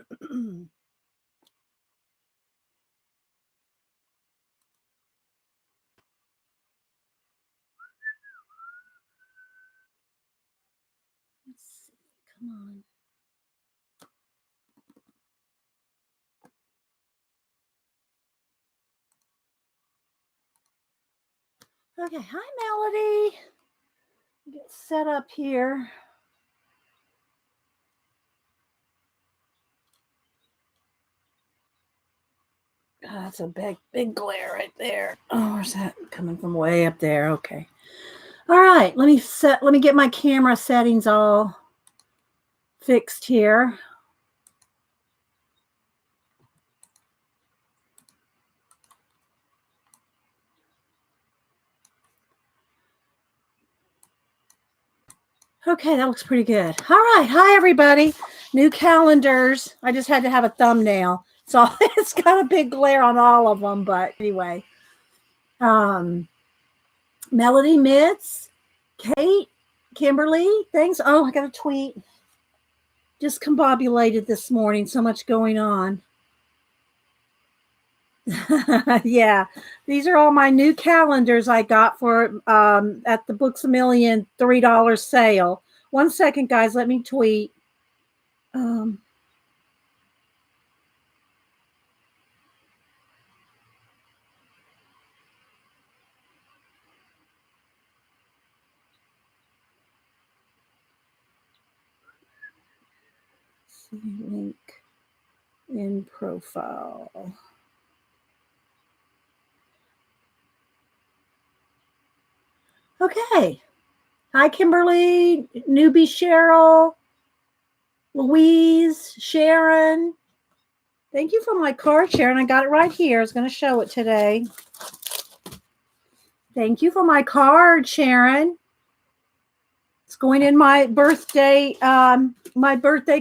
Let's see. Come on. Okay, hi Melody. Get set up here. Oh, that's a big glare right there. Oh, where's that coming from? Way up there. Okay. All right, let me get my camera settings all fixed here. Okay, that looks pretty good. All right. Hi, everybody. New calendars. I just had to have a thumbnail. So it's got a big glare on all of them. But anyway, Melody, Mitz, Kate, Kimberly, thanks. Oh, I got a tweet. Just combobulated this morning. So much going on. Yeah, these are all my new calendars I got for at the Books a Million $3 sale. 1 second, guys. Let me tweet. Link in profile. Okay. Hi, Kimberly, newbie Cheryl, Louise, Sharon. Thank you for my card, Sharon. I got it right here. I was going to show it today. Thank you for my card, Sharon. It's going in my birthday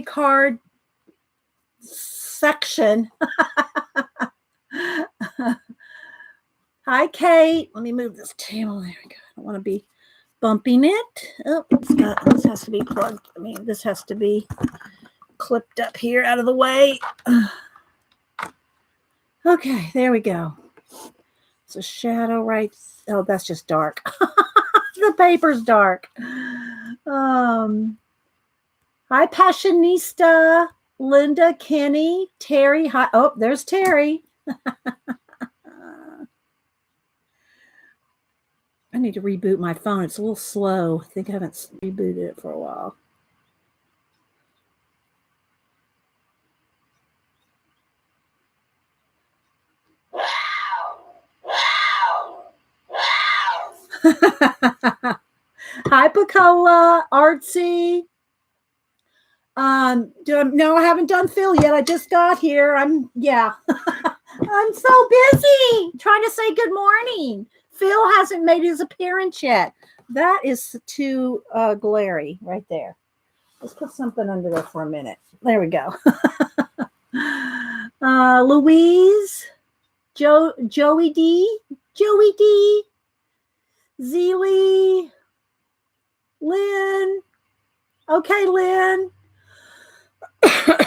card section. Hi, Kate. Let me move this table. There we go. I don't want to be bumping it. Oh, this has to be plugged. I mean, this has to be clipped up here out of the way. Okay, there we go. It's a shadow right. Oh, that's just dark. The paper's dark. Hi, Passionista, Linda, Kenny, Terry. Hi. Oh, there's Terry. I need to reboot my phone. It's a little slow. I think I haven't rebooted it for a while. Hi, Pacola, Artsy. No, I haven't done Phil yet. I just got here. I'm so busy trying to say good morning. Phil hasn't made his appearance yet. That is too glary right there. Let's put something under there for a minute. There we go. Louise, Joey D, Zeely, Lynn. Okay, Lynn.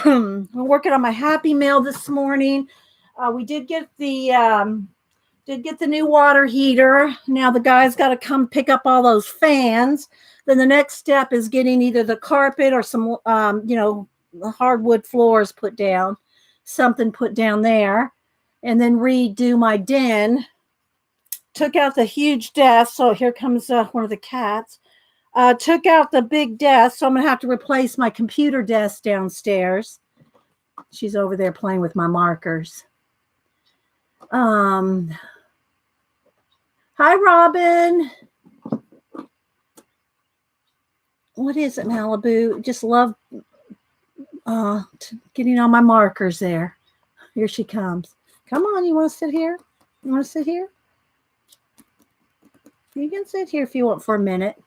I'm working on my happy mail this morning. We did get the new water heater. Now the guy's got to come pick up all those fans. Then the next step is getting either the carpet or some the hardwood floors put down, something put down there, and then redo my den. Took out the huge desk. So here comes one of the cats. Took out the big desk, so I'm going to have to replace my computer desk downstairs. She's over there playing with my markers. Hi, Robin. What is it, Malibu? Just love getting on my markers there. Here she comes. Come on, you want to sit here? You want to sit here? You can sit here if you want for a minute.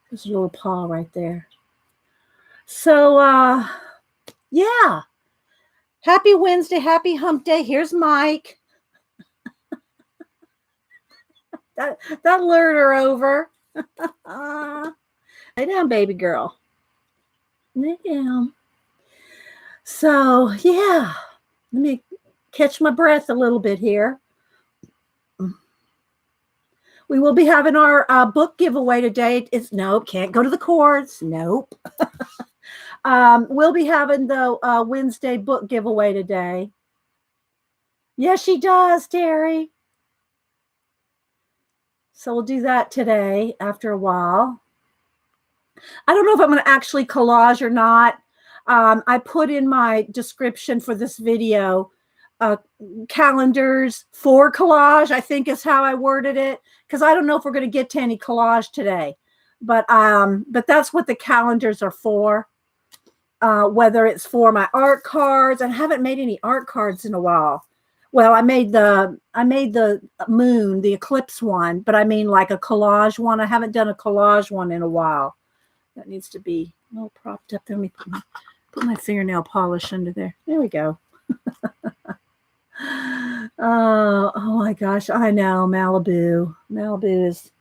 There's a little paw right there. So, yeah. Happy Wednesday. Happy hump day. Here's Mike. that lured her over. Lay down, baby girl. Lay down. So, yeah, let me catch my breath a little bit here. We will be having our book giveaway today. Nope, can't go to the courts. Nope. We'll be having the Wednesday book giveaway today. Yes, she does, Terry. So we'll do that today after a while. I don't know if I'm going to actually collage or not. I put in my description for this video calendars for collage, I think is how I worded it, because I don't know if we're going to get to any collage today. But that's what the calendars are for. Whether it's for my art cards. I haven't made any art cards in a while. Well, I made the moon, the eclipse one, but I mean like a collage one. I haven't done a collage one in a while. That needs to be a little propped up there. Let me put my fingernail polish under there. There we go. Oh my gosh, I know, Malibu. Malibu is,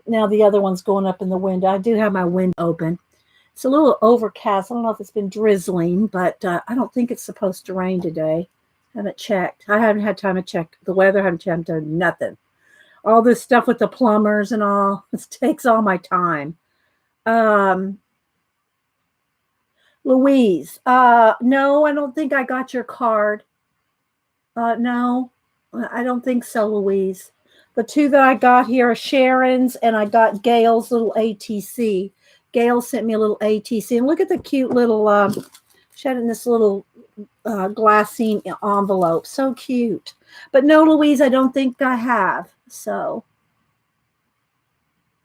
now the other one's going up in the window. I do have my window open. It's a little overcast. I don't know if it's been drizzling, but I don't think it's supposed to rain today. I haven't checked. I haven't had time to check the weather. I haven't done nothing. All this stuff with the plumbers and all, it takes all my time. Louise, no, I don't think I got your card. No, I don't think so, Louise. The two that I got here are Sharon's, and I got Gail's little ATC. Gail sent me a little ATC, and look at the cute little, she had in this little glassine envelope. So cute. But no, Louise, I don't think I have. So,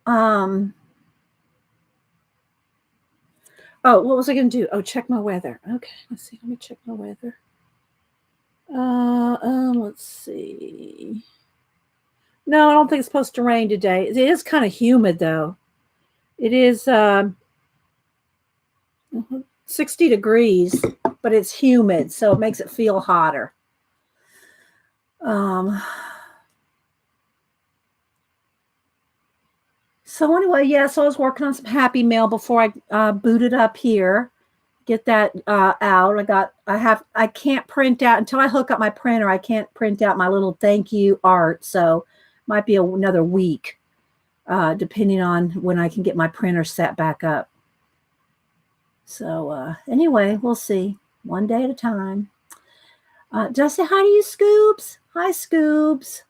oh, what was I going to do? Oh, check my weather. Okay, let's see. Let me check my weather. Let's see. No, I don't think it's supposed to rain today. It is kind of humid, though. It is 60 degrees, but it's humid, so it makes it feel hotter. So anyway, yeah, so I was working on some Happy Mail before I booted up here. Get that out. I can't print out until I hook up my printer. I can't print out my little thank you art. So might be another week, depending on when I can get my printer set back up. So anyway, we'll see. One day at a time. Did I say hi to you, Scoobs? Hi, Scoobs.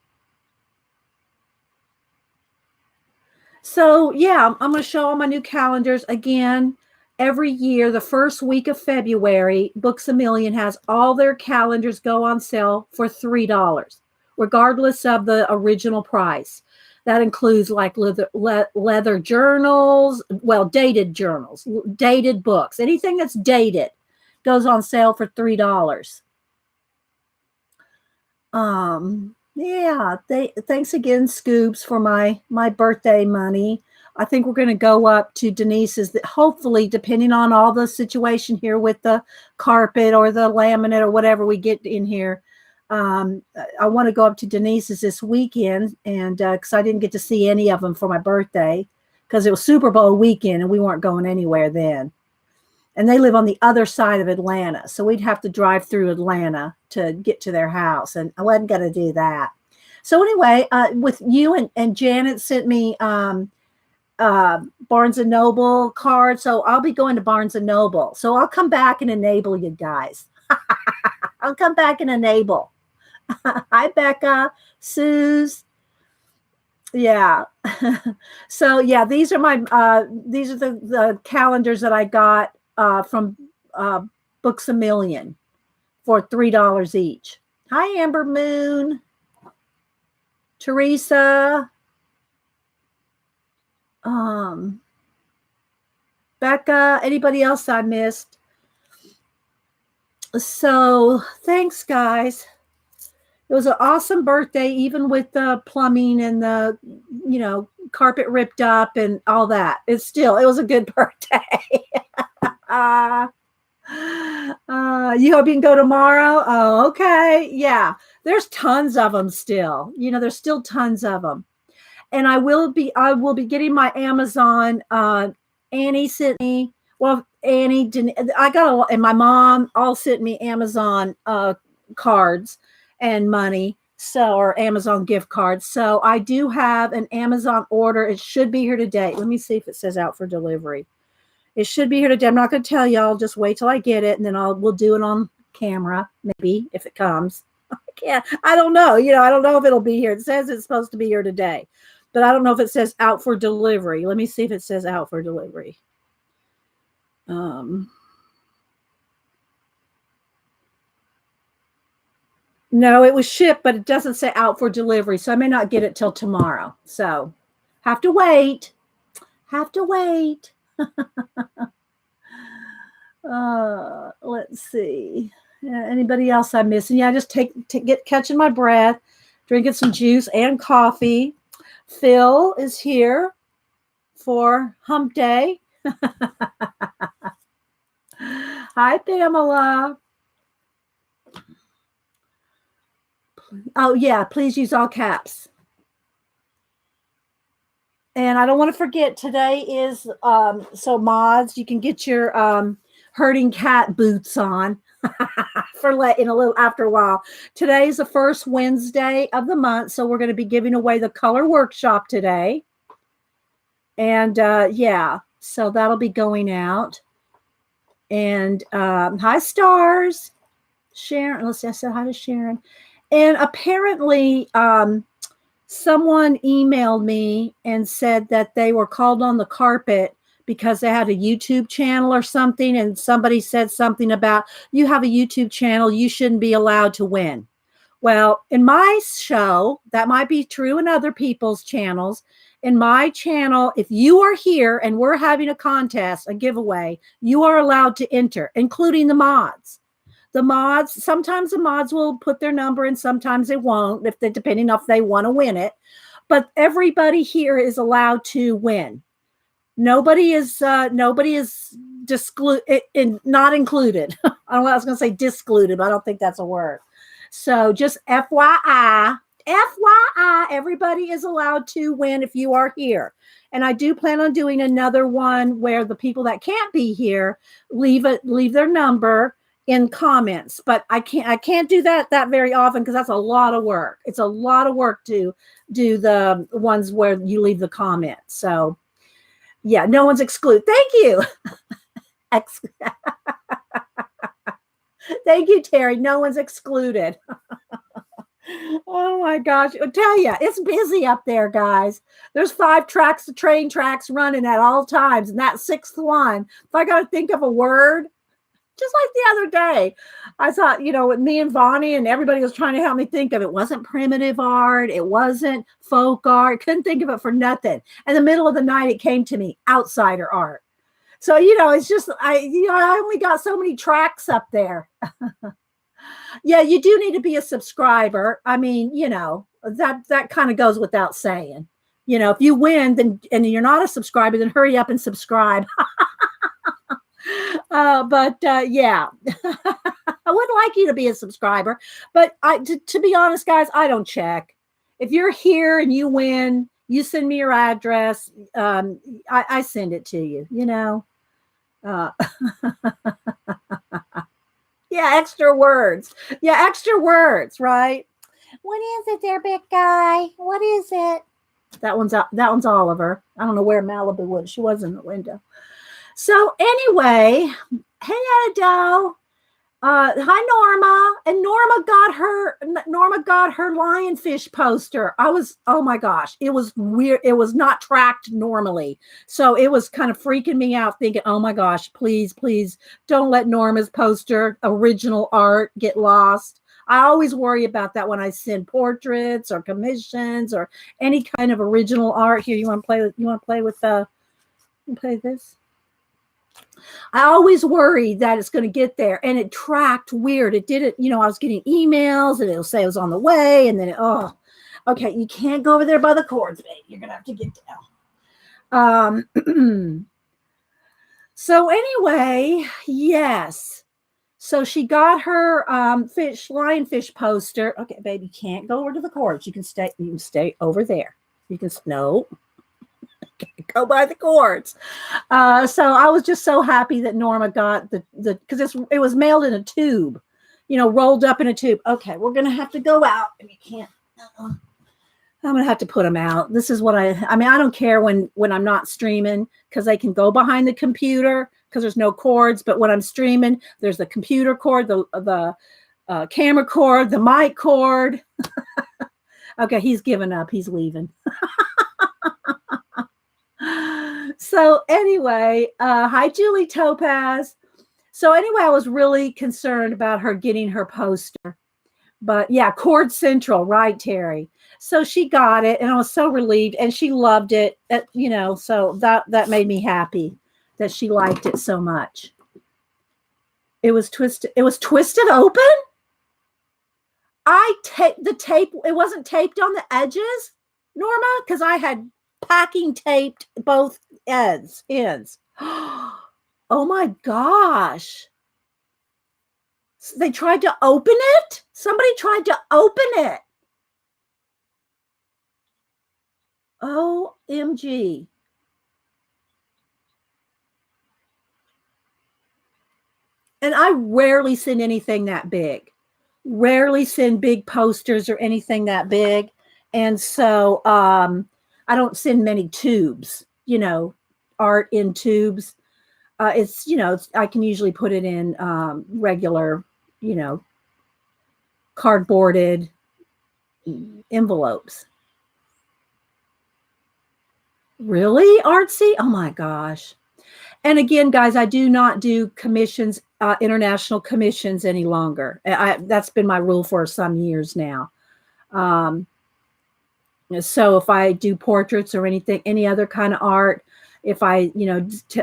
So yeah, I'm going to show all my new calendars again. Every year, the first week of February, Books A Million has all their calendars go on sale for $3, regardless of the original price. That includes like leather journals, well, dated journals, dated books. Anything that's dated goes on sale for $3. Yeah, thanks again, Scoobs, for my birthday money. I think we're going to go up to Denise's, hopefully, depending on all the situation here with the carpet or the laminate or whatever we get in here. I want to go up to Denise's this weekend, and because I didn't get to see any of them for my birthday, because it was Super Bowl weekend and we weren't going anywhere then. And they live on the other side of Atlanta, so we'd have to drive through Atlanta to get to their house, and I wasn't going to do that. So anyway, with you and Janet sent me Barnes & Noble card, so I'll be going to Barnes & Noble. So I'll come back and enable you guys. I'll come back and enable. Hi, Becca, Suze. Yeah. So yeah, these are the calendars that I got from Books A Million for $3 each. Hi, Amber Moon, Teresa, Becca, anybody else I missed? So thanks, guys. It was an awesome birthday, even with the plumbing and the, carpet ripped up and all that. It was a good birthday. You hope you can go tomorrow? Oh, okay. Yeah. There's tons of them still. There's still tons of them. And I will be getting my Amazon. Annie sent me, well, Annie, I got a lot, and my mom all sent me Amazon cards and money. So, or Amazon gift cards. So I do have an Amazon order. It should be here today. Let me see if it says out for delivery. It should be here today. I'm not going to tell y'all. Just wait till I get it, and then we'll do it on camera, maybe, if it comes. I don't know. I don't know if it'll be here. It says it's supposed to be here today, but I don't know if it says out for delivery. Let me see if it says out for delivery. No, it was shipped, but it doesn't say out for delivery, so I may not get it till tomorrow. So, have to wait. Let's see. Anybody else I'm missing? Yeah, just catching my breath, drinking some juice and coffee. Phil is here for hump day. Hi, Pamela. Oh, yeah, please use all caps. And I don't want to forget, today is, so mods, you can get your herding cat boots on in a little after a while. Today is the first Wednesday of the month, so we're going to be giving away the color workshop today. And yeah, so that'll be going out. And hi, Stars. Sharon, let's see, I said hi to Sharon. And apparently, someone emailed me and said that they were called on the carpet because they had a YouTube channel or something. And somebody said something about, you have a YouTube channel, you shouldn't be allowed to win. Well, in my show, that might be true in other people's channels. In my channel, if you are here and we're having a contest, a giveaway, you are allowed to enter, including the mods. Sometimes the mods will put their number in, sometimes they won't, depending if they want to win it. But everybody here is allowed to win. Nobody is not included. I was going to say discluded, but I don't think that's a word. So just FYI, everybody is allowed to win if you are here. And I do plan on doing another one where the people that can't be here leave their number in comments, but I can't do that very often because that's a lot of work. It's a lot of work to do the ones where you leave the comment. So yeah, no one's excluded. Thank you. Thank you, Terry. No one's excluded. Oh my gosh. I'll tell you, it's busy up there, guys. There's 5 train tracks running at all times. And that 6th one, if I got to think of a word, just like the other day, I thought, with me and Vonnie and everybody was trying to help me think of it. It wasn't primitive art. It wasn't folk art. Couldn't think of it for nothing. In the middle of the night, it came to me, outsider art. So, it's just, I only got so many tracks up there. Yeah, you do need to be a subscriber. I mean, that kind of goes without saying. If you win, and you're not a subscriber, then hurry up and subscribe. But yeah, I would like you to be a subscriber, but to be honest, guys, I don't check. If you're here and you win, you send me your address. I send it to you, yeah, extra words. Yeah, extra words, right? What is it there, big guy? What is it? That one's Oliver. I don't know where Malibu was. She was in the window. So anyway, hey, Adele. Hi, Norma. And Norma got her lionfish poster. Oh my gosh, it was weird. It was not tracked normally. So it was kind of freaking me out thinking, oh my gosh, please don't let Norma's poster, original art, get lost. I always worry about that when I send portraits or commissions or any kind of original art. Here, you want to play this? I always worry that it's going to get there, and it tracked weird. It didn't, I was getting emails and it'll say it was on the way, and then okay, you can't go over there by the cords, babe. You're going to have to get down. So anyway, yes. So she got her lionfish poster. Okay, baby, you can't go over to the cords. You can stay over there. No. Go buy the cords. So I was just so happy that Norma got the because it was mailed in a tube, rolled up in a tube. Okay, we're gonna have to go out, and you can't. I'm gonna have to put them out. This is what I mean. I don't care when I'm not streaming because they can go behind the computer because there's no cords. But when I'm streaming, there's the computer cord, the camera cord, the mic cord. Okay, he's given up. He's leaving. So anyway, hi Julie Topaz. So anyway, I was really concerned about her getting her poster. But yeah, Cord Central, right, Terry? So she got it, and I was so relieved, and she loved it. So that made me happy that she liked it so much. It was twisted. It was twisted open. I taped the tape. It wasn't taped on the edges, Norma, because I had packing taped both ends. Oh my gosh. They tried to open it? Somebody tried to open it. OMG. And I rarely send anything that big. Rarely send big posters or anything that big. And so I don't send many tubes, art in tubes. It's, I can usually put it in regular, cardboarded envelopes. Really, Artsy? Oh my gosh. And again, guys, I do not do commissions, international commissions any longer. That's been my rule for some years now. So if I do portraits or anything, any other kind of art, if I,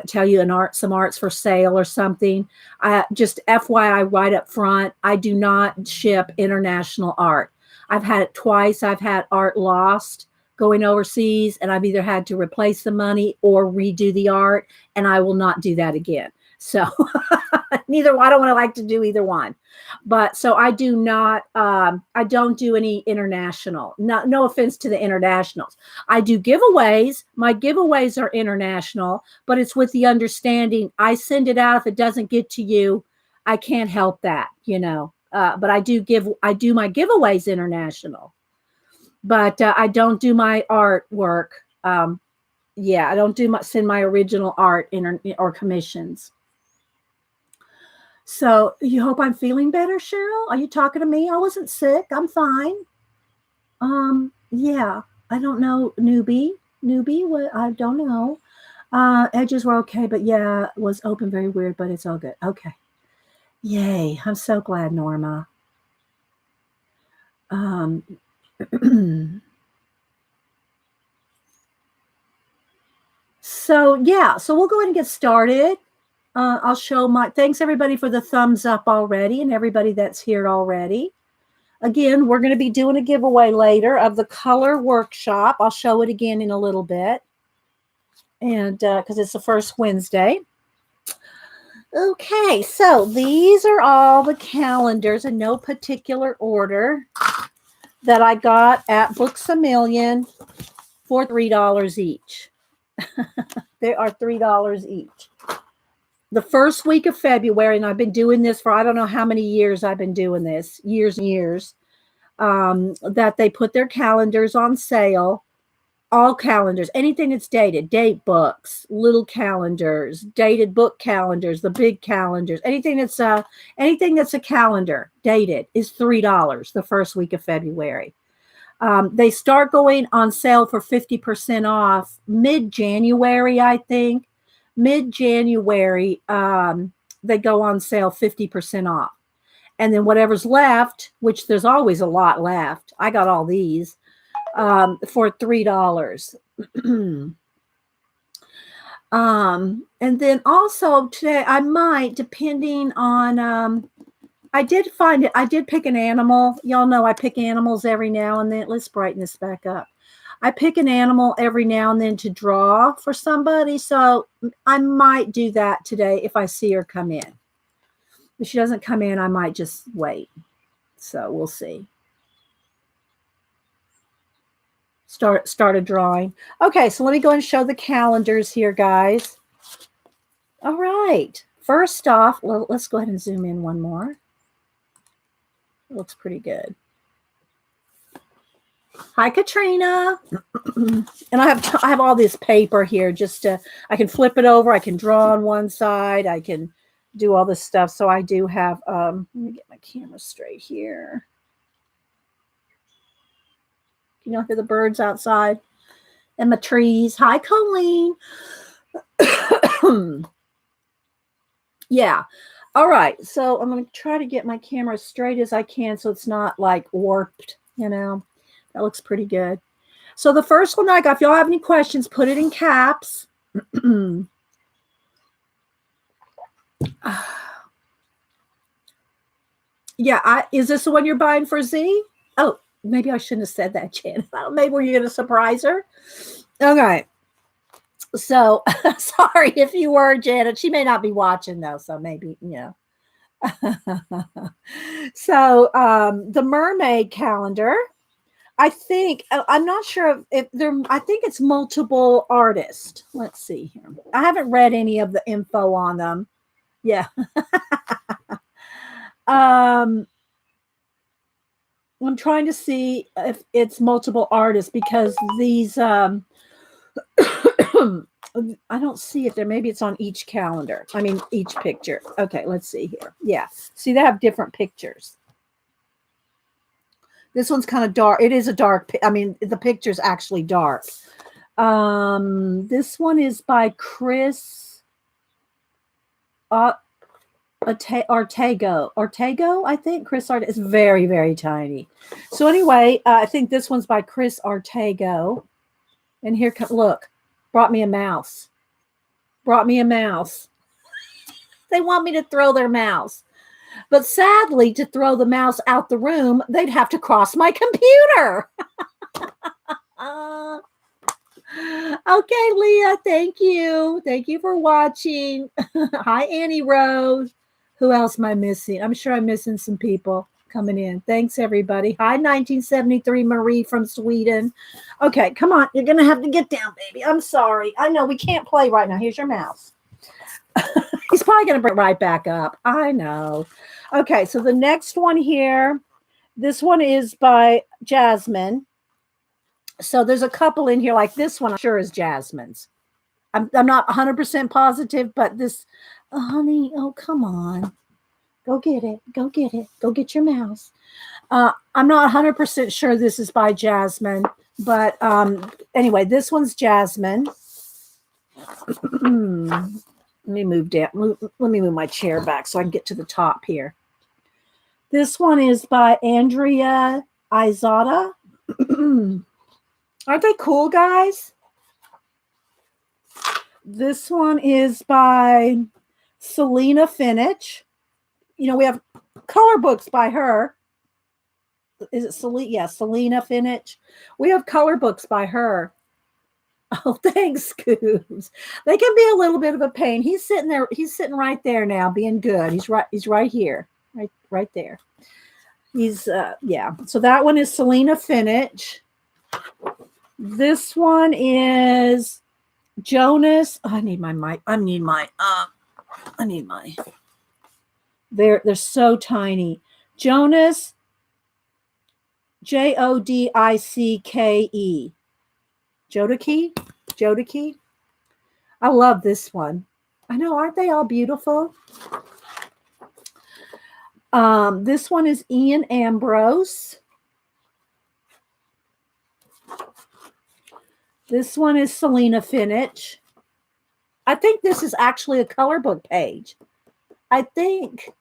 tell you some art's for sale or something, just FYI right up front, I do not ship international art. I've had it twice. I've had art lost going overseas, and I've either had to replace the money or redo the art, and I will not do that again. So I don't want to like to do either one. But so I do not, I don't do any international. No offense to the internationals. I do giveaways. My giveaways are international, but it's with the understanding I send it out. If it doesn't get to you, I can't help that, but I do my giveaways international, but I don't do my artwork. I don't send my original art or commissions. So you hope I'm feeling better, Cheryl? Are you talking to me? I wasn't sick. I'm fine. Yeah, I don't know. Newbie, what? I don't know. Edges were okay, but yeah, it was open very weird, but it's all good. Okay. Yay. I'm so glad, Norma. So we'll go ahead and get started. I'll show thanks everybody for the thumbs up already and everybody that's here already. Again, we're going to be doing a giveaway later of the color workshop. I'll show it again in a little bit. And because it's the first Wednesday. Okay, so these are all the calendars in no particular order that I got at Books A Million for $3 each. They are $3 each. The first week of February, and I've been doing this for I don't know how many years I've been doing this, years and years, that they put their calendars on sale, all calendars, anything that's dated, date books, little calendars, dated book calendars, the big calendars, anything that's a calendar dated is $3 the first week of February. They start going on sale for 50% off mid-January, I think. Mid-January, they go on sale 50% off. And then whatever's left, which there's always a lot left, I got all these, for $3. And then also today, I might, depending on, I did pick an animal. Y'all know I pick animals every now and then. Let's brighten this back up. I pick an animal every now and then to draw for somebody. So I might do that today if I see her come in. If she doesn't come in, I might just wait. So we'll see. started drawing. Okay, so let me go and show the calendars here, guys. All right. First off, let's go ahead and zoom in one more. It looks pretty good. Hi, Katrina. And I have all this paper here just to, I can flip it over. I can draw on one side. I can do all this stuff. So I do have, let me get my camera straight here. You know, hear the birds outside and my trees. Hi, Colleen. Yeah. All right. So I'm going to try to get my camera as straight as I can so it's not like warped, you know. That looks pretty good. So the first one I got, if y'all have any questions, put it in caps. Yeah, is this the one you're buying for Z? Oh, maybe I shouldn't have said that, Janet. Maybe were you going to surprise her? Okay. So, sorry if you were, Janet. She may not be watching, though, so maybe, you know. So, the Mermaid calendar, I think, I'm not sure if there, I think it's multiple artists. Let's see here. I haven't read any of the info on them. Yeah. I'm trying to see if it's multiple artists because these, I don't see it there. Maybe it's on each calendar. I mean, each picture. Okay, let's see here. Yeah. See, they have different pictures. This one's kind of dark. It is a dark. I mean, the picture's actually dark. This one is by Chris Ortego, I think. Chris Ortego is very, very tiny. So anyway, I think this one's by Chris Ortego. And here, look, brought me a mouse. Brought me a mouse. They want me to throw their mouse. But sadly, to throw the mouse out the room, they'd have to cross my computer. Okay, Leah, thank you. Thank you for watching. Hi, Annie Rose. Who else am I missing? I'm sure I'm missing some people coming in. Thanks, everybody. Hi, 1973 Marie from Sweden. Okay, come on. You're going to have to get down, baby. I'm sorry. I know we can't play right now. Here's your mouse. He's probably going to bring it right back up. I know. Okay, so the next one here, this one is by Jasmine. So there's a couple in here, like this one, I'm sure is Jasmine's. I'm not 100% positive, but this, oh, honey, oh, come on. Go get it. Go get it. Go get your mouse. I'm not 100% sure this is by Jasmine, but anyway, this one's Jasmine. Let me move down. Let me move my chair back so I can get to the top here. This one is by Andrea Izada. Aren't they cool, guys? This one is by Selena Finich. You know, we have color books by her. Is it Selena? Yeah, Selena Finich. We have color books by her. Oh, thanks, Scoobs. They can be a little bit of a pain. He's sitting there. He's sitting right there now, being good. He's right here, right there. He's yeah. So that one is Selena Finich. This one is Jonas. Oh, I need my mic. I need my. They're so tiny. Jonas. Jodicke. Jodicke. I love this one. I know, aren't they all beautiful? This one is Ian Ambrose. This one is Selena Finich. I think this is actually a color book page. I think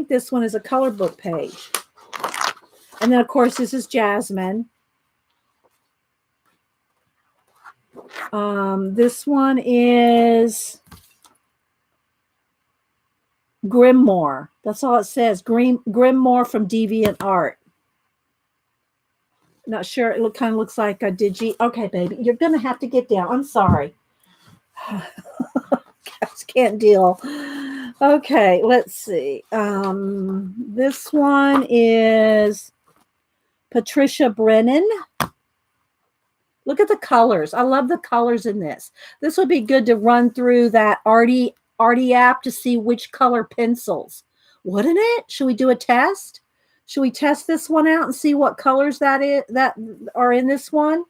this one is a color book page. And then, of course, this is Jasmine. This one is Grimoire. That's all it says. Grimoire from Deviant Art. Not sure. It kind of looks like a digi. Okay, baby. You're going to have to get down. I'm sorry. Guys can't deal. Okay, let's see. This one is Patricia Brennan. Look at the colors. I love the colors in this. This would be good to run through that Arty app to see which color pencils. Wouldn't it? Should we do a test? Should we test this one out and see what colors that are in this one?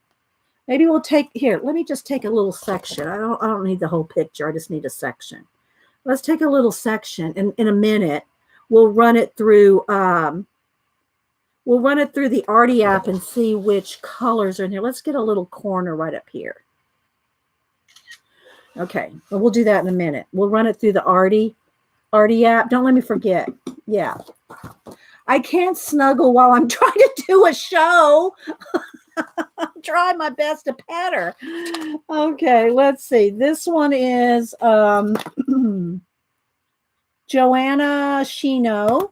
Maybe we'll take here. Let me just take a little section. I don't need the whole picture. I just need a section. Let's take a little section, and in a minute we'll run it through. We'll run it through the Arty app and see which colors are in here. Let's get a little corner right up here. Okay, well, we'll do that in a minute. We'll run it through the Arty app. Don't let me forget. Yeah. I can't snuggle while I'm trying to do a show. I'm trying my best to pet her. Okay, let's see. This one is Joanna Shino.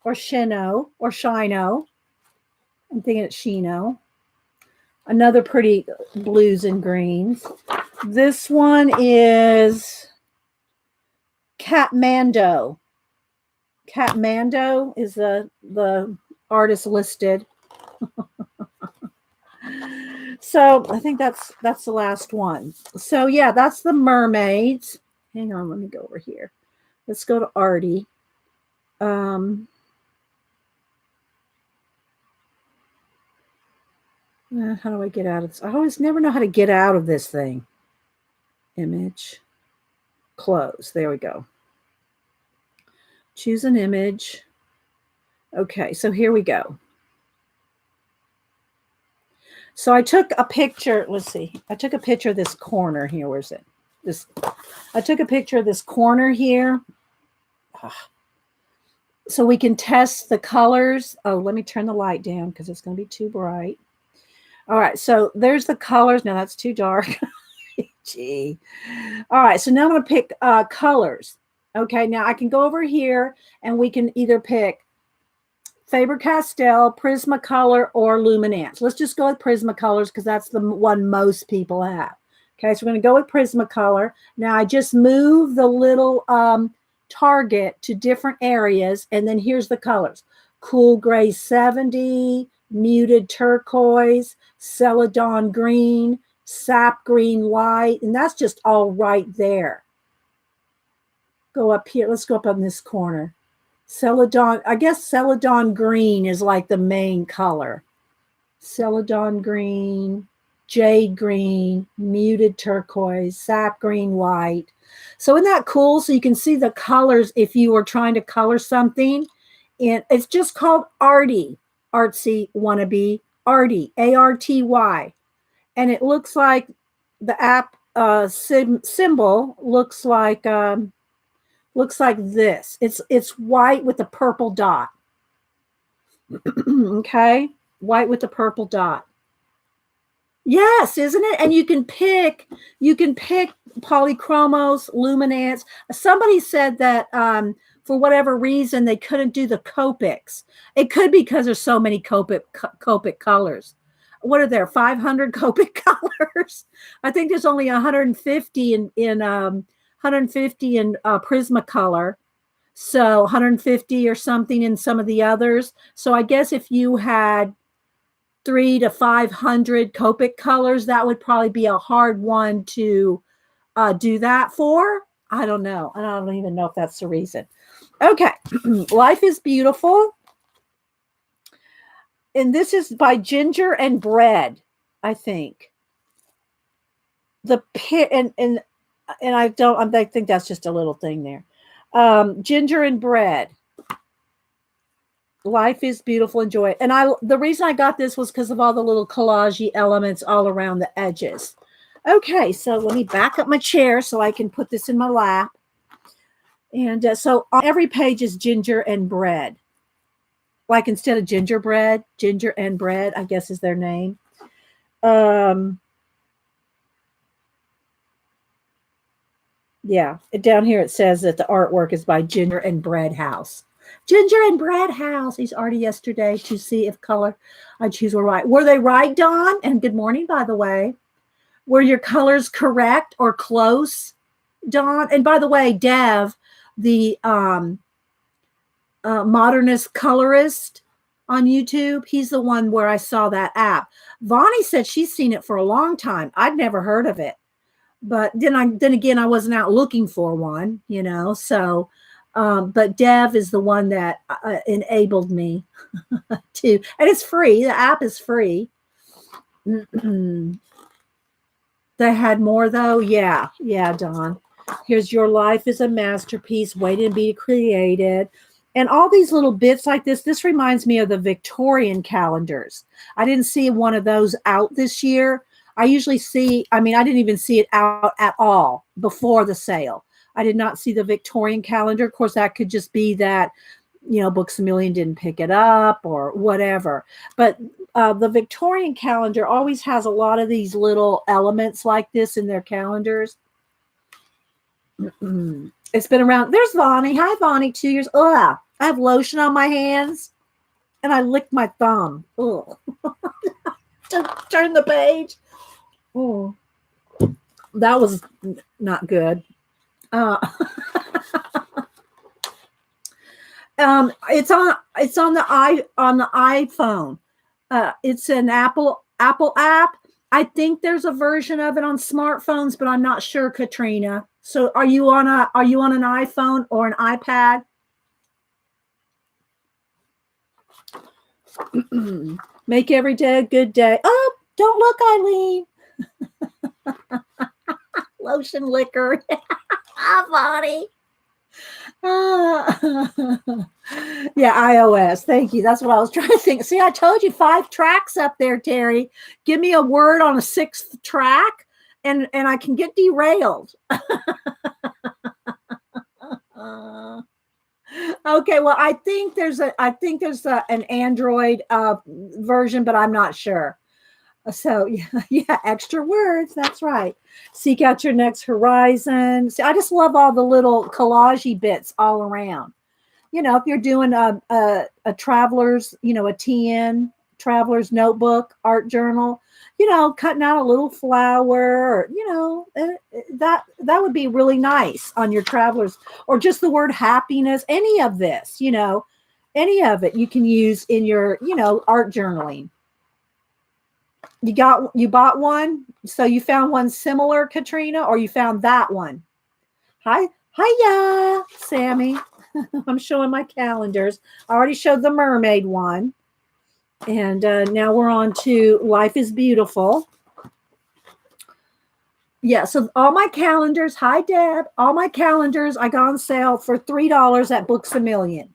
Or Shino, or Shino. I'm thinking it's Shino. Another pretty blues and greens. This one is Catmando. Catmando is the artist listed. So I think that's the last one. So yeah, that's the mermaids. Hang on, let me go over here. Let's go to Arty. How do I get out of this? I always never know how to get out of this thing. Image. Close. There we go. Choose an image. Okay, so here we go. So I took a picture. Let's see. I took a picture of this corner here. Where's it? I took a picture of this corner here. So we can test the colors. Oh, let me turn the light down because it's going to be too bright. All right, so there's the colors. Now that's too dark. Gee. All right, so now I'm going to pick colors. Okay, now I can go over here and we can either pick Faber-Castell, Prismacolor, or Luminance. Let's just go with Prismacolors because that's the one most people have. Okay, so we're going to go with Prismacolor. Now I just move the little target to different areas, and then here's the colors. Cool Gray 70, Muted Turquoise, Celadon Green, Sap Green Light, and that's just all right there. Go up here. Let's go up on this corner. Celadon, I guess Celadon Green is like the main color. Celadon Green, Jade Green, Muted Turquoise, Sap Green White. So isn't that cool? So you can see the colors if you were trying to color something. And it's just called Arty. Artsy wannabe. Arty. ARTY. And it looks like the app symbol looks like this. It's white with a purple dot. Okay, white with a purple dot. Yes, isn't it? And you can pick polychromos, luminance. Somebody said that for whatever reason they couldn't do the Copics. It could be because there's so many Copic colors. What are there? 500 Copic colors? I think there's only 150 in 150 in Prismacolor. So 150 or something in some of the others. So I guess if you had 300 to 500 Copic colors, that would probably be a hard one to do that for. I don't know. I don't even know if that's the reason. Okay. Life is Beautiful. And this is by Ginger and Bread, I think. I think that's just a little thing there. Ginger and Bread. Life is Beautiful. Enjoy it. And the reason I got this was because of all the little collage elements all around the edges. Okay, so let me back up my chair so I can put this in my lap. And so on every page is Ginger and Bread. Like instead of gingerbread, Ginger and Bread, I guess is their name. Yeah, down here it says that the artwork is by Ginger and Bread House. Ginger and Bread House. He's already yesterday to see if color I choose were right. Were they right, Dawn? And good morning, by the way. Were your colors correct or close, Dawn? And by the way, Dev, the modernist colorist, on YouTube. He's the one where I saw that app. Vonnie said she's seen it for a long time. I'd never heard of it. But then again, I wasn't out looking for one, so but Dev is the one that enabled me to, and it's free. The app is free. They had more though. Yeah, Don. Here's Your Life is a Masterpiece, waiting to be created. And all these little bits like this reminds me of the Victorian calendars. I didn't see one of those out this year. I usually I didn't even see it out at all before the sale. I did not see the Victorian calendar. Of course, that could just be that, Books A Million didn't pick it up or whatever. But the Victorian calendar always has a lot of these little elements like this in their calendars. It's been around. There's Vonnie. Hi, Vonnie. 2 years. Ugh. I have lotion on my hands and I licked my thumb. Ugh. Turn the page. Oh, that was not good. It's on the iPhone. It's an Apple app. I think there's a version of it on smartphones, but I'm not sure, Katrina. So are you on an iPhone or an iPad? Make every day a good day. Oh, don't look, Eileen. Lotion liquor. Bonnie. Yeah, iOS. Thank you. That's what I was trying to think. See, I told you 5 tracks up there, Terry. Give me a word on a 6th track and I can get derailed. Okay, well, I think there's an Android version, but I'm not sure. So yeah, extra words. That's right. Seek out your next horizon. See, I just love all the little collage bits all around. If you're doing a traveler's, a TN, traveler's notebook, art journal, cutting out a little flower, or, that would be really nice on your travelers, or just the word happiness, any of this, any of it you can use in your, art journaling. You bought one, so you found one similar, Katrina, or you found that one? Hiya, Sammy. I'm showing my calendars. I already showed the mermaid one. And now we're on to Life is Beautiful. Yeah, so all my calendars, hi, Deb. All my calendars I got on sale for $3 at Books A Million.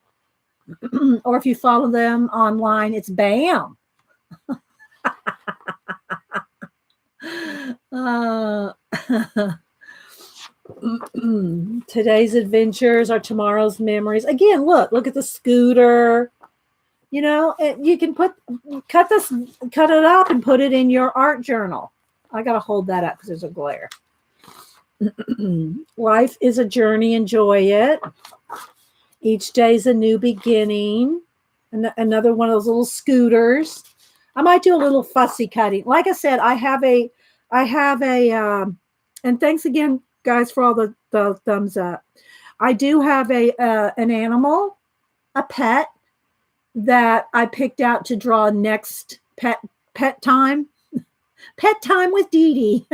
Or if you follow them online, it's BAM. Today's adventures are tomorrow's memories. Again, look at the scooter. You can cut it up and put it in your art journal. I got to hold that up because there's a glare. Life is a journey. Enjoy it. Each day is a new beginning. Another one of those little scooters. I might do a little fussy cutting. Like I said, I have a, and thanks again, guys, for all the thumbs up. I do have an animal, a pet, that I picked out to draw next pet time. Pet time with Dee Dee.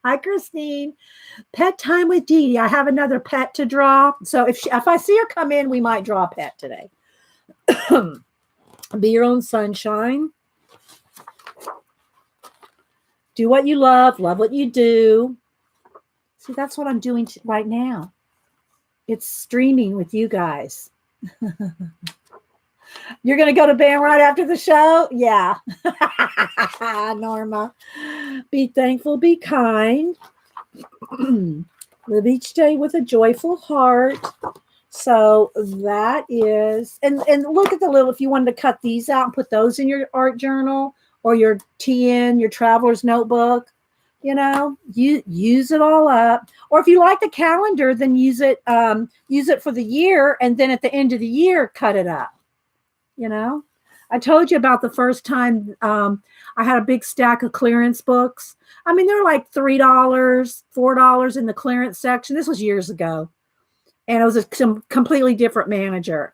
Hi, Christine. Pet time with Dee Dee. I have another pet to draw. So if I see her come in, we might draw a pet today. Be your own sunshine. Do what you love what you do. See, that's what I'm doing right now. It's streaming with you guys. You're going to go to bed right after the show? Yeah. Norma. Be thankful, be kind. Live each day with a joyful heart. So that is, and look at the little, if you wanted to cut these out and put those in your art journal or your TN, your traveler's notebook, you use it all up. Or if you like the calendar, then use it for the year. And then at the end of the year, cut it up. I told you about the first time I had a big stack of clearance books. I mean, they're like $3, $4 in the clearance section. This was years ago. And it was a completely different manager.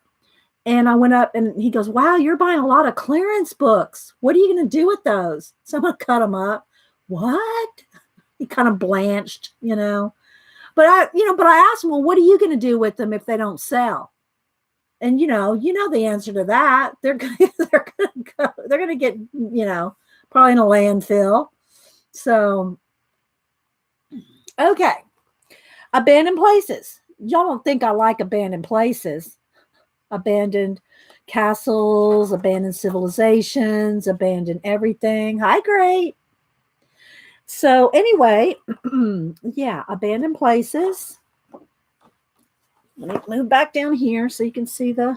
And I went up and he goes, wow, you're buying a lot of clearance books. What are you going to do with those? Someone cut them up. What? He kind of blanched, you know. But I asked him, well, what are you going to do with them if they don't sell? And you know the answer to that. They're going to get, probably in a landfill. So, okay. Abandoned places. Y'all don't think I like abandoned places. Abandoned castles, abandoned civilizations, abandoned everything. Hi, great. So anyway, yeah, abandoned places. Let me move back down here so you can see I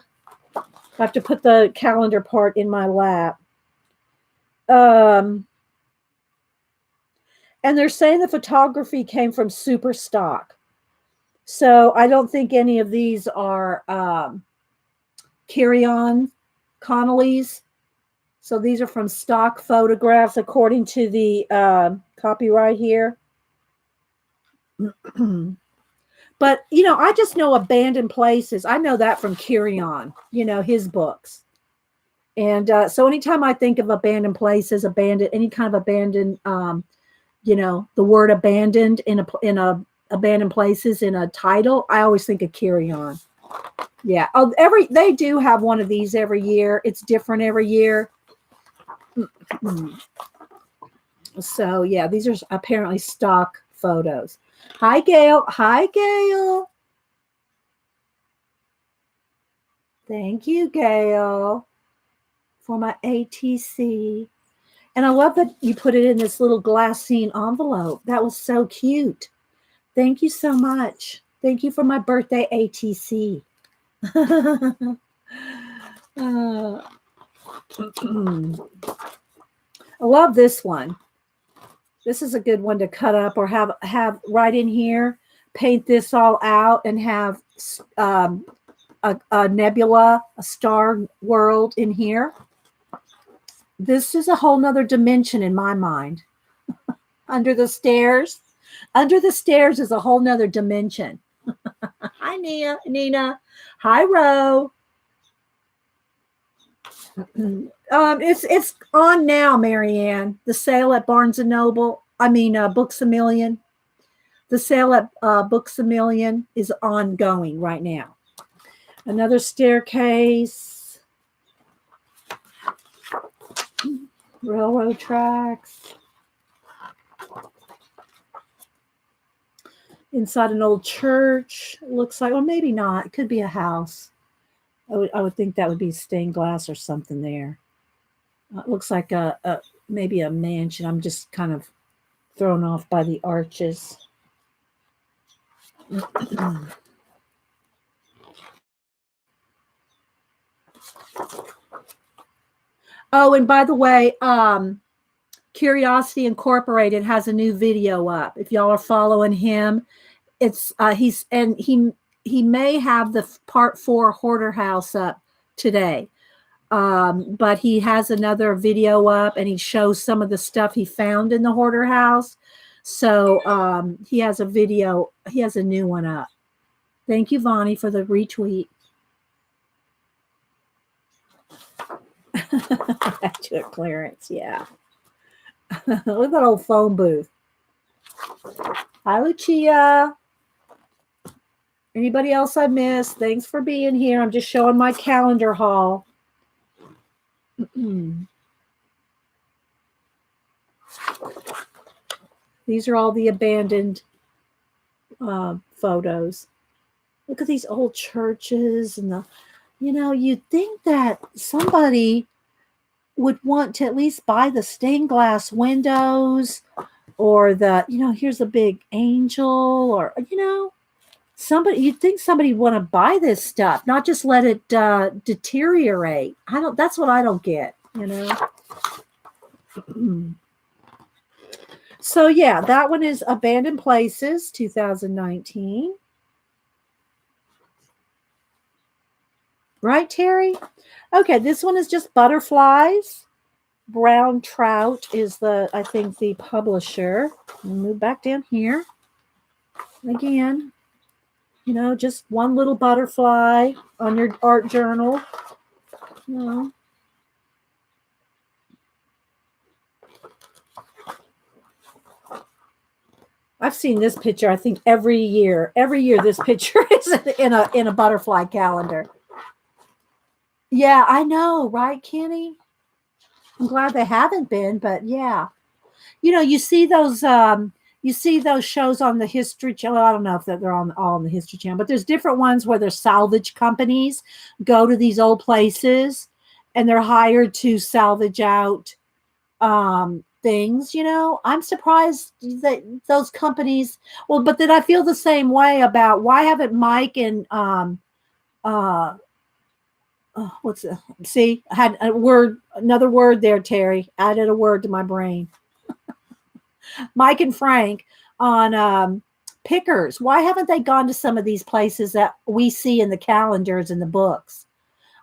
have to put the calendar part in my lap. And they're saying the photography came from Super Stock. So I don't think any of these are Carry-On Connolly's. So these are from stock photographs according to the copyright here. But, I just know abandoned places. I know that from Carry-On, his books. And so anytime I think of abandoned places, any kind of abandoned, the word abandoned in a abandoned places in a title, I always think of Carry-On. Yeah. Oh, they do have one of these every year. It's different every year. So yeah, these are apparently stock photos. Hi, Gail. Hi, Gail. Thank you, Gail, for my ATC. And I love that you put it in this little glassine envelope. That was so cute. Thank you so much. Thank you for my birthday ATC. I love this one. This is a good one to cut up or have right in here. Paint this all out and have a nebula, a star world in here. This is a whole nother dimension in my mind. Under the stairs. Under the stairs is a whole nother dimension. Hi, Nina. Hi, Ro. It's on now, Marianne. The sale at Barnes and Noble. Books A Million. The sale at Books A Million is ongoing right now. Another staircase. Railroad tracks. Inside an old church. It looks like, well, maybe not. It could be a house. I would think that would be stained glass or something there. It looks like maybe a mansion. I'm just kind of thrown off by the arches. Oh, and by the way, Curiosity Incorporated has a new video up. If y'all are following him, it's he may have the part 4 hoarder house up today. But he has another video up and he shows some of the stuff he found in the hoarder house. So he has a video. He has a new one up. Thank you, Vonnie, for the retweet. Back to a clearance, yeah. Look at that old phone booth. Hi, Lucia. Anybody else I missed? Thanks for being here. I'm just showing my calendar haul. These are all the abandoned photos. Look at these old churches and you'd think that somebody would want to at least buy the stained glass windows or here's a big angel or, you'd think somebody would want to buy this stuff, not just let it deteriorate. That's what I don't get, So yeah, that one is Abandoned Places 2019. Right, Terry? Okay, this one is just butterflies. Brown Trout is I think the publisher. Move back down here. Again. You know, just one little butterfly on your art journal. You know. I've seen this picture, I think, every year. Every year this picture is in a butterfly calendar. Yeah, I know, right, Kenny? I'm glad they haven't been, but yeah. You know, you see those shows on the History Channel. I don't know if they're on all on the History Channel, but there's different ones where there's salvage companies go to these old places and they're hired to salvage out things. You know, I'm surprised that those companies. Well, but then I feel the same way about why haven't Mike and uh what's the, see, I had another word there, Terry. Added a word to my brain. Mike and Frank on pickers. Why haven't they gone to some of these places that we see in the calendars and the books?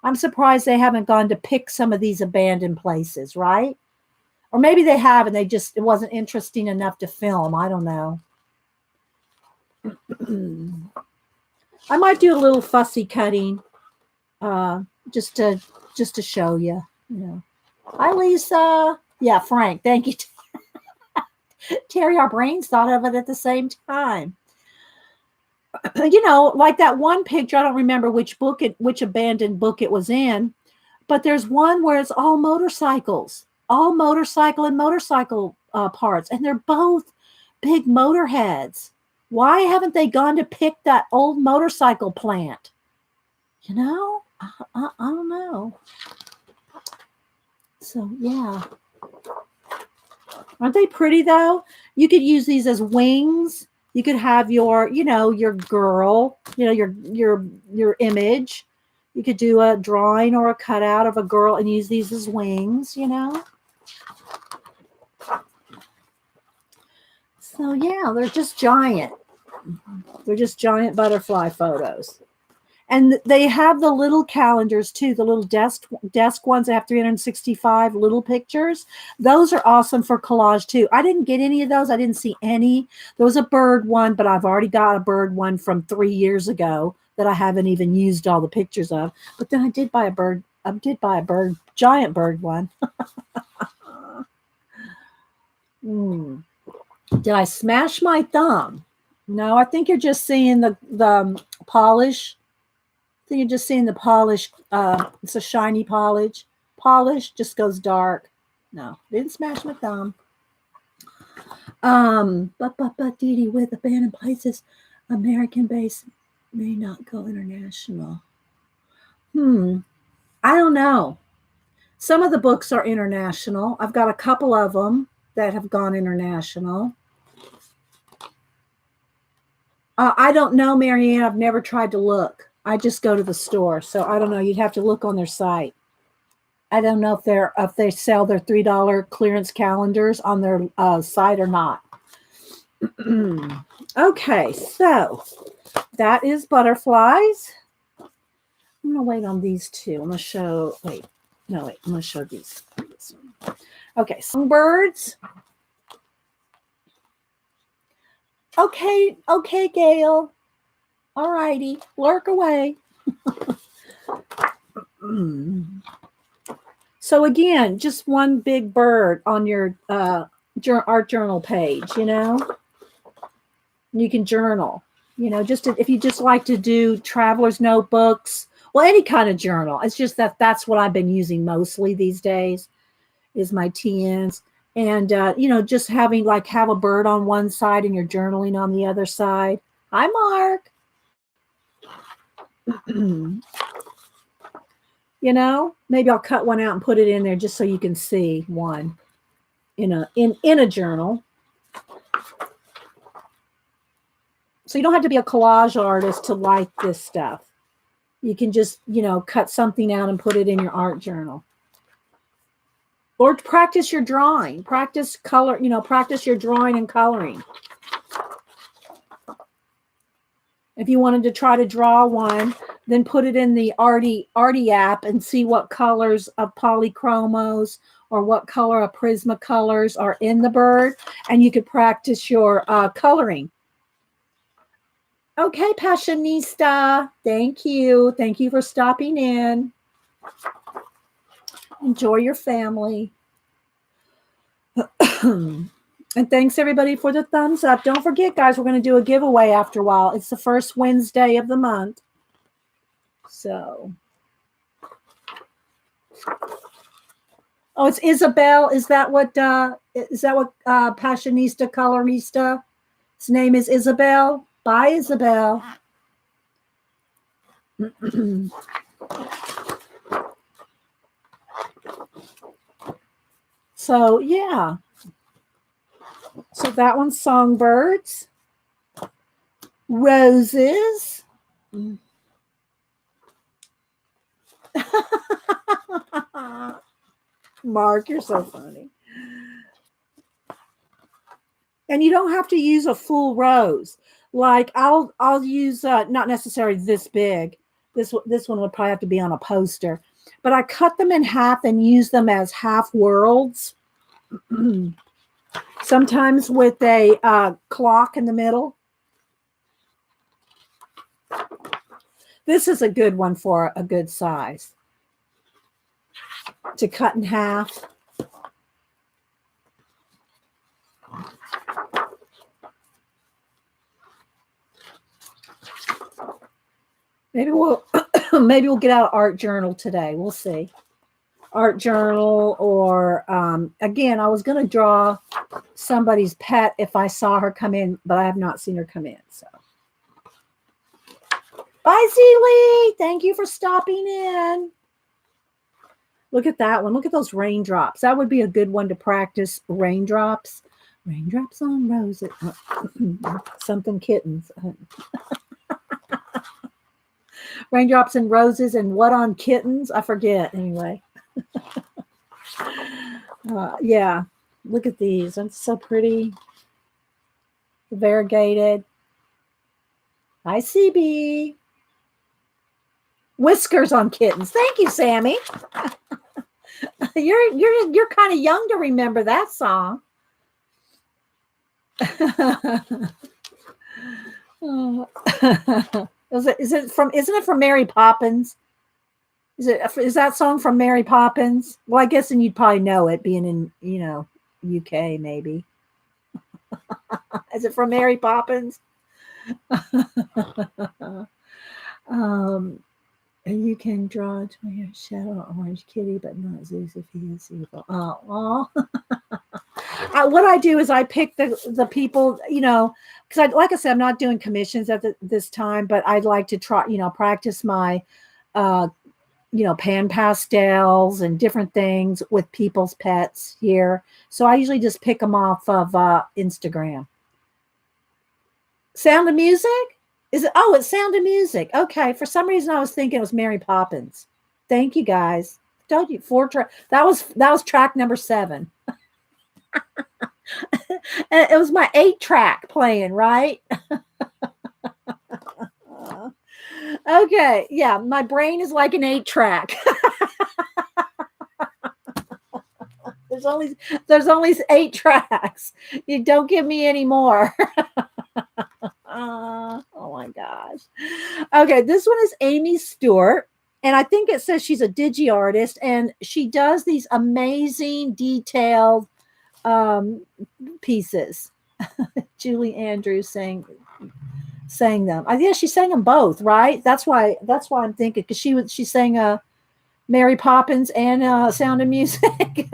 I'm surprised they haven't gone to pick some of these abandoned places, right? Or maybe they have and it wasn't interesting enough to film. I don't know. I might do a little fussy cutting just to show you, you know. Hi, Lisa. Yeah, Frank. Thank you. Terry, our brains thought of it at the same time. You know, like that one picture, I don't remember which abandoned book it was in, but there's one where it's all motorcycles, all motorcycle and motorcycle parts, and they're both big motorheads. Why haven't they gone to pick that old motorcycle plant? You know, I don't know. So, yeah. Aren't they pretty though? You could use these as wings. You could have your, you know, your girl, you know, your image. You could do a drawing or a cutout of a girl and use these as wings, you know. So yeah, they're just giant. They're just giant butterfly photos. And they have the little calendars too, the little desk ones that have 365 little pictures. Those are awesome for collage too. I didn't get any of those. I didn't see any. There was a bird one, but I've already got a bird one from 3 years ago that I haven't even used all the pictures of. But then I did buy a bird. Giant bird one. Did I smash my thumb? No, I think you're just seeing the polish. You're just seeing the polish. It's a shiny polish. Polish just goes dark. No, didn't smash my thumb. But Dee Dee, with abandoned places, American base may not go international. I don't know. Some of the books are international. I've got a couple of them that have gone international. I don't know, Marianne. I've never tried to look. I just go to the store, so I don't know. You'd have to look on their site. I don't know if they sell their $3 clearance calendars on their site or not. Okay, so that is butterflies. I'm gonna wait on these two. I'm gonna show. I'm gonna show these. Okay, songbirds. Okay, Gail. All righty, lurk away. So again, just one big bird on your art journal page, you know. You can journal, you know, if you just like to do traveler's notebooks, well, any kind of journal. It's just that's what I've been using mostly these days is my TNs. And, you know, just have a bird on one side and you're journaling on the other side. Hi, Mark. You know, maybe I'll cut one out and put it in there just so you can see one in a journal. So you don't have to be a collage artist to like this stuff. You can just, you know, cut something out and put it in your art journal. Or practice your drawing. Practice color, you know, practice your drawing and coloring. If you wanted to try to draw one, then put it in the Arty app and see what colors of polychromos or what color of Prismacolors are in the bird, and you could practice your coloring. Okay, Passionista. Thank you. Thank you for stopping in. Enjoy your family. And thanks everybody for the thumbs up. Don't forget, guys, we're going to do a giveaway after a while. It's the first Wednesday of the month. So, oh, it's Isabel. Is that what Passionista Colorista? His name is Isabel. Bye, Isabel. So, yeah. So that one's Songbirds. Roses. Mark, you're so funny. And you don't have to use a full rose. Like I'll use not necessarily this big. This one would probably have to be on a poster. But I cut them in half and use them as half worlds. Sometimes with a clock in the middle. This is a good one for a good size. To cut in half. Maybe we'll get out art journal today. We'll see. Art journal, or again, I was going to draw somebody's pet if I saw her come in, but I have not seen her come in. So, bye, Zelie. Thank you for stopping in. Look at that one. Look at those raindrops. That would be a good one to practice. Raindrops. Raindrops on roses. Something kittens. Raindrops and roses and what on kittens? I forget. Anyway. Yeah. Look at these. That's so pretty. Variegated. Hi, CB. Whiskers on kittens. Thank you, Sammy. You're kind of young to remember that song. Isn't it from Mary Poppins? Is that song from Mary Poppins? Well, I guess then you'd probably know it, being in UK maybe. Is it from Mary Poppins? You can draw to your shadow orange kitty, but not Zeus if he is evil. What I do is I pick the people, because like I said, I'm not doing commissions at this time, but I'd like to try, practice my, pan pastels and different things with people's pets here. So I usually just pick them off of Instagram. Sound of Music? Is it? Oh, it's Sound of Music. Okay. For some reason, I was thinking it was Mary Poppins. Thank you, guys. Told you 4 track. That was track number 7. It was my 8 track playing, right? Okay. Yeah, my brain is like an 8 track. There's only 8 tracks. You don't give me any more. Oh my gosh. Okay, this one is Amy Stewart, and I think it says she's a digi artist, and she does these amazing detailed pieces. Julie Andrews sang them. I guess she sang them both, right? That's why I'm thinking, because she sang Mary Poppins and Sound of Music.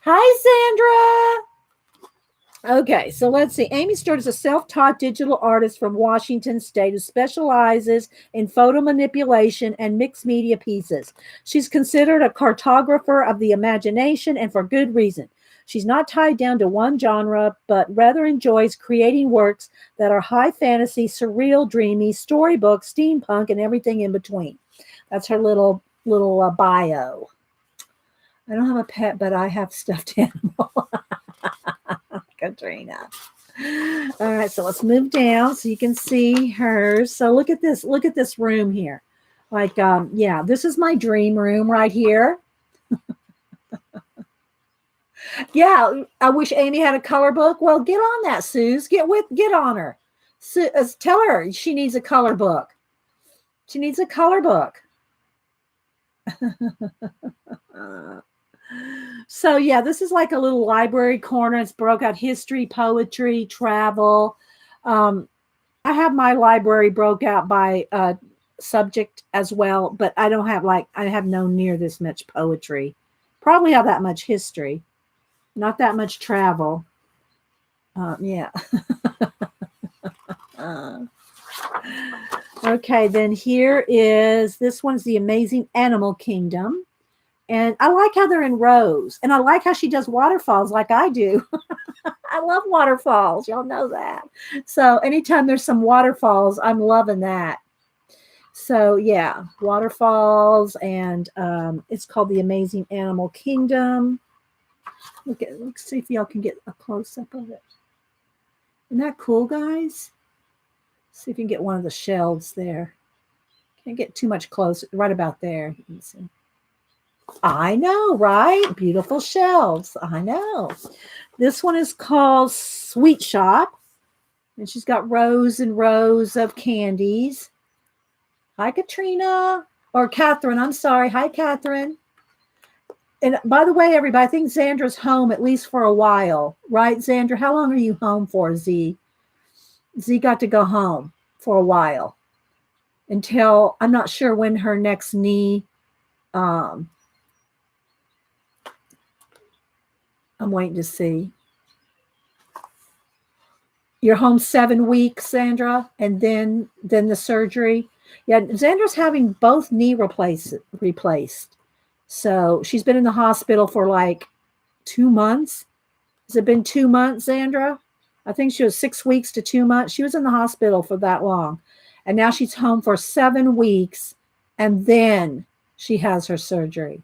Hi, Sandra. Okay, so let's see. Amy Stewart is a self-taught digital artist from Washington State who specializes in photo manipulation and mixed media pieces. She's considered a cartographer of the imagination, and for good reason. She's not tied down to one genre, but rather enjoys creating works that are high fantasy, surreal, dreamy, storybook, steampunk, and everything in between. That's her little bio. I don't have a pet, but I have stuffed animal. Katrina. All right, so let's move down so you can see hers. So look at this. Look at this room here. Like, yeah, this is my dream room right here. Yeah, I wish Amy had a color book. Well, get on that, Suze. Get on her. So, tell her she needs a color book. She needs a color book. So yeah, this is like a little library corner. It's broke out history, poetry, travel. I have my library broke out by subject as well, but I don't have I have no near this much poetry. Probably have that much history, not that much travel. Yeah. Okay, then here is this one's the Amazing Animal Kingdom. And I like how they're in rows. And I like how she does waterfalls like I do. I love waterfalls. Y'all know that. So anytime there's some waterfalls, I'm loving that. So yeah, waterfalls, and it's called the Amazing Animal Kingdom. Let's see if y'all can get a close-up of it. Isn't that cool, guys? See if you can get one of the shelves there. Can't get too much close. Right about there. You can see. I know, right? Beautiful shelves. I know. This one is called Sweet Shop. And she's got rows and rows of candies. Hi, Katrina. Or Catherine. I'm sorry. Hi, Catherine. And by the way, everybody, I think Xandra's home at least for a while. Right, Xandra? How long are you home for, Z? Z got to go home for a while. Until, I'm not sure when her next knee... I'm waiting to see. You're home 7 weeks, Sandra, and then the surgery. Yeah, Zandra's having both knee replaced. So she's been in the hospital for like 2 months. Has it been 2 months, Zandra? I think she was 6 weeks to 2 months. She was in the hospital for that long. And now she's home for 7 weeks, and then she has her surgery.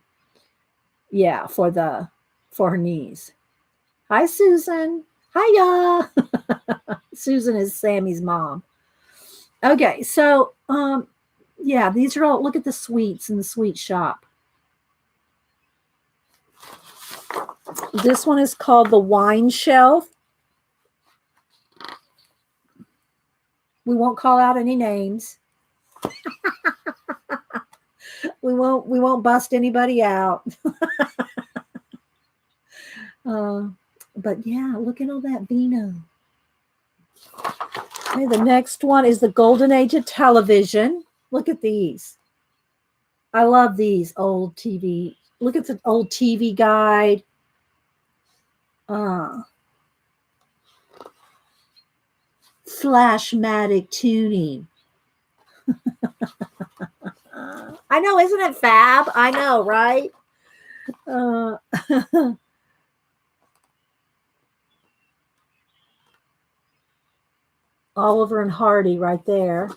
Yeah, for her knees. Hi, Susan. Hiya. Susan is Sammy's mom. Okay, so yeah, these are all, look at the sweets in the sweet shop. This one is called the Wine Shelf. We won't call out any names. We won't bust anybody out. But yeah, look at all that vino. Okay, the next one is the Golden Age of Television. Look at these. I love these old TV. Look at the old TV guide. Flashmatic tuning. I know, isn't it fab? I know, right? Oliver and Hardy right there.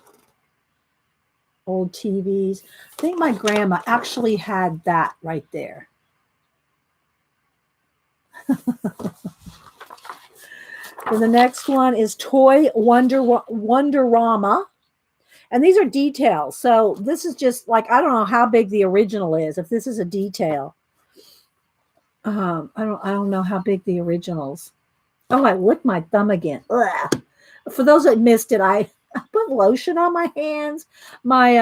Old TVs. I think my grandma actually had that right there. And the next one is Toy Wonderama. And these are details. So this is just like, I don't know how big the original is. If this is a detail. I don't know how big the originals. Oh, I licked my thumb again. Ugh. For those that missed it, I put lotion on my hands. My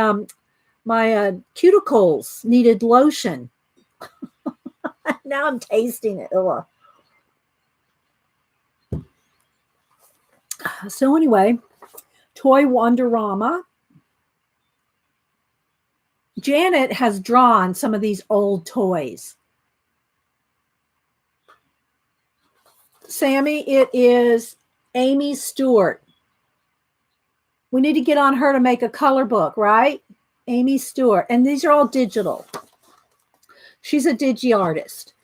cuticles needed lotion. Now I'm tasting it. Ugh. So anyway, Toy Wonderama. Janet has drawn some of these old toys. Sammy, it is Amy Stewart. We need to get on her to make a color book, right? Amy Stewart. And these are all digital. She's a digi artist.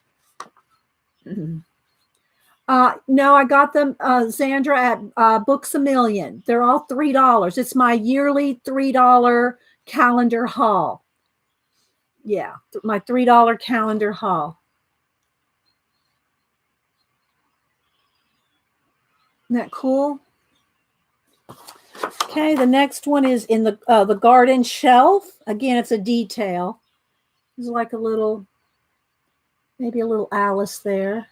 No, I got them, Xandra, at Books A Million. They're all $3. It's my yearly $3 calendar haul. Yeah, my $3 calendar haul. Isn't that cool? Okay, the next one is in the garden shelf. Again, it's a detail. There's like a little, maybe a little Alice there.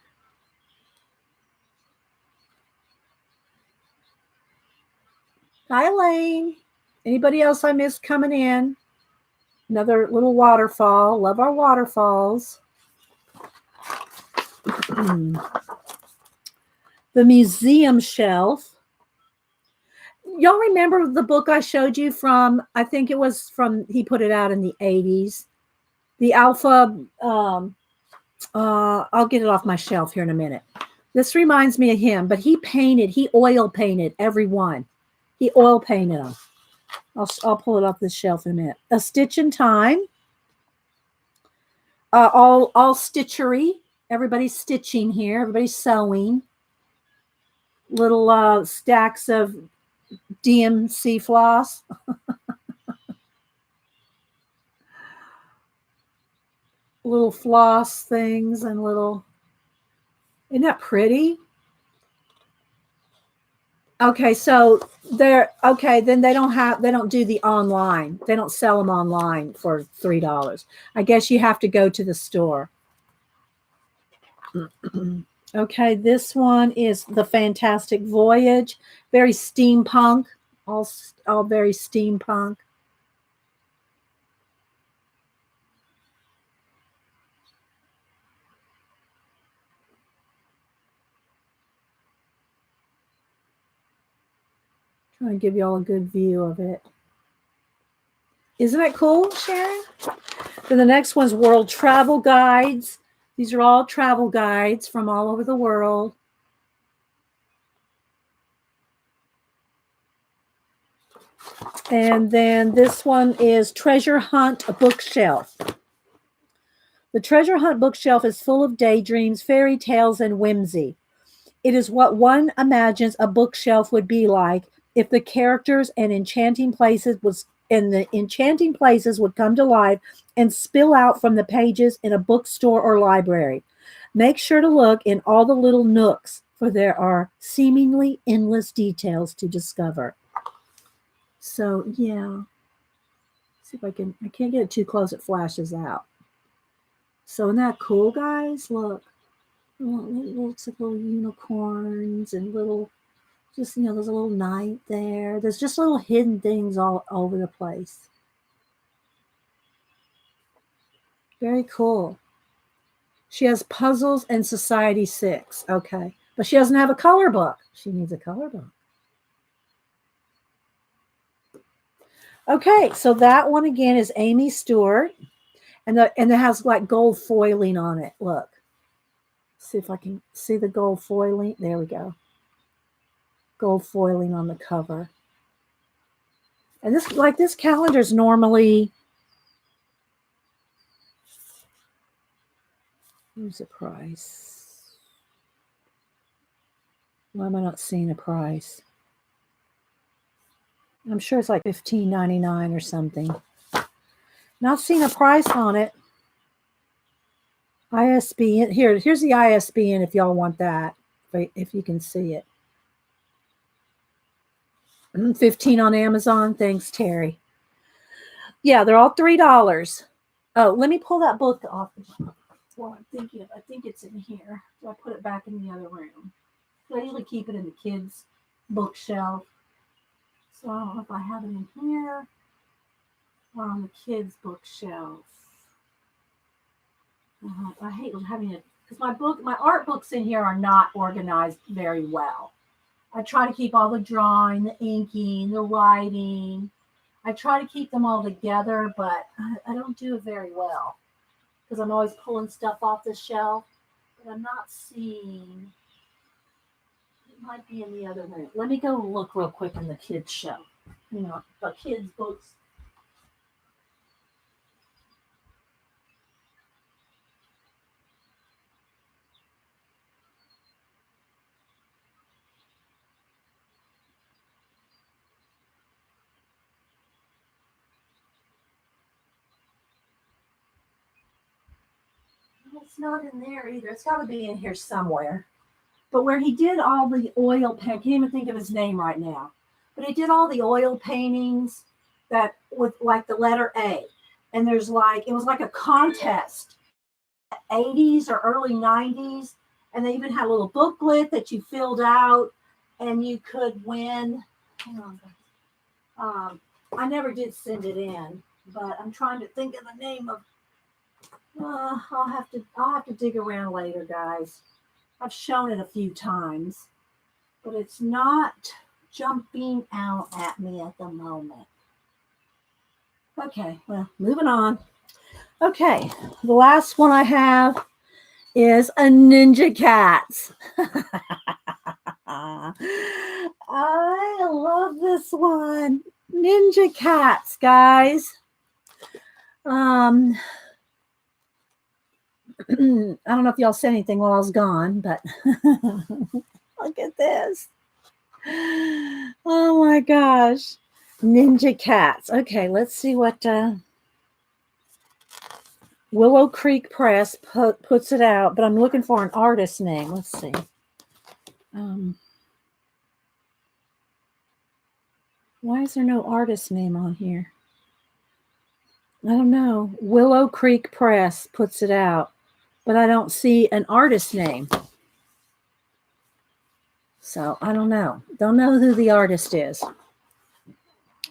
Hi, Elaine. Anybody else I missed coming in? Another little waterfall. Love our waterfalls. The museum shelf. Y'all remember the book I showed you from, I think it was from, he put it out in the 80s. The Alpha, I'll get it off my shelf here in a minute. This reminds me of him, but he oil painted every one. He oil painted them. I'll pull it off the shelf in a minute. A Stitch in Time. All stitchery. Everybody's stitching here. Everybody's sewing. Little stacks of DMC floss. Little floss things and little. Isn't that pretty? Okay, so they're okay. Then they don't do the online. They don't sell them online for $3. I guess you have to go to the store. Okay, this one is The Fantastic Voyage. Very steampunk. All very steampunk. Trying to give you all a good view of it. Isn't that cool, Sharon? Then the next one's World Travel Guides. These are all travel guides from all over the world. And then this one is Treasure Hunt Bookshelf. The Treasure Hunt Bookshelf is full of daydreams, fairy tales, and whimsy. It is what one imagines a bookshelf would be like if the characters and enchanting places would come to life and spill out from the pages in a bookstore or library. Make sure to look in all the little nooks, for there are seemingly endless details to discover. So, yeah. See if I can't get it too close, it flashes out. So, isn't that cool, guys? Look. It looks like little unicorns and little, just, there's a little knight there. There's just little hidden things all over the place. Very cool. She has puzzles and Society 6. Okay. But she doesn't have a color book. She needs a color book. Okay. So that one again is Amy Stewart. And it has like gold foiling on it. Look. See if I can see the gold foiling. There we go. Gold foiling on the cover. And this calendar is normally, where's the price? Why am I not seeing a price? I'm sure it's like $15.99 or something. Not seeing a price on it. ISBN. Here's the ISBN if y'all want that. If you can see it. 15 on Amazon. Thanks, Terry. Yeah, they're all $3. Oh, let me pull that book off. Well, I'm thinking I think it's in here. So I put it back in the other room. So I usually keep it in the kids' bookshelf. So I don't know if I have it in here or on the kids' bookshelf. I hate having it because my art books in here are not organized very well. I try to keep all the drawing, the inking, the writing. I try to keep them all together, but I don't do it very well because I'm always pulling stuff off the shelf. But I'm not seeing. It might be in the other room. Let me go look real quick in the kids' shelf. The kids' books. It's not in there either. It's got to be in here somewhere. But where he did all the oil paint, I can't even think of his name right now. But he did all the oil paintings that with like the letter A. And it was like a contest, 80s or early 90s. And they even had a little booklet that you filled out and you could win. Hang on, guys. I never did send it in, but I'm trying to think of the name of. I'll have to dig around later, guys. I've shown it a few times, but it's not jumping out at me at the moment. Okay, well, moving on. Okay, the last one I have is a Ninja Cats. I love this one. Ninja Cats, guys. I don't know if y'all said anything while I was gone, but look at this. Oh my gosh. Ninja Cats. Okay, let's see what Willow Creek Press puts it out, but I'm looking for an artist name. Let's see. Why is there no artist name on here? I don't know. Willow Creek Press puts it out, but I don't see an artist name. So I don't know. Don't know who the artist is. I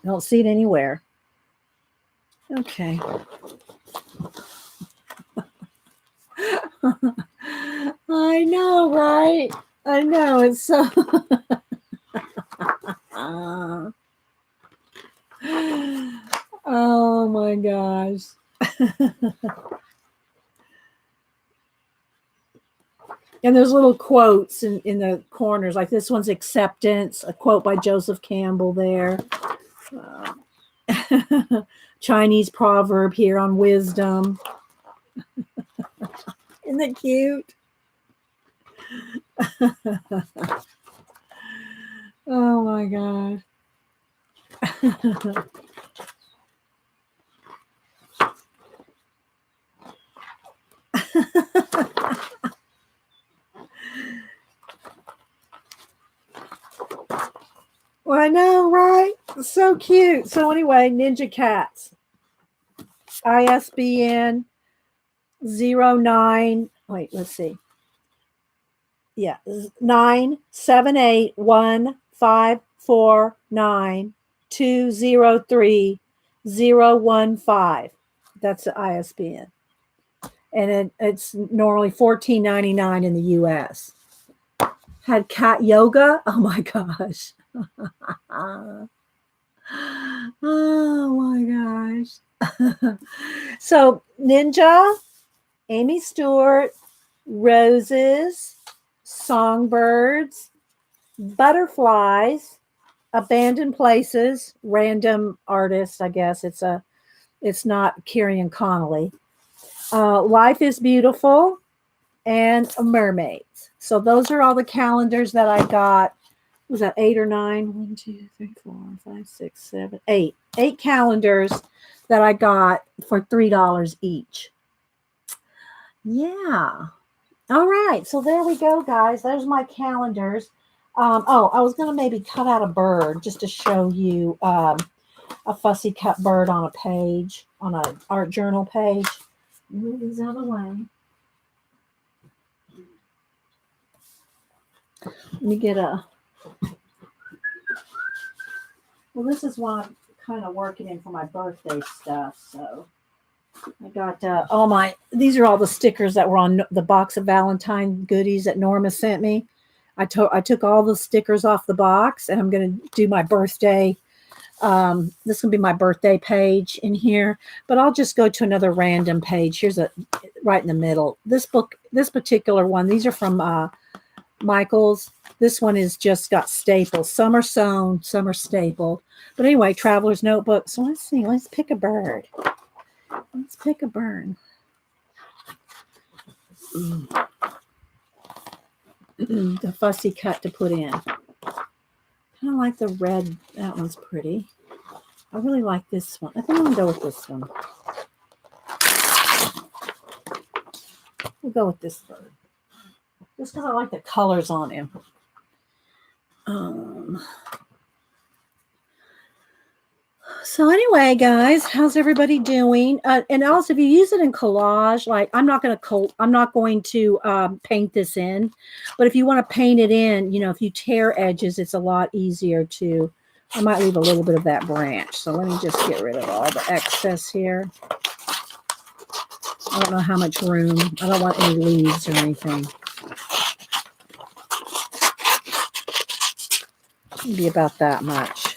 don't see it anywhere. Okay. I know, right? I know. It's so... Oh my gosh. And there's little quotes in the corners, like this one's acceptance, a quote by Joseph Campbell there. Chinese proverb here on wisdom. Isn't that cute? Oh my God. Well, I know, right? So cute. So anyway, Ninja Cats. ISBN 09. Wait, let's see. Yeah, 9781549203015. That's the ISBN. And it's normally $14.99 in the US. Had cat yoga. Oh my gosh. Oh my gosh. So Ninja, Amy Stewart, roses, songbirds, butterflies, abandoned places, random artist, I guess. It's not Kieran Connolly. Life is Beautiful, and Mermaid. So those are all the calendars that I got. Was that 8 or 9? 1, 2, 3, 4, 5, 6, 7, 8. 8 calendars that I got for $3 each. Yeah. All right. So there we go, guys. There's my calendars. I was going to maybe cut out a bird just to show you a fussy cut bird on a page, on an art journal page. Move these out of the way. Let me get a... Well, this is what I'm kind of working in for my birthday stuff. So I got these are all the stickers that were on the box of Valentine goodies that Norma sent me. I took all the stickers off the box, and I'm going to do my birthday. This will be my birthday page in here, but I'll just go to another random page. Here's right in the middle. This particular one, these are from Michael's. This one is just got staples. Some are sewn, some are stapled. But anyway, Traveler's Notebook. So let's see. Let's pick a bird. Let's pick a bird. The fussy cut to put in. Kind of like the red. That one's pretty. I really like this one. I think I'm going to go with this one. We'll go with this bird. Just because I like the colors on him. So anyway, guys, how's everybody doing? And also, if you use it in collage, like I'm not going to paint this in, but if you want to paint it in, if you tear edges, it's a lot easier to I might leave a little bit of that branch. So let me just get rid of all the excess here. I don't know how much room. I don't want any leaves or anything. Maybe about that much.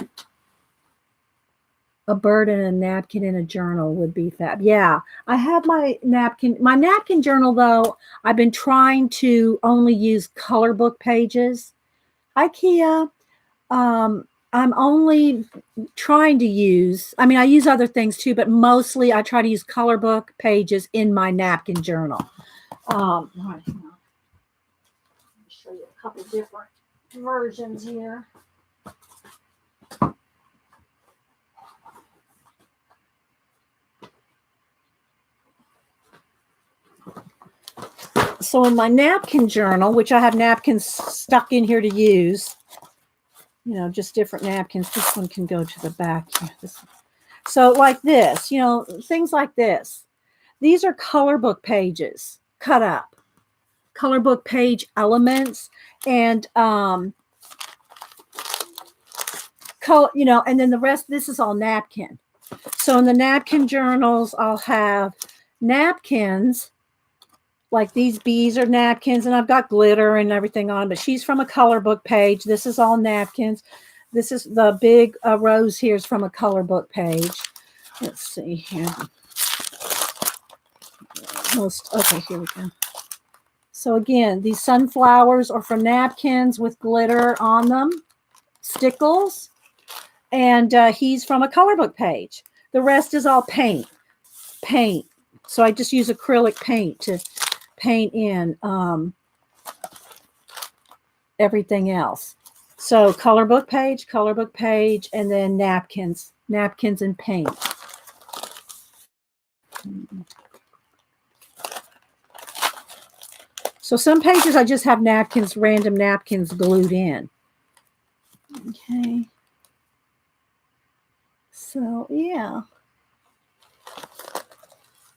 A bird and a napkin and a journal would be fab. Yeah, I have my napkin. My napkin journal, though, I've been trying to only use color book pages. IKEA, I'm only trying to use, I mean, I use other things too, but mostly I try to use color book pages in my napkin journal. Right, let me show you a couple different versions here. So in my napkin journal, which I have napkins stuck in here to use, you know, just different napkins. This one can go to the back here. So like this, you know, things like this. These are color book pages cut up. Color book page elements and you know, and then the rest, this is all napkin. So in the napkin journals, I'll have napkins. Like these bees are napkins, and I've got glitter and everything on, but she's from a color book page. This is all napkins. This is the big rose here is from a color book page. Let's see here. Okay, here we go. So again, these sunflowers are from napkins with glitter on them, stickles, and he's from a color book page. The rest is all paint. So I just use acrylic paint to paint in everything else. So color book page, and then napkins and paint. So some pages I just have napkins, random napkins glued in. Okay. So yeah.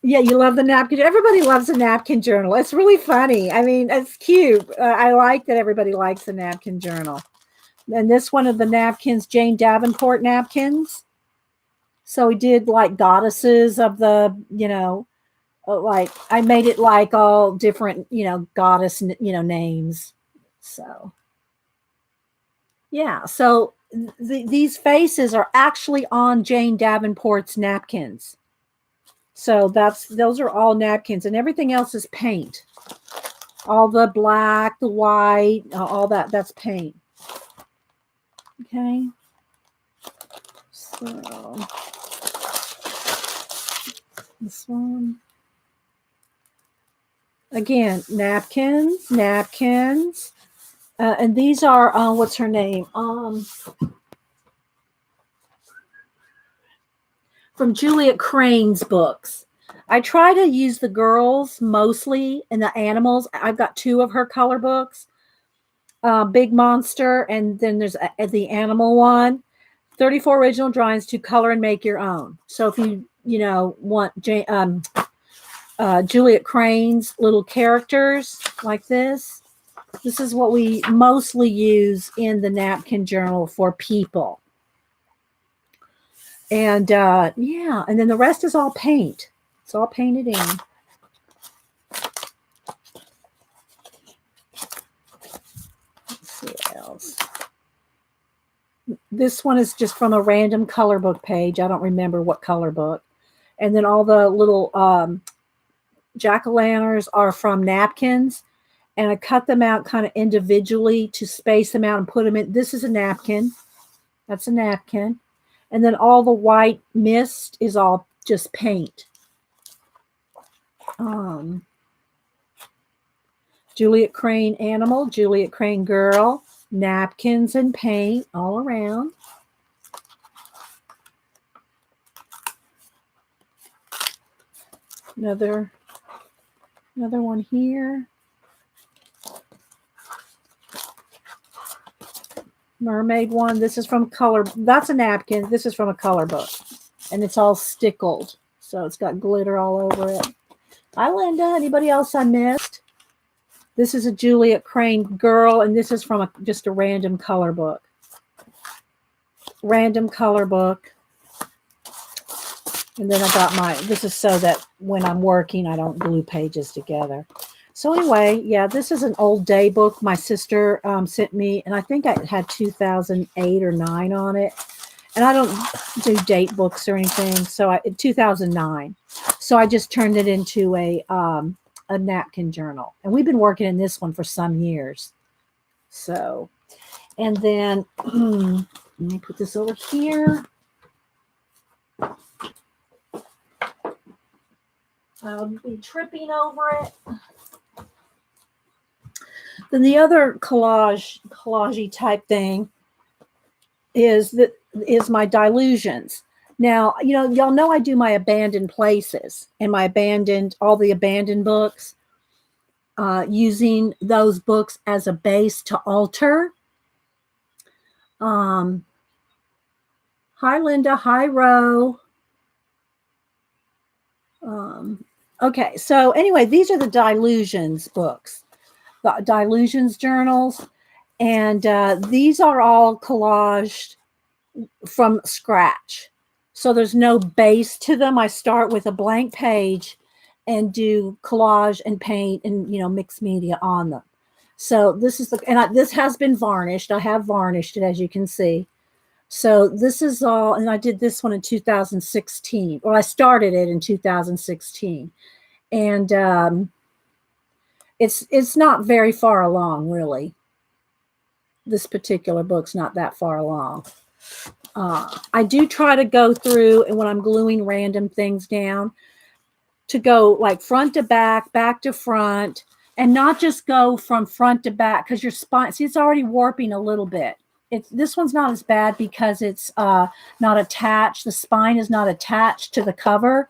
Yeah, you love the napkin. Everybody loves a napkin journal. It's really funny. I mean, it's cute. I like that everybody likes the napkin journal. And this one of the napkins, Jane Davenport napkins. So we did like goddesses of the, you know, like I made it like all different, you know, goddess, you know, names. So, yeah. So these faces are actually on Jane Davenport's napkins. So those are all napkins, and everything else is paint. All the black, the white, all that's paint. Okay. So this one. Again, napkins. And these are, what's her name? From Juliet Crane's books. I try to use the girls mostly and the animals. I've got 2 of her color books, Big Monster, and then there's the animal one. 34 original drawings to color and make your own. So if you know, want Juliet Crane's little characters like this is what we mostly use in the napkin journal for people. And yeah, and then the rest is all paint. It's all painted in. Let's see what else. This one is just from a random color book page. I don't remember what color book. And then all the little jack-o'-lanterns are from napkins. And I cut them out kind of individually to space them out and put them in. This is a napkin. That's a napkin. And then all the white mist is all just paint. Juliet Crane animal, Juliet Crane girl, napkins and paint all around. Another one here. Mermaid one. This is from color. That's a napkin. This is from a color book. And it's all stickled. So it's got glitter all over it. Hi, Linda. Anybody else I missed? This is a Juliet Crane girl. And this is from just a random color book. random color book. And then I got this is so that when I'm working, I don't glue pages together. So anyway, yeah, this is an old day book my sister sent me, and I think it had 2008 or 9 on it. And I don't do date books or anything, so 2009. So I just turned it into a napkin journal, and we've been working in this one for some years. So, and then let me put this over here. I'll be tripping over it. Then the other collagey type thing is my Delusions. Now, y'all know I do my abandoned places and all the abandoned books, using those books as a base to alter. Hi, Linda. Hi, Ro. Okay, so anyway, these are the Delusions books, the Delusions journals, and these are all collaged from scratch. So there's no base to them. I start with a blank page and do collage and paint and, mixed media on them. So this is this has been varnished. I have varnished it, as you can see. So this is all, and I did this one in 2016. Well, I started it in 2016. And it's not very far along, really. This particular book's not that far along. I do try to go through, and when I'm gluing random things down, to go like front to back, back to front, and not just go from front to back, because your spine, see, it's already warping a little bit. This one's not as bad because it's not attached. The spine is not attached to the cover.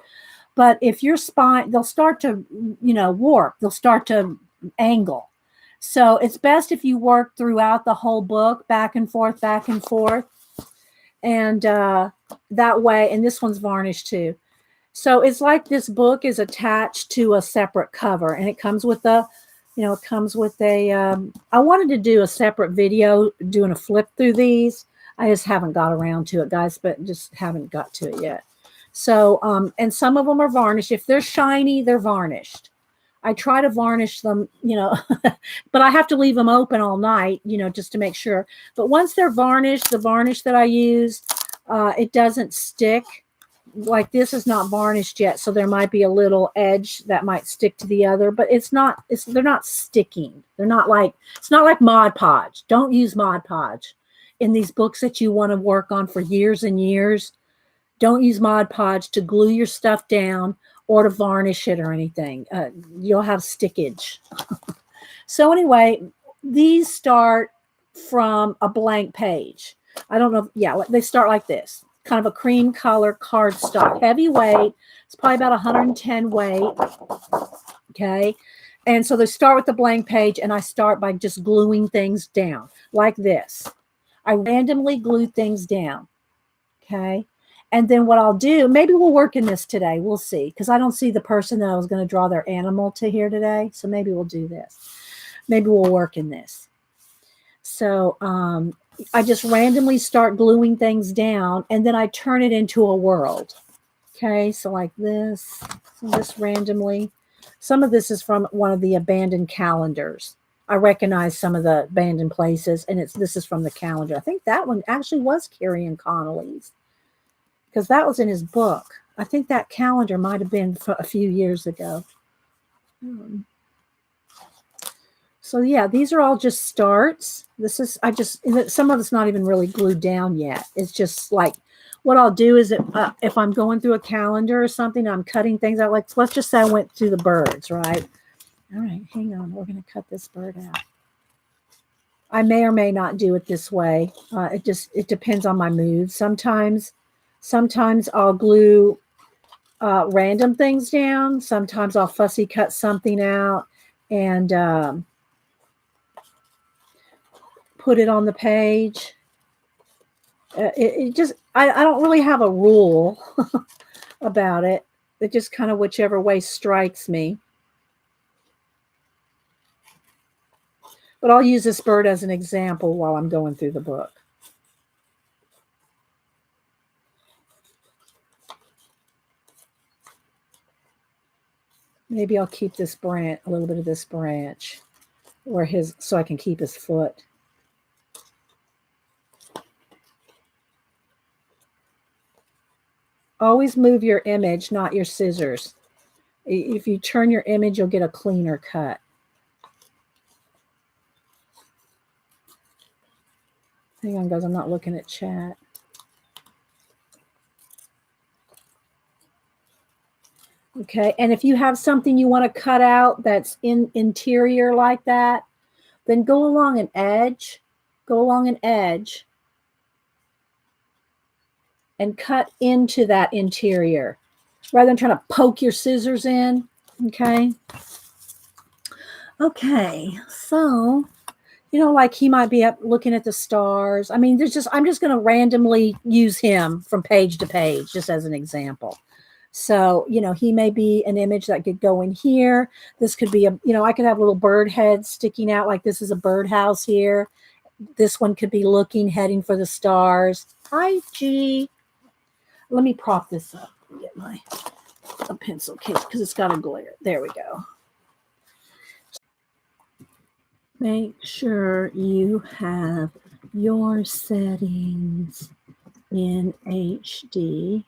But if your spine, they'll start to, warp. They'll start to angle. So it's best if you work throughout the whole book, back and forth, back and forth. And that way, and this one's varnished too. So it's like this book is attached to a separate cover, and it comes with I wanted to do a separate video doing a flip through these. I just haven't got around to it, guys, but just haven't got to it yet. So, and some of them are varnished. If they're shiny, they're varnished. I try to varnish them, but I have to leave them open all night, just to make sure. But once they're varnished, the varnish that I use, it doesn't stick. Like this is not varnished yet, so there might be a little edge that might stick to the other, but they're not sticking. It's not like Mod Podge. Don't use Mod Podge in these books that you want to work on for years and years. Don't use Mod Podge to glue your stuff down or to varnish it or anything. You'll have stickage. So anyway, these start from a blank page. I don't know. Yeah, they start like this. Kind of a cream color cardstock, heavy weight. It's probably about 110 weight. Okay. And so they start with the blank page, and I start by just gluing things down like this. I randomly glue things down. Okay. And then what I'll do, maybe we'll work in this today. We'll see. Because I don't see the person that I was going to draw their animal to here today. So maybe we'll do this. Maybe we'll work in this. So, I just randomly start gluing things down, and then I turn it into a world. Okay, so like this, just randomly. Some of this is from one of the abandoned calendars. I recognize some of the abandoned places, and this is from the calendar. I think that one actually was Carrie Connolly's, because that was in his book. I think that calendar might have been a few years ago. So yeah, these are all just starts. Some of it's not even really glued down yet. It's just like, what I'll do is if I'm going through a calendar or something, I'm cutting things out. Like, let's just say I went through the birds, right? All right, hang on. We're going to cut this bird out. I may or may not do it this way. It depends on my mood. Sometimes I'll glue random things down. Sometimes I'll fussy cut something out and put it on the page. I don't really have a rule about it. It just kind of whichever way strikes me. But I'll use this bird as an example while I'm going through the book. Maybe I'll keep this branch, a little bit of this branch, or so I can keep his foot. Always move your image, not your scissors. If you turn your image, you'll get a cleaner cut. Hang on, guys, I'm not looking at chat. Okay, and if you have something you want to cut out that's interior like that, then go along an edge, and cut into that interior rather than trying to poke your scissors in. Okay. Okay, so, like he might be up looking at the stars. I mean, I'm just going to randomly use him from page to page, just as an example. So, he may be an image that could go in here. This could be I could have little bird heads sticking out, like this is a birdhouse here. This one could be heading for the stars. Hi, G. Let me prop this up and get a pencil case because it's got a glare. There we go. Make sure you have your settings in HD.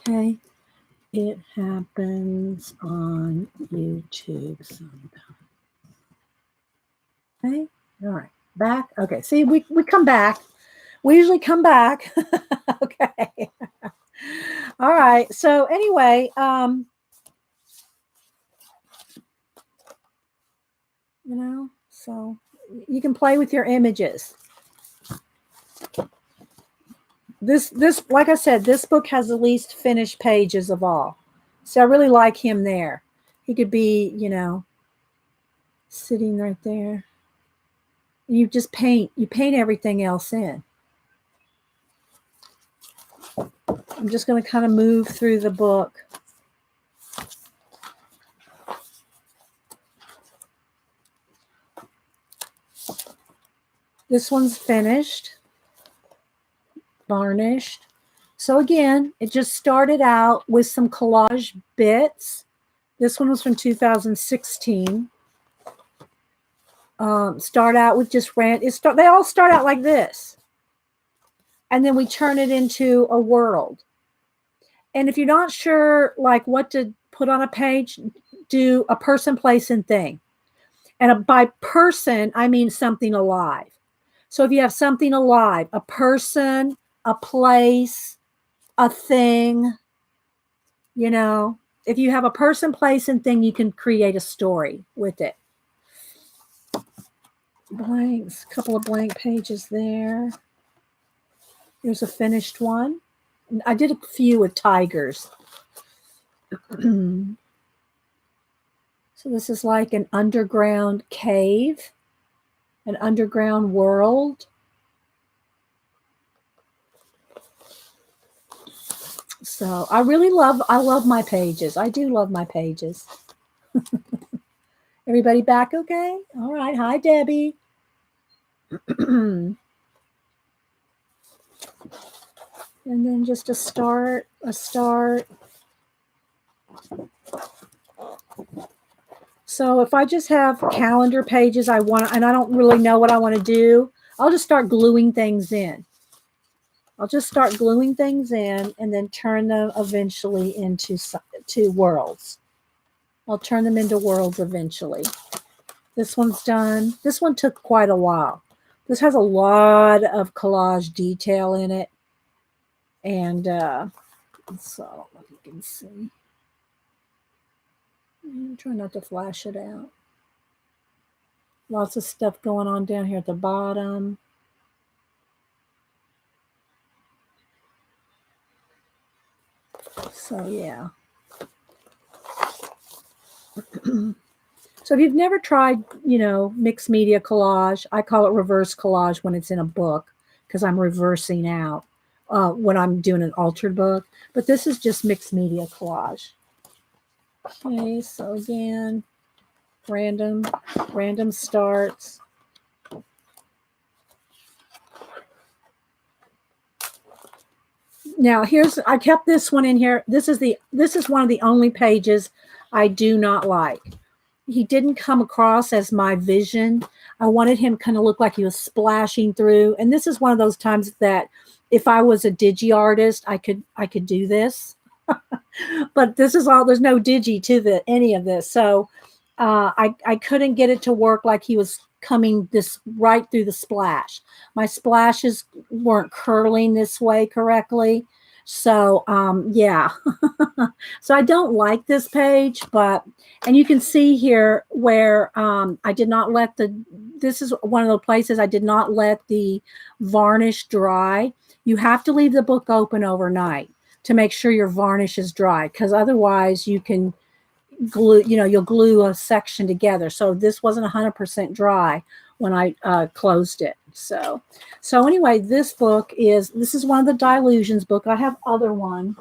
Okay, it happens on YouTube sometimes. Okay, all right, back. Okay, see, we come back. We usually come back. Okay. All right. So anyway, so you can play with your images. This, like I said, this book has the least finished pages of all. So I really like him there. He could be, sitting right there. You just paint everything else in. I'm just going to kind of move through the book. This one's finished, varnished. So again, it just started out with some collage bits. This one was from 2016. Start out with just they all start out like this. And then we turn it into a world. And if you're not sure like what to put on a page, do a person, place, and thing. And by person, I mean something alive. So if you have something alive, a person, a place, a thing, if you have a person, place, and thing, you can create a story with it. Blanks, a couple of blank pages there. There's a finished one. I did a few with tigers. So this is like an underground cave, an underground world. So I love my pages. I do love my pages. Everybody back okay? All right. Hi, Debbie. And then just a start. So if I just have calendar pages and I don't really know what I want to do, I'll just start gluing things in. I'll just start gluing things in and then turn them eventually into worlds. I'll turn them into worlds eventually. This one's done. This one took quite a while. This has a lot of collage detail in it. And so I don't know if you can see. I'm trying not to flash it out. Lots of stuff going on down here at the bottom. So yeah. So if you've never tried, mixed media collage, I call it reverse collage when it's in a book because I'm reversing out when I'm doing an altered book. But this is just mixed media collage. Okay, so again, random starts. Now I kept this one in here. This is one of the only pages I do not like. He didn't come across as my vision. I wanted him kind of look like he was splashing through. And this is one of those times that if I was a digi artist, I could do this. But this is all, there's no digi to any of this. So I couldn't get it to work like he was coming this right through the splash. My splashes weren't curling this way correctly. So yeah. So I don't like this page, and you can see here where I did not let this is one of the places I did not let the varnish dry. You have to leave the book open overnight to make sure your varnish is dry, because otherwise you can glue, you'll glue a section together. So this wasn't 100% dry when I closed it. So anyway, this is one of the Delusions book. I have other one.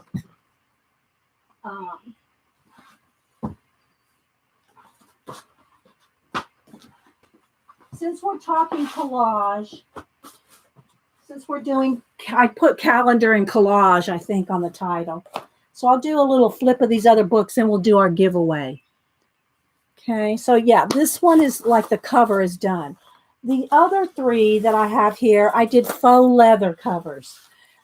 Since we're talking collage, I put calendar and collage, I think, on the title. So I'll do a little flip of these other books and we'll do our giveaway. Okay, so yeah, this one is like the cover is done. The other three that I have here, I did faux leather covers.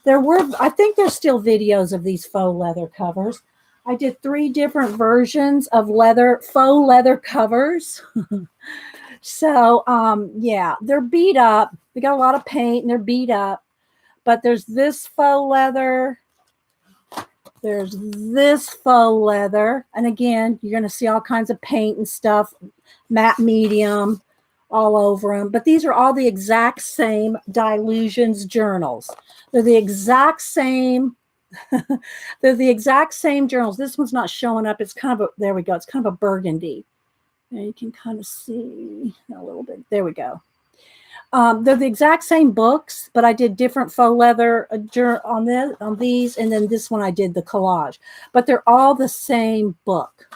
I think there's still videos of these faux leather covers. I did 3 different versions of faux leather covers. So, yeah, they're beat up. They got a lot of paint and they're beat up. But there's this faux leather. There's this faux leather. And again, you're going to see all kinds of paint and stuff, matte medium, all over them. But these are all the exact same Delusions journals. They're the exact same. They're the exact same journals. This one's not showing up. It's kind of there we go. It's kind of a burgundy. And you can kind of see a little bit. There we go. They're the exact same books, but I did different faux leather on these, and then this one I did the collage. But they're all the same book,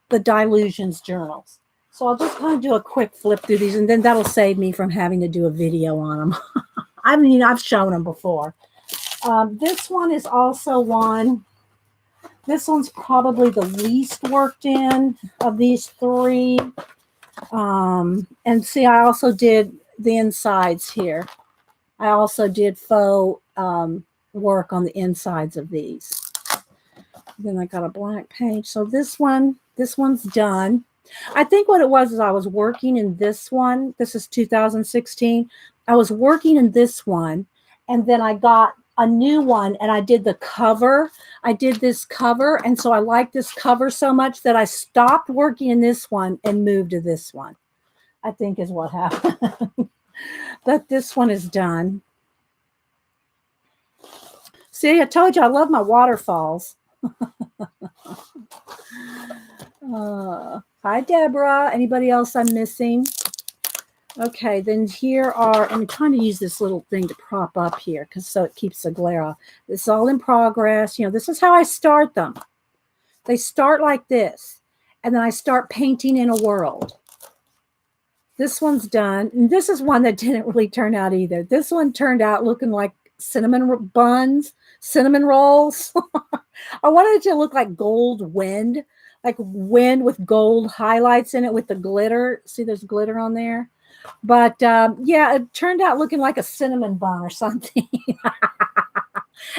the Delusions journals. So I'll just kind of do a quick flip through these, and then that'll save me from having to do a video on them. I mean, I've shown them before. This one is also one. This one's probably the least worked in of these 3. And see, I also did the insides here. I also did faux work on the insides of these. Then I got a blank page. So this one's done. I think what it was is I was working in this one. This is 2016. I was working in this one, and then I got a new one and I did the cover. I did this cover, and so I liked this cover so much that I stopped working in this one and moved to this one, I think is what happened. But this one is done. See, I told you I love my waterfalls. Hi, Deborah. Anybody else I'm missing? Okay, then here I'm trying to use this little thing to prop up here so it keeps the glare off. It's all in progress. This is how I start them. They start like this, and then I start painting in a world. This one's done, and this is one that didn't really turn out either. This one turned out looking like cinnamon buns, cinnamon rolls. I wanted it to look like gold wind, like wind with gold highlights in it with the glitter. See, there's glitter on there. But yeah, it turned out looking like a cinnamon bun or something.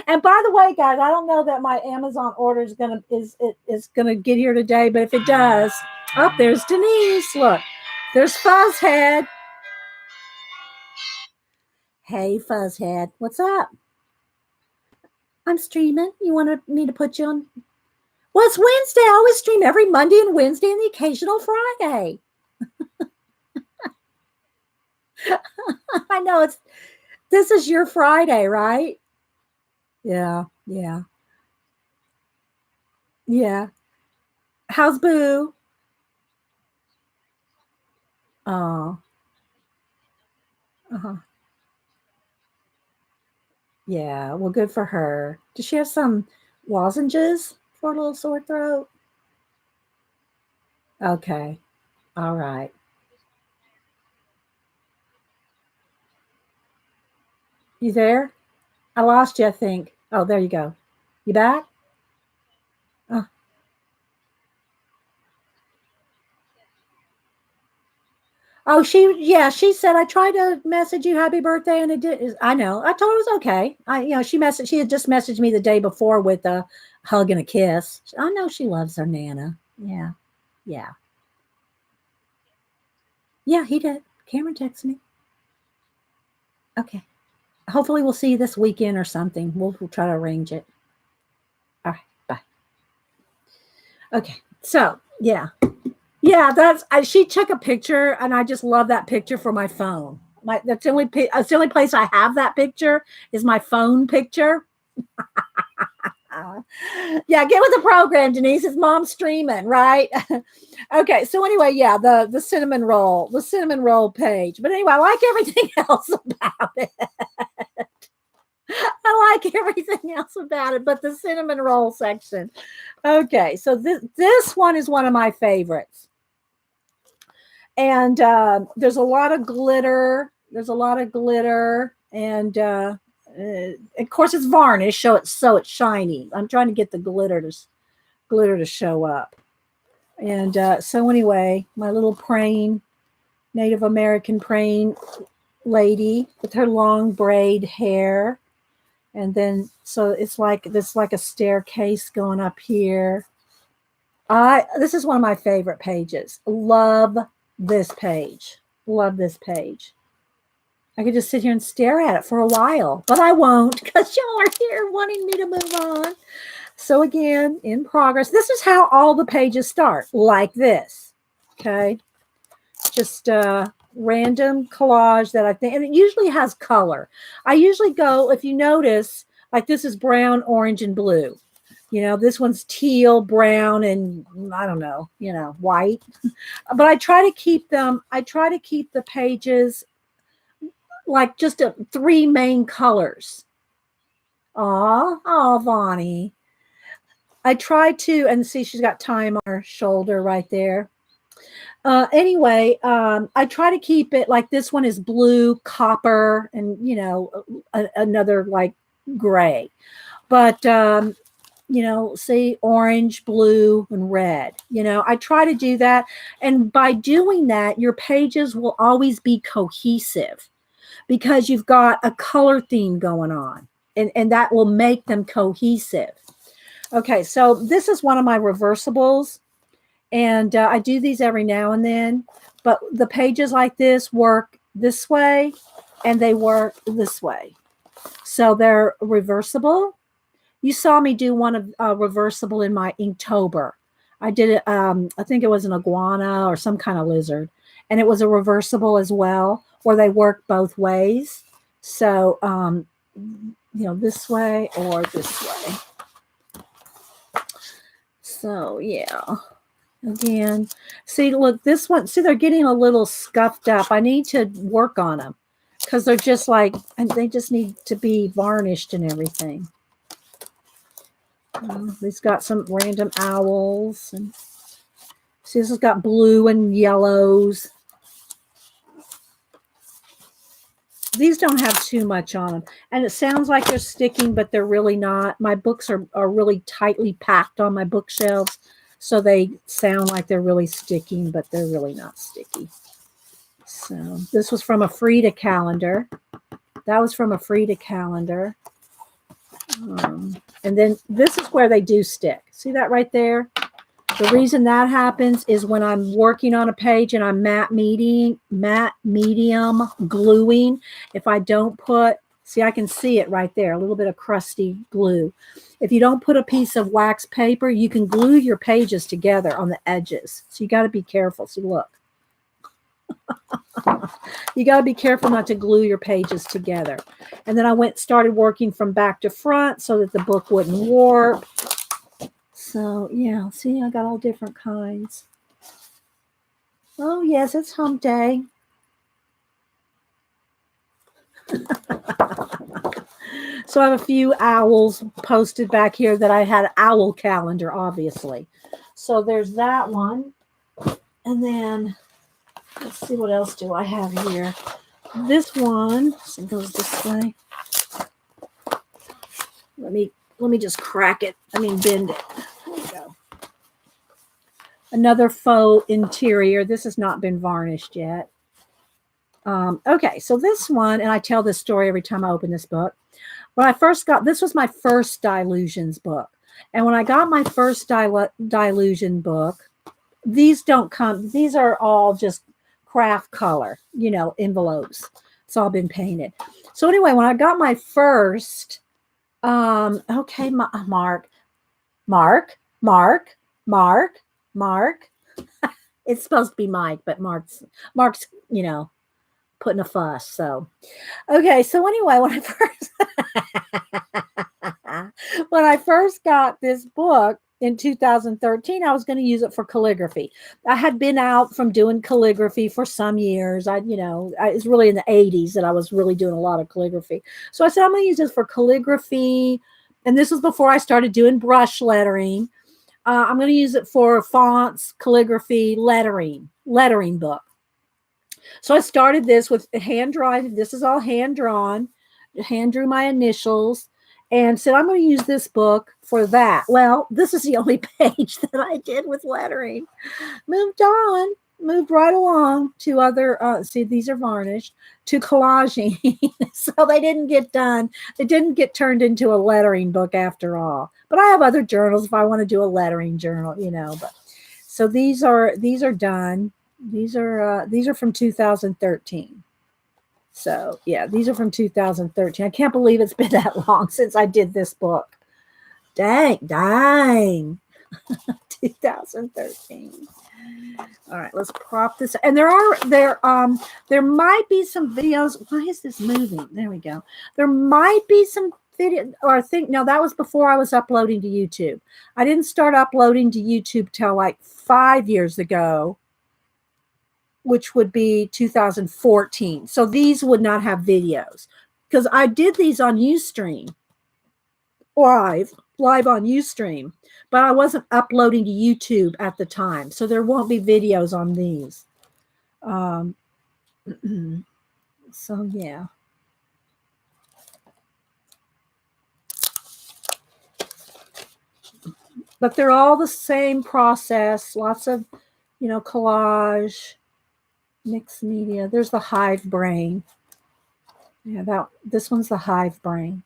And by the way, guys, I don't know that my Amazon order is gonna get here today, but if it does, there's Denise. Look, there's Fuzzhead. Hey, Fuzzhead, what's up? I'm streaming. You want me to put you on? Well, it's Wednesday. I always stream every Monday and Wednesday and the occasional Friday. I know this is your Friday, right? Yeah. How's Boo? Oh. Yeah, well, good for her. Does she have some lozenges for a little sore throat? Okay. All right. You there? I lost you, I think. Oh, there you go. You back? Oh, oh, she said I tried to message you happy birthday and it did. I know. I told her it was okay. She had just messaged me the day before with a hug and a kiss. I know she loves her Nana. Yeah, yeah, yeah. He did. Cameron texted me. Okay. Hopefully we'll see you this weekend or something. We'll try to arrange it. All right. Bye. Okay. So yeah. Yeah, she took a picture, and I just love that picture for my phone. That's the only place I have that picture is my phone picture. Uh, yeah, get with the program, Denise. It's mom streaming, right? Okay, so anyway, yeah, the cinnamon roll page. But anyway, I like everything else about it. I like everything else about it, but the cinnamon roll section. Okay, so this one is one of my favorites. And there's a lot of glitter. There's a lot of glitter, and of course it's varnish, so it's shiny. I'm trying to get the glitter to show up. And so anyway, my little praying Native American praying lady with her long braid hair, and then so it's like a staircase going up here. This is one of my favorite pages. Love this page. Love this page. I could just sit here and stare at it for a while, but I won't because y'all are here wanting me to move on. So again, in progress. This is how all the pages start, like this. Okay. Just random collage that I think, and it usually has color. I usually go, if you notice, like this is brown, orange, and blue. This one's teal, brown, and I don't know, white. But I try to keep the pages like just three main colors. Aw, Vonnie. I try to, and see, she's got time on her shoulder right there. Anyway, I try to keep it like this one is blue, copper, and another like gray. But say orange, blue, and red. I try to do that. And by doing that, your pages will always be cohesive because you've got a color theme going on, and that will make them cohesive. Okay, so this is one of my reversibles, and I do these every now and then, but the pages like this work this way, and they work this way. So they're reversible. You saw me do one of reversible in my Inktober. I did it. I think it was an iguana or some kind of lizard, and it was a reversible as well, where they work both ways. So this way or this way. So yeah. Again, see, look, this one. See, they're getting a little scuffed up. I need to work on them because they're just like, and they just need to be varnished and everything. He's got some random owls, and see, this has got blue and yellows. These don't have too much on them, and it sounds like they're sticking, but they're really not. My books are really tightly packed on my bookshelves, so they sound like they're really sticking, but they're really not sticky. So this was from a Frida calendar. That was from a Frida calendar. And then this is where they do stick. See that right there? The reason that happens is when I'm working on a page and I'm matte medium gluing. If I don't put, see, I can see it right there, a little bit of crusty glue. If you don't put a piece of wax paper, you can glue your pages together on the edges. So you got to be careful. See, look. You got to be careful not to glue your pages together. And then I started working from back to front so that the book wouldn't warp. So yeah, see, I got all different kinds. Oh yes, it's hump day. So I have a few owls posted back here that I had an owl calendar, obviously. So there's that one. And then let's see, what else do I have here? This one, so it goes this way. Let me just crack it. I mean, bend it. There we go. Another faux interior. This has not been varnished yet. Okay, so this one, and I tell this story every time I open this book. When I first got, this was my first Delusions book. And when I got my first Delusion book, these don't come, these are all just craft color, envelopes. It's all been painted. So anyway, when I got my first, okay, Mark, it's supposed to be Mike, but Mark's, putting a fuss. So, okay. So anyway, when I first got this book in 2013, I was going to use it for calligraphy. I had been out from doing calligraphy for some years. It was really in the 80s that I was really doing a lot of calligraphy. So I said, I'm going to use this for calligraphy. And this was before I started doing brush lettering. I'm going to use it for fonts, calligraphy, lettering book. So I started this with hand drawn. This is all hand drawn. Hand drew my initials and said, I'm going to use this book for that. Well, this is the only page that I did with lettering. Moved right along to other, see, these are varnished, to collaging. So they didn't get done. It didn't get turned into a lettering book after all. But I have other journals if I want to do a lettering journal, but so these are done. These are from 2013. So yeah, these are from 2013. I can't believe it's been that long since I did this book. Dang. 2013. All right, let's prop this. And there might be some videos. Why is this moving? There we go. There might be some video, or I think, no, that was before I was uploading to YouTube. I didn't start uploading to YouTube till like 5 years ago, which would be 2014. So these would not have videos because I did these on Ustream, live on Ustream, but I wasn't uploading to YouTube at the time. So there won't be videos on these. So yeah. But they're all the same process. Lots of, collage, mixed media. There's the hive brain. Yeah, this one's the hive brain.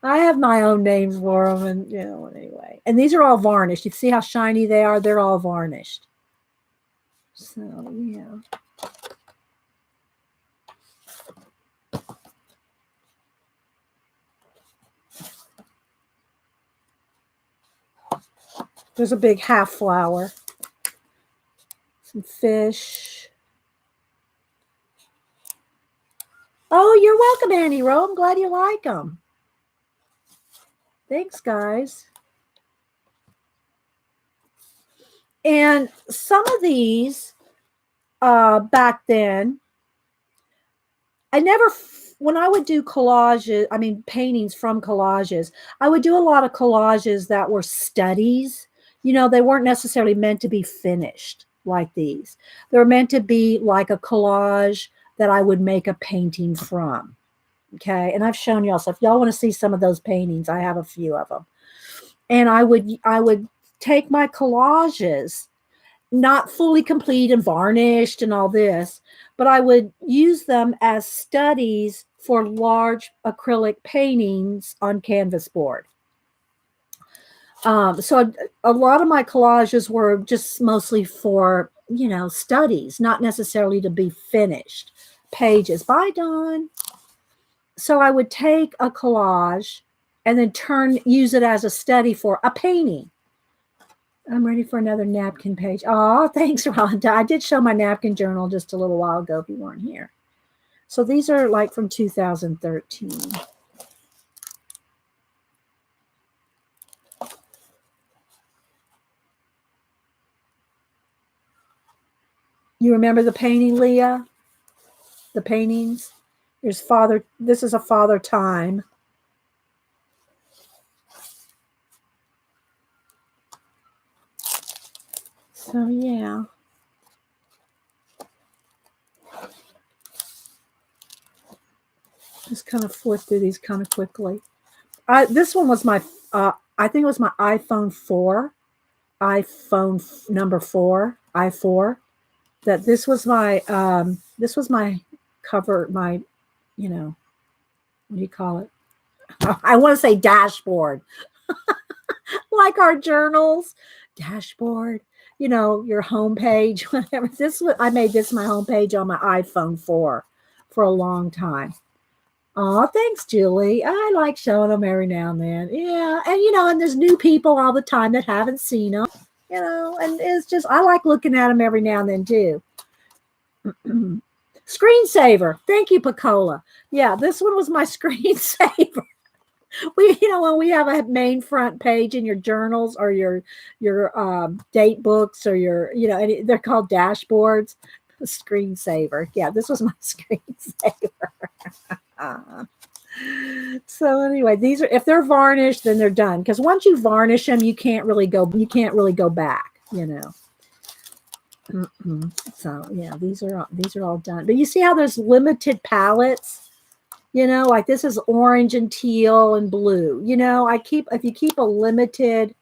I have my own names for them, and anyway. And these are all varnished. You see how shiny they are? They're all varnished. So yeah. There's a big half flower. Some fish. Oh, you're welcome, Annie Ro. I'm glad you like them. Thanks, guys. And some of these back then, when I would do collages, paintings from collages, I would do a lot of collages that were studies. They weren't necessarily meant to be finished like these. They were meant to be like a collage that I would make a painting from. Okay. And I've shown y'all. So if y'all want to see some of those paintings, I have a few of them. And I would take my collages, not fully complete and varnished and all this, but I would use them as studies for large acrylic paintings on canvas board. So a lot of my collages were just mostly for, studies, not necessarily to be finished pages. Bye, Dawn. So I would take a collage and then use it as a study for a painting. I'm ready for another napkin page. Oh, thanks, Rhonda. I did show my napkin journal just a little while ago if you weren't here. So these are like from 2013. You remember the painting, Leah? The paintings? There's Father. This is a Father Time. So, yeah. Just kind of flip through these kind of quickly. This one was my, I think it was my iPhone 4, number 4, i4. That this was my cover, my, you know, what do you call it? I want to say dashboard, like our journals, dashboard, you know, your homepage, whatever. I made this my homepage on my iPhone 4 for a long time. Oh, thanks, Julie. I like showing them every now and then. Yeah. And, you know, and there's new people all the time that haven't seen them, you know, and it's just, I like looking at them every now and then too. Screensaver. Thank you, Picola. Yeah, this one was my screensaver. You know, when we have a main front page in your journals or your date books or your, you know, and they're called dashboards. The screensaver. Yeah, this was my screensaver. So anyway, these are, if they're varnished, then they're done. Because once you varnish them, you can't really go back, you know. So yeah, these are all done. But you see how there's limited palettes? You know, like this is orange and teal and blue. You know, if you keep a limited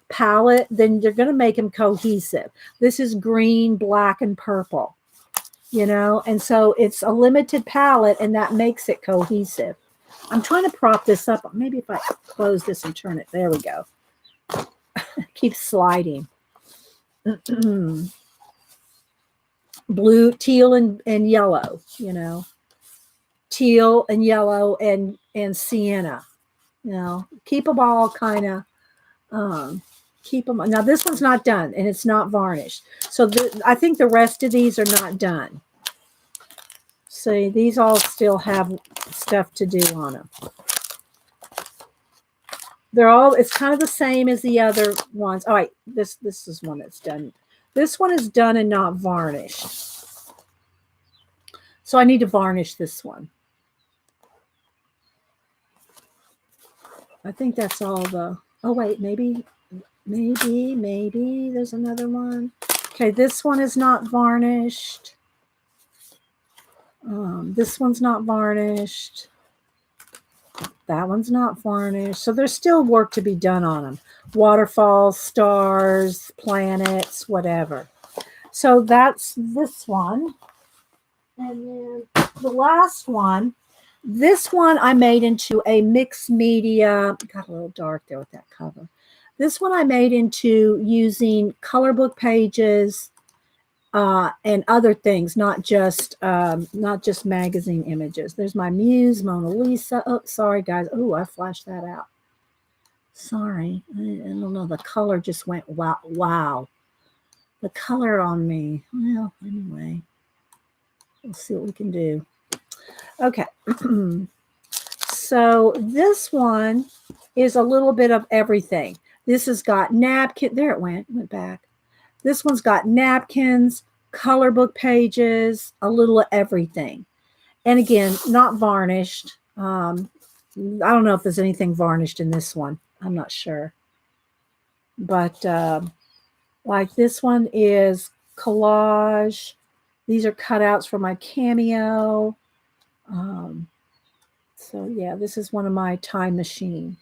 palette, then you're going to make them cohesive. This is green, black, and purple. You know, and so it's a limited palette, and that makes it cohesive. I'm trying to prop this up. Maybe if I close this and turn it. There we go. Keep sliding. Blue, teal, and yellow, you know. Teal and yellow and sienna. You know, keep them all kind of, keep them. Now, this one's not done, and it's not varnished. So I think the rest of these are not done. So these all still have stuff to do on them. They're all, it's kind of the same as the other ones. All right, this is one that's done. This one is done and not varnished. So I need to varnish this one. I think that's all the, oh wait, maybe there's another one. Okay, this one is not varnished. This one's not varnished. That one's not varnished. So there's still work to be done on them. Waterfalls, stars, planets, whatever. So that's this one. And then the last one, this one I made into a mixed media. Got a little dark there with that cover. This one I made into using color book pages and other things, not just magazine images. There's my Muse, Mona Lisa. Oh, sorry, guys. Oh, I flashed that out. Sorry. I don't know. The color just went wow. Wow. The color on me. Well, anyway. We'll see what we can do. Okay. So this one is a little bit of everything. This has got napkin. There it went back. This one's got napkins, color book pages, a little of everything. And again, not varnished. I don't know if there's anything varnished in this one. I'm not sure. But like this one is collage. These are cutouts for my Cameo. So yeah, this is one of my time machine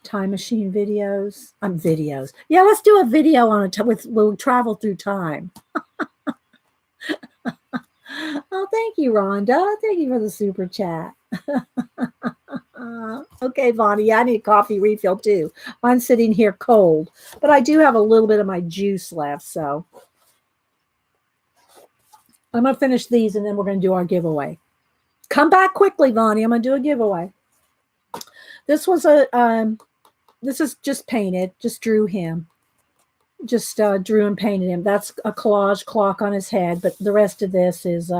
videos. Videos. Yeah, let's do a video on we'll travel through time. Oh, thank you, Rhonda. Thank you for the super chat. Okay, Vonnie, I need a coffee refill too. Mine's sitting here cold, but I do have a little bit of my juice left, so I'm going to finish these and then we're going to do our giveaway. Come back quickly, Vonnie. I'm going to do a giveaway. This was this is just painted, just drew him. Just drew and painted him. That's a collage clock on his head, but the rest of this is,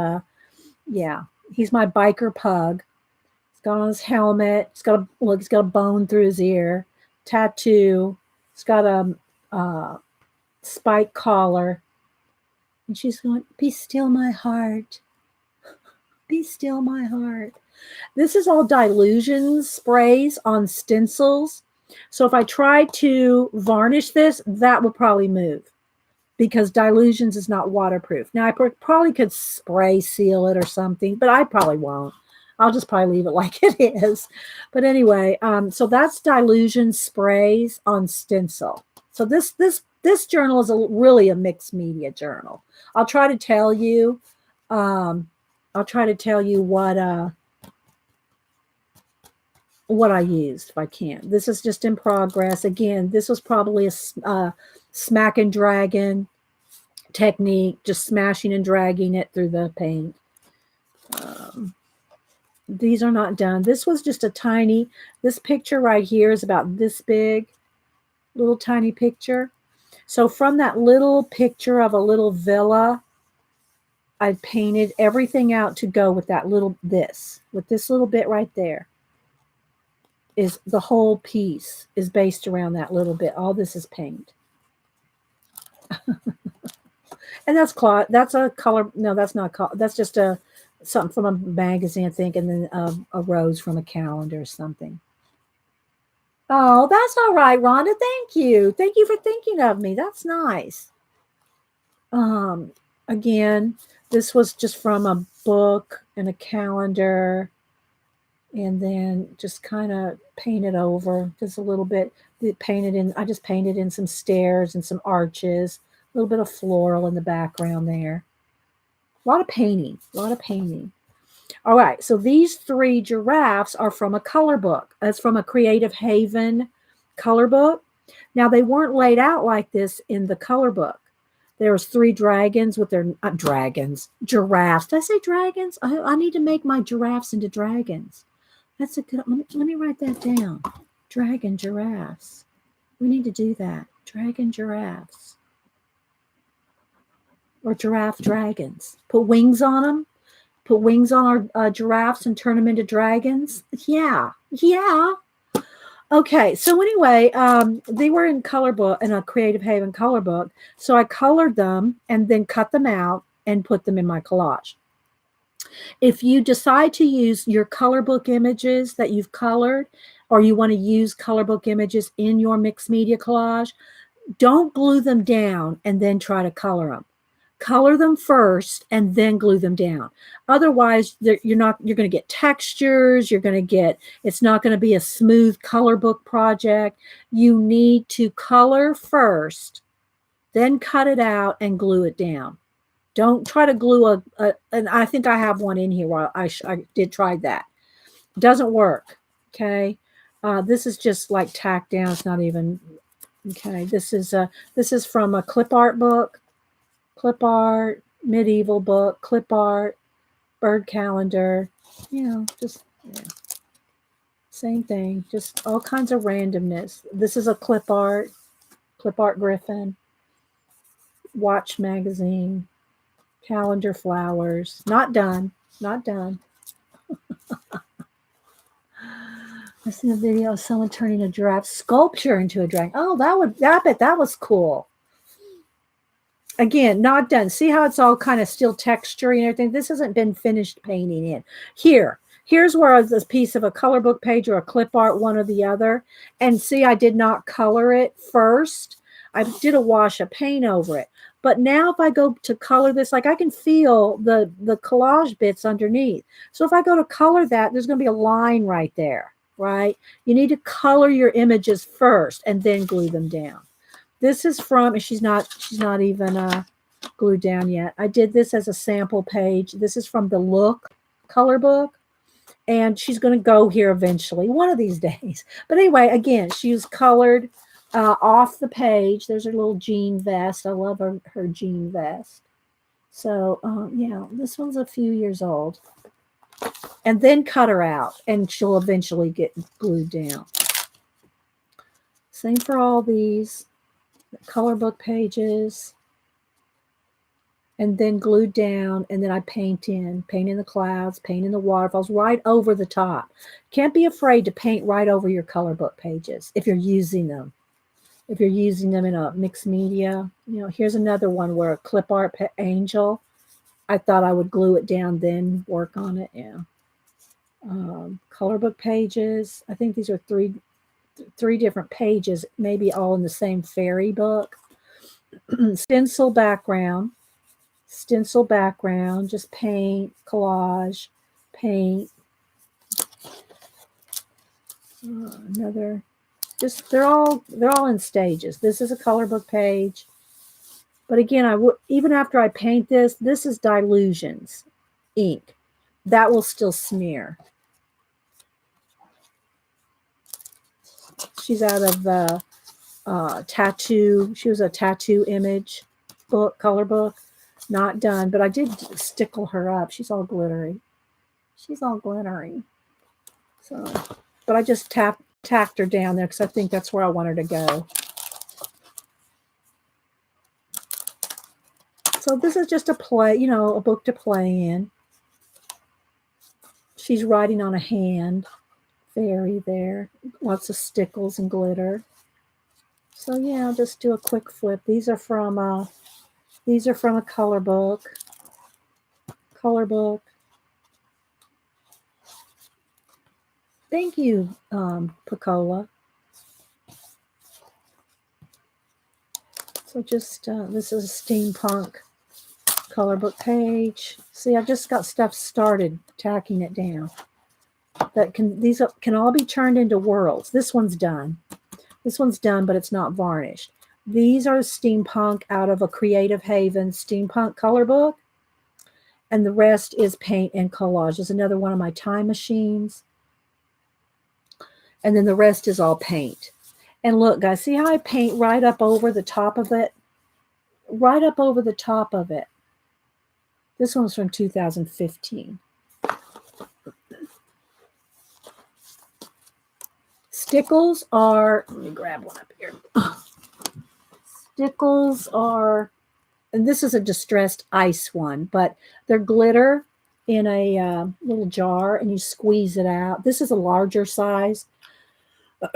yeah, he's my biker pug. He's got on his helmet. He's got a bone through his ear. Tattoo. He's got a spike collar. And she's going, be still my heart. Be still my heart. This is all Delusions sprays on stencils. So if I try to varnish this, that will probably move because Delusions is not waterproof. Now, I probably could spray seal it or something, but I probably won't. I'll just probably leave it like it is. But anyway, so that's Delusions sprays on stencil. So this journal is really a mixed media journal. I'll try to tell you, I'll try to tell you what I used if I can. This is just in progress. Again, this was probably a smack and dragon technique, just smashing and dragging it through the paint. These are not done. This was just a tiny, this picture right here is about this big, little tiny picture. So from that little picture of a little villa, I painted everything out to go with that little, with this little bit right there. Is the whole piece is based around that little bit. All this is paint. And that's a color. No, that's not color. That's just something from a magazine, I think, and then a rose from a calendar or something. Oh, that's all right, Rhonda. Thank you. Thank you for thinking of me. That's nice. Again, this was just from a book and a calendar, and then just kind of painted over just a little bit. I just painted in some stairs and some arches, a little bit of floral in the background there. A lot of painting. All right, so these 3 giraffes are from a color book. That's from a Creative Haven color book. Now, they weren't laid out like this in the color book. There was 3 dragons with their giraffes. Did I say dragons? I need to make my giraffes into dragons. That's a good. Let me write that down. Dragon giraffes. We need to do that. Dragon giraffes. Or giraffe dragons. Put wings on them. Put wings on our giraffes and turn them into dragons. Yeah. Okay. So anyway, they were in a Creative Haven color book. So I colored them and then cut them out and put them in my collage. If you decide to use your color book images that you've colored, or you want to use color book images in your mixed media collage, don't glue them down and then try to color them. Color them first and then glue them down. Otherwise, you're going to get textures. It's not going to be a smooth color book project. You need to color first, then cut it out and glue it down. Don't try to glue and I think I have one in here while I did try that. It doesn't work. Okay. This is just like tacked down. It's not even, okay. This is from a clip art book, medieval book, clip art, bird calendar, same thing, just all kinds of randomness. This is a clip art griffin, watch magazine, calendar flowers. Not done. I seen a video of someone turning a giraffe sculpture into a dragon. Oh, I bet that was cool. Again, not done. See how it's all kind of still textury and everything? This hasn't been finished painting in. Here's where it's a piece of a color book page or a clip art, one or the other. And see, I did not color it first. I did a wash of paint over it. But now if I go to color this, like I can feel the collage bits underneath. So if I go to color that, there's going to be a line right there, right? You need to color your images first and then glue them down. This is from, she's not even glued down yet. I did this as a sample page. This is from the Look color book. And she's going to go here eventually, one of these days. But anyway, again, she's colored off the page. There's her little jean vest. I love her jean vest. So, yeah, this one's a few years old. And then cut her out, and she'll eventually get glued down. Same for all these color book pages. And then glued down, and then I paint in the clouds, paint in the waterfalls, right over the top. Can't be afraid to paint right over your color book pages if you're using them. If you're using them in a mixed media, here's another one where a clip art angel. I thought I would glue it down, then work on it. Yeah. Color book pages. I think these are three different pages, maybe all in the same fairy book. Stencil background, just paint, collage, paint, Another, just they're all in stages. This is a color book page. But again, even after I paint this is Delusions ink. That will still smear. She's out of tattoo. She was a tattoo image book, color book. Not done, but I did stickle her up. She's all glittery. She's all glittery. So, but I just tacked her down there because I think that's where I want her to go. So this is just a play, you know, a book to play in. She's writing on a hand. Fairy there. Lots of stickles and glitter. So yeah, I'll just do a quick flip. These are from a color book. Color book. Thank you, Picola. So just this is a steampunk color book page. See, I just got stuff started tacking it down. These can all be turned into worlds. This one's done. This one's done, but it's not varnished. These are steampunk out of a Creative Haven steampunk color book. And the rest is paint and collage. There's another one of my time machines. And then the rest is all paint. And look, guys, see how I paint right up over the top of it? Right up over the top of it. This one's from 2015. Stickles are, let me grab one up here. Stickles are, and this is a distressed ice one, but they're glitter in a little jar and you squeeze it out. This is a larger size.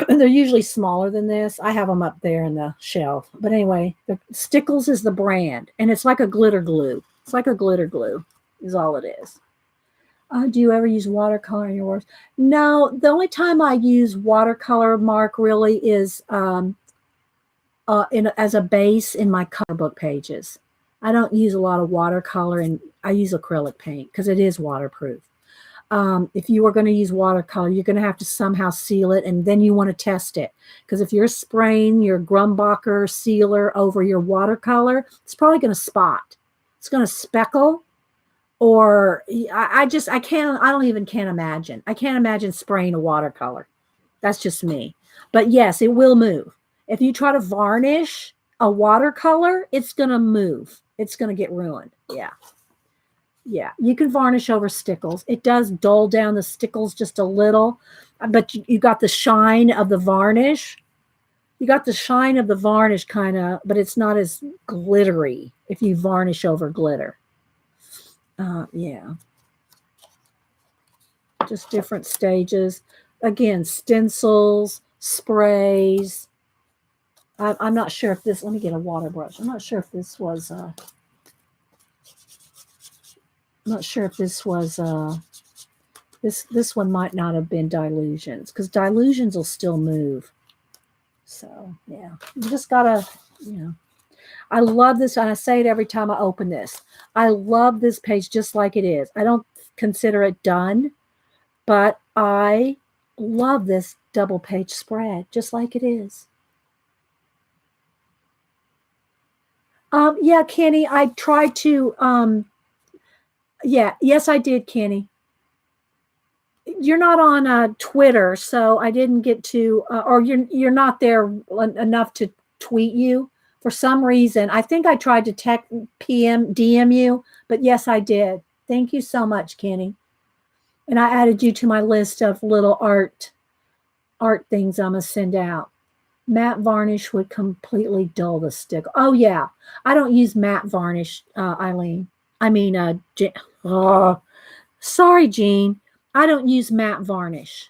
They're usually smaller than this. I have them up there in the shelf. But anyway, the Stickles is the brand, and it's like a glitter glue. It's like a glitter glue is all it is. Do you ever use watercolor in your works? No, the only time I use watercolor, Mark, really is as a base in my color book pages. I don't use a lot of watercolor, and I use acrylic paint because it is waterproof. If you are going to use watercolor, you're going to have to somehow seal it, and then you want to test it. Because if you're spraying your Grumbacher sealer over your watercolor, it's probably going to spot. It's going to speckle. Or I don't even imagine. I can't imagine spraying a watercolor. That's just me. But yes, it will move. If you try to varnish a watercolor, it's going to move. It's going to get ruined. Yeah. Yeah, you can varnish over stickles. It does dull down the stickles just a little, but you got the shine of the varnish. You got the shine of the varnish kind of, but it's not as glittery if you varnish over glitter. Yeah. Just different stages. Again, stencils, sprays. I'm not sure if this, let me get a water brush. I'm not sure if this was... I'm not sure if this was this one might not have been Delusions, because Delusions will still move. So yeah, you just gotta, you know. I love this, and I say it every time I open this. I love this page just like it is. I don't consider it done, but I love this double page spread just like it is. Yeah, Kenny, I tried to yeah, yes, I did, Kenny. You're not on Twitter, so I didn't get to, or you're not there enough to tweet you for some reason. I think I tried to DM you, but yes, I did. Thank you so much, Kenny. And I added you to my list of little art things I'm gonna send out. Matte varnish would completely dull the stick. Oh yeah, I don't use matte varnish, Eileen. I mean, sorry, Jean. I don't use matte varnish.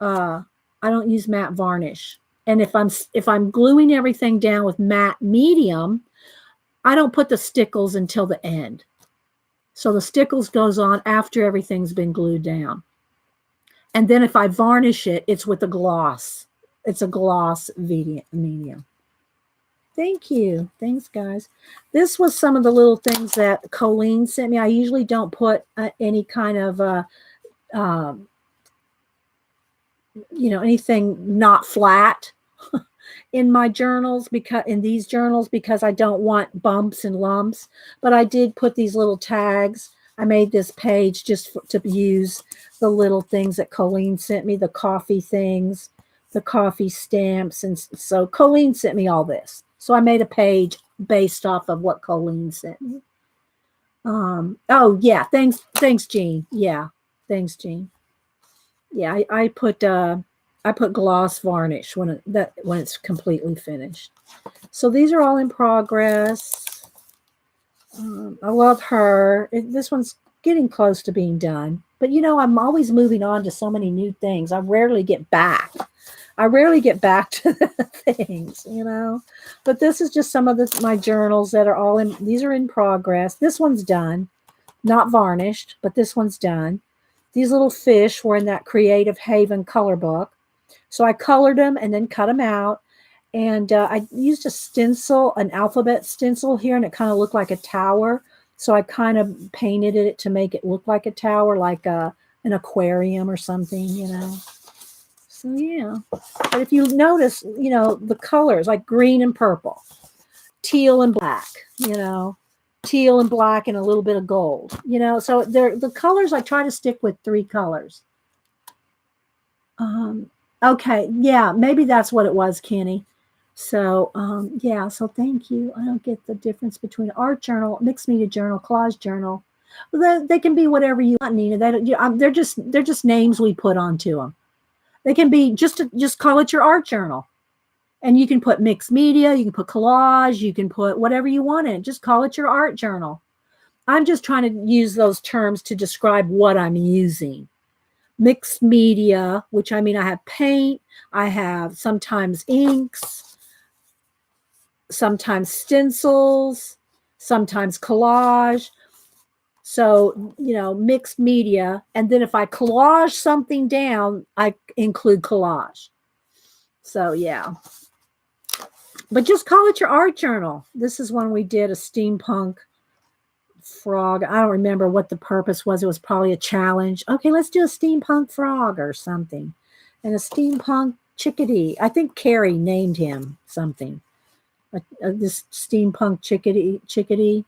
I don't use matte varnish. And if I'm gluing everything down with matte medium, I don't put the stickles until the end. So the stickles goes on after everything's been glued down. And then if I varnish it, it's with a gloss. It's a gloss medium. Thank you. Thanks, guys. This was some of the little things that Colleen sent me. I usually don't put any kind of anything not flat in my journals, because I don't want bumps and lumps. But I did put these little tags. I made this page just to use the little things that Colleen sent me, the coffee things, the coffee stamps. And so Colleen sent me all this. So I made a page based off of what Colleen sent me. Oh yeah, thanks Jean. Yeah, thanks Jean. Yeah, I put gloss varnish when it's completely finished. So these are all in progress. I love her. This one's getting close to being done, but I'm always moving on to so many new things. I rarely get back to the things, but this is just some of my journals that are all in. These are in progress. This one's done, not varnished, but this one's done. These little fish were in that Creative Haven color book. So I colored them and then cut them out. And I used a stencil, an alphabet stencil here, and it kind of looked like a tower. So I kind of painted it to make it look like a tower, like an aquarium or something, So yeah. But if you notice, the colors like green and purple, teal and black, teal and black and a little bit of gold, so the colors. I try to stick with 3 colors. Okay. Yeah, maybe that's what it was, Kenny. So, yeah, so thank you. I don't get the difference between art journal, mixed media journal, collage journal. Well, they can be whatever you want, Nina. They're just names we put onto them. They can be just call it your art journal. And you can put mixed media, you can put collage, you can put whatever you want in it. Just call it your art journal. I'm just trying to use those terms to describe what I'm using. Mixed media, which I have paint, I have sometimes inks, sometimes stencils, sometimes collage. So, mixed media. And then if I collage something down, I include collage. So, yeah. But just call it your art journal. This is when we did a steampunk frog. I don't remember what the purpose was. It was probably a challenge. Okay, let's do a steampunk frog or something. And a steampunk chickadee. I think Carrie named him something. This steampunk chickadee.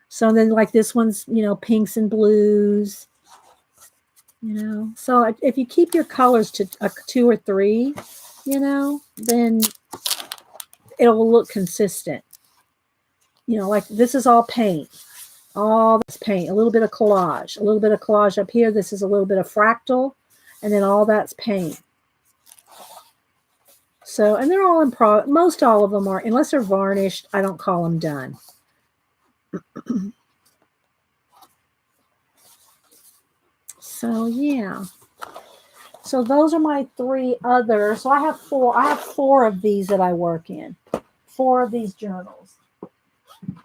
So then like this one's, pinks and blues. So if you keep your colors to 2 or 3, then it'll look consistent. Like this is all paint. All this paint, a little bit of collage, up here. This is a little bit of fractal, and then all that's paint. So, and they're all most all of them are, unless they're varnished, I don't call them done. So, yeah. So those are my 3 others. So I have 4 of these that I work in. 4 of these journals.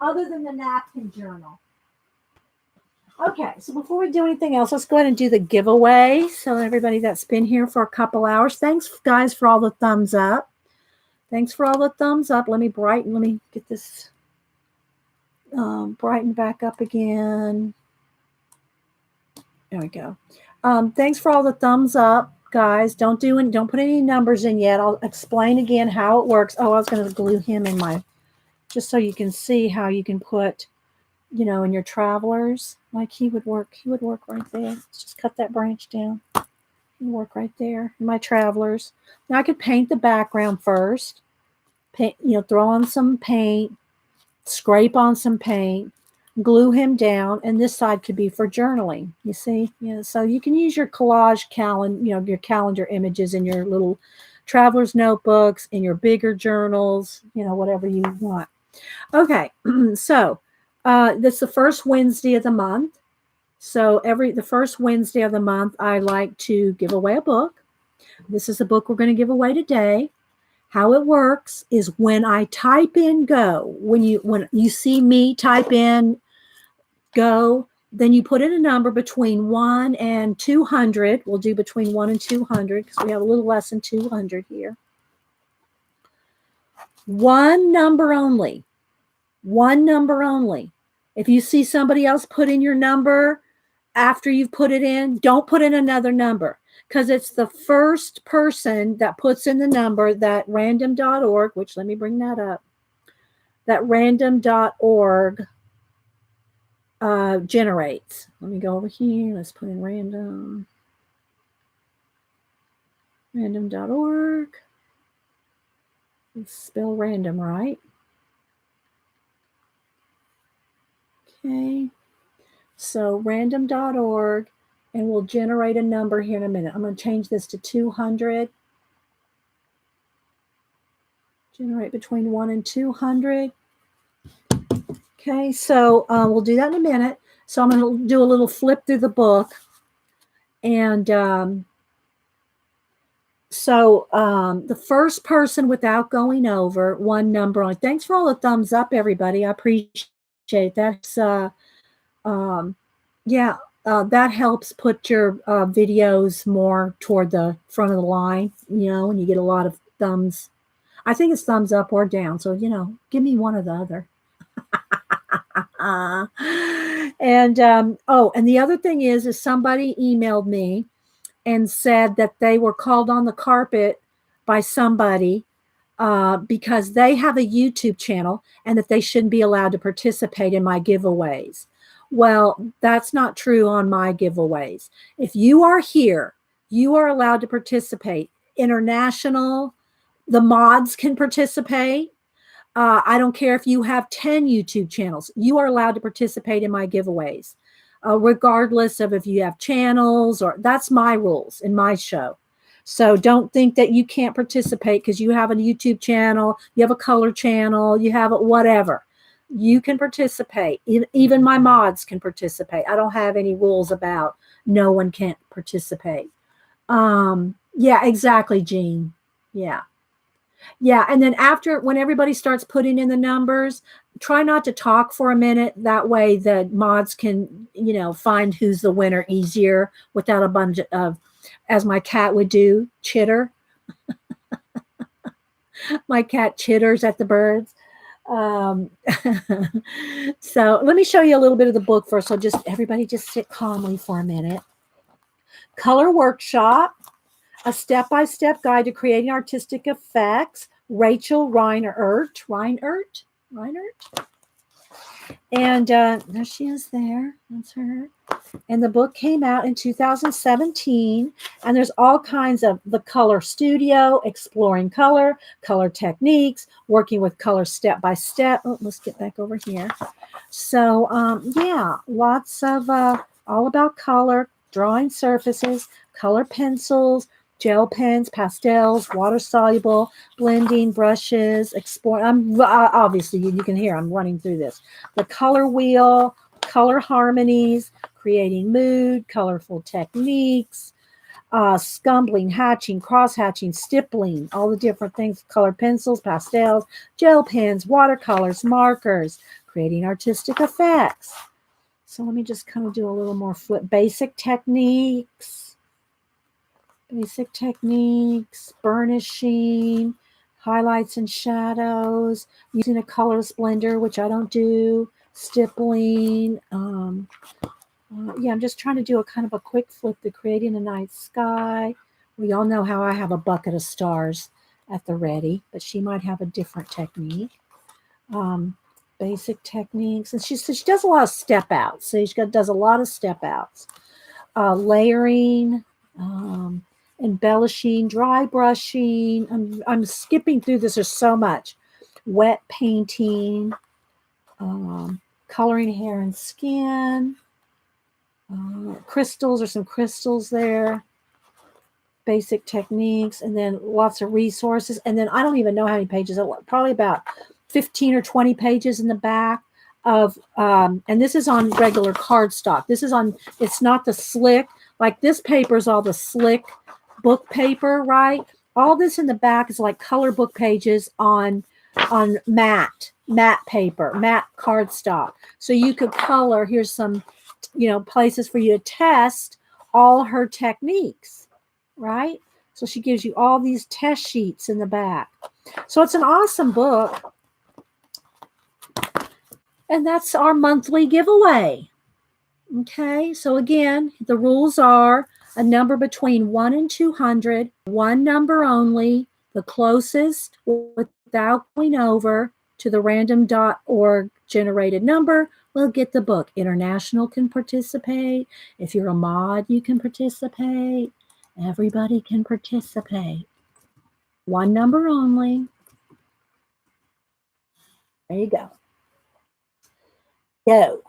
Other than the napkin journal. Okay, so before we do anything else, let's go ahead and do the giveaway. So everybody that's been here for a couple hours, thanks guys for all the thumbs up. Thanks for all the thumbs up. Let me get this brighten back up again. There we go. Thanks for all the thumbs up, guys. Don't put any numbers in yet. I'll explain again how it works. Oh, I was going to glue him in just so you can see how you can put, in your travelers, like he would work right there. Let's just cut that branch down. He would work right there in my travelers. Now I could paint the background first. Paint, throw on some paint, scrape on some paint, glue him down, and this side could be for journaling. You see, so you can use your collage calendar, your calendar images in your little traveler's notebooks, in your bigger journals, whatever you want. Okay, so that's the first Wednesday of the month. So the first Wednesday of the month, I like to give away a book. This is the book we're going to give away today. How it works is when I type in go, when you see me type in go, then you put in a number between 1 and 200. We'll do between 1 and 200 because we have a little less than 200 here. One number only. One number only. If you see somebody else put in your number after you've put it in, don't put in another number, because it's the first person that puts in the number that random.org, which let me bring that up, that random.org generates. Let me go over here. Let's put in random.org. Let's spell random right. Okay. So random.org, and we'll generate a number here in a minute. I'm going to change this to 200. Generate between 1 and 200. Okay, so we'll do that in a minute. So I'm going to do a little flip through the book. And the first person, without going over one number on. Thanks for all the thumbs up, everybody. I appreciate that. That helps put your videos more toward the front of the line, when you get a lot of thumbs. I think it's thumbs up or down. So, give me one or the other. And the other thing is somebody emailed me and said that they were called on the carpet by somebody because they have a YouTube channel and that they shouldn't be allowed to participate in my giveaways. Well, that's not true on my giveaways. If you are here, you are allowed to participate. International, the mods can participate. I don't care if you have 10 YouTube channels. You are allowed to participate in my giveaways, regardless of if you have channels, or that's my rules in my show. So don't think that you can't participate because you have a YouTube channel, you have a color channel, you have whatever. You can participate. Even my mods can participate. I don't have any rules about no one can't participate. Yeah, exactly, Jean. Yeah. Yeah, and then when everybody starts putting in the numbers, try not to talk for a minute. That way the mods can, find who's the winner easier without a bunch of, as my cat would do, chitter. My cat chitters at the birds. So let me show you a little bit of the book first. So everybody just sit calmly for a minute. Color Workshop. A step-by-step guide to creating artistic effects. Rachel Reinert. And there she is there. That's her. And the book came out in 2017. And there's all kinds of the color studio, exploring color techniques, working with color step-by-step. Oh, let's get back over here. So, lots of all about color, drawing surfaces, color pencils, gel pens, pastels, water-soluble, blending, brushes, explore. Obviously, you can hear I'm running through this. The color wheel, color harmonies, creating mood, colorful techniques, scumbling, hatching, cross-hatching, stippling, all the different things, color pencils, pastels, gel pens, watercolors, markers, creating artistic effects. So let me just kind of do a little more flip. Basic techniques, burnishing, highlights and shadows, using a colorless blender, which I don't do, stippling. I'm just trying to do a kind of a quick flip to creating a night sky. We all know how I have a bucket of stars at the ready, but she might have a different technique. Basic techniques. And she does a lot of step outs. So she does a lot of step outs. Layering, embellishing, dry brushing. I'm skipping through this. There's so much. Wet painting, coloring hair and skin, crystals. There's some crystals there. Basic techniques, and then lots of resources. And then I don't even know how many pages. Probably about 15 or 20 pages in the back of, and this is on regular cardstock. It's not the slick, like this paper is all the slick book paper, right? All this in the back is like color book pages on matte paper, matte cardstock. So you could color. Here's some, places for you to test all her techniques, right? So she gives you all these test sheets in the back. So it's an awesome book. And that's our monthly giveaway. Okay, so again, the rules are a number between 1 and 200, one number only, the closest without going over to the random.org generated number will get the book. International can participate. If you're a mod, you can participate. Everybody can participate. One number only. There you go. Go.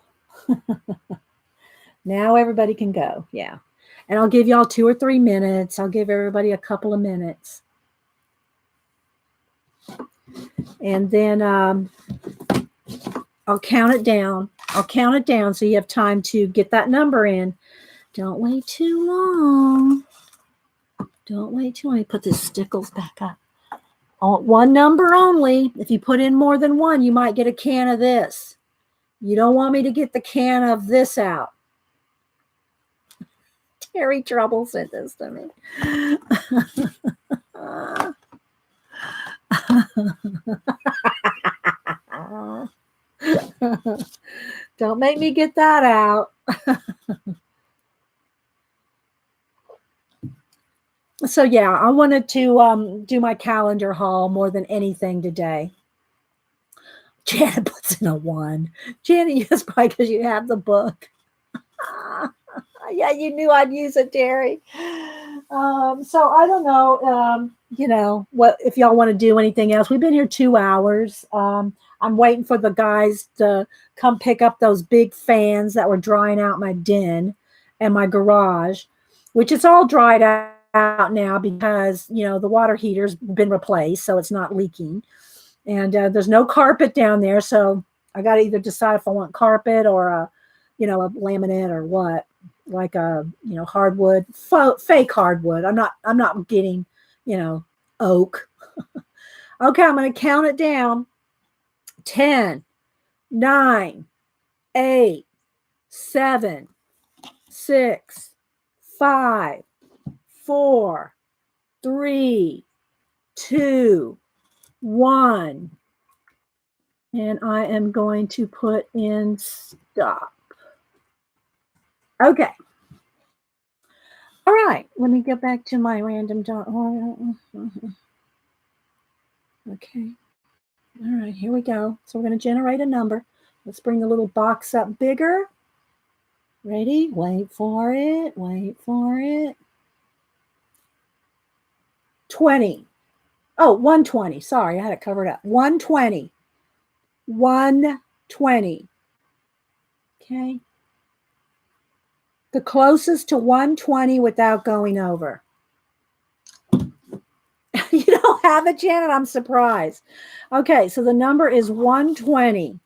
Now everybody can go. Yeah. And I'll give y'all 2 or 3 minutes. I'll give everybody a couple of minutes. And then I'll count it down. I'll count it down so you have time to get that number in. Don't wait too long. Don't wait too long. Let me put this stickles back up. One number only. If you put in more than one, you might get a can of this. You don't want me to get the can of this out. Terry Trouble sent this to me. Don't make me get that out. So yeah, I wanted to do my calendar haul more than anything today. Janet puts in a 1. Janet, yes, probably because you have the book. Yeah, you knew I'd use it, Terry. So I don't know, what if y'all want to do anything else. We've been here 2 hours. I'm waiting for the guys to come pick up those big fans that were drying out my den and my garage, which it's all dried out now because, the water heater's been replaced, so it's not leaking. And there's no carpet down there, so I got to either decide if I want carpet or a laminate or what, like a hardwood, fake hardwood. I'm not getting oak. Okay, I'm going to count it down. 10, 9, 8, 7, 6, 5, 4, 3, 2, 1. And I am going to put in stop. Okay. All right. Let me get back to my random dot. Okay. All right. Here we go. So we're going to generate a number. Let's bring the little box up bigger. Ready? Wait for it. Wait for it. 20. Oh, 120. Sorry, I had it covered up. 120. 120. Okay. The closest to 120 without going over. You don't have it, Janet? I'm surprised. Okay, so the number is 120.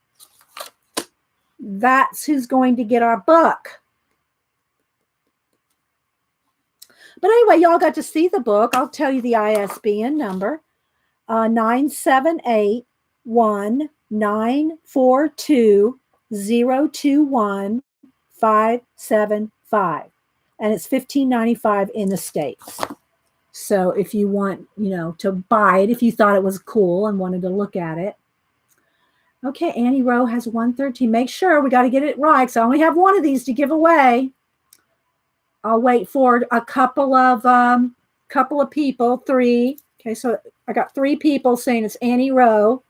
That's who's going to get our book. But anyway, y'all got to see the book. I'll tell you the ISBN number. 978-1942-021-575. And it's $15.95 in the States. So if you want, to buy it, if you thought it was cool and wanted to look at it. Okay, Annie Rowe has 113. Make sure we got to get it right. So I only have one of these to give away. I'll wait for a couple of people, 3. Okay, so I got 3 people saying it's Annie Rowe.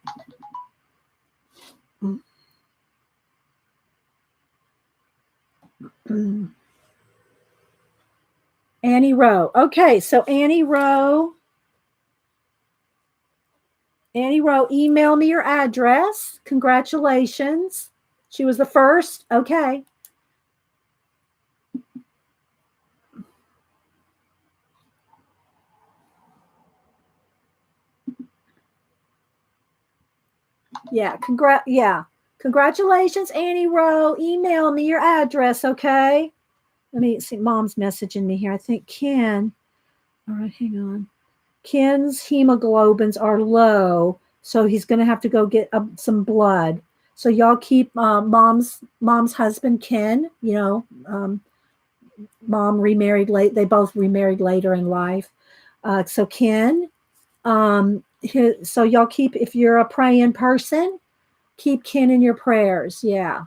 Annie Rowe. Okay, so Annie Rowe, email me your address. Congratulations. She was the first. Okay. Yeah, congratulations, Annie Rowe. Email me your address, okay? Let me see. Mom's messaging me here. I think Ken. All right, hang on. Ken's hemoglobins are low, so he's going to have to go get some blood. So y'all keep mom's husband, Ken. Mom remarried late. They both remarried later in life. So Ken. So y'all keep, if you're a praying person, keep Ken in your prayers. Yeah.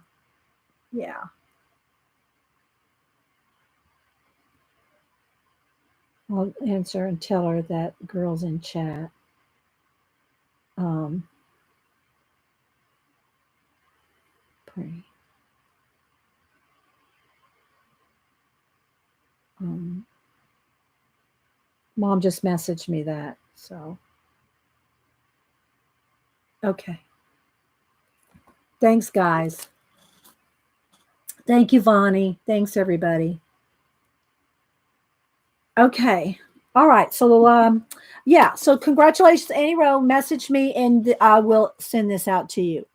I'll answer and tell her that girl's in chat. Um, pray. Mom just messaged me that. So, okay. Thanks, guys. Thank you, Vonnie. Thanks, everybody. Okay. All right. So, yeah. So, congratulations, Annie Rowe. Message me, and I will send this out to you.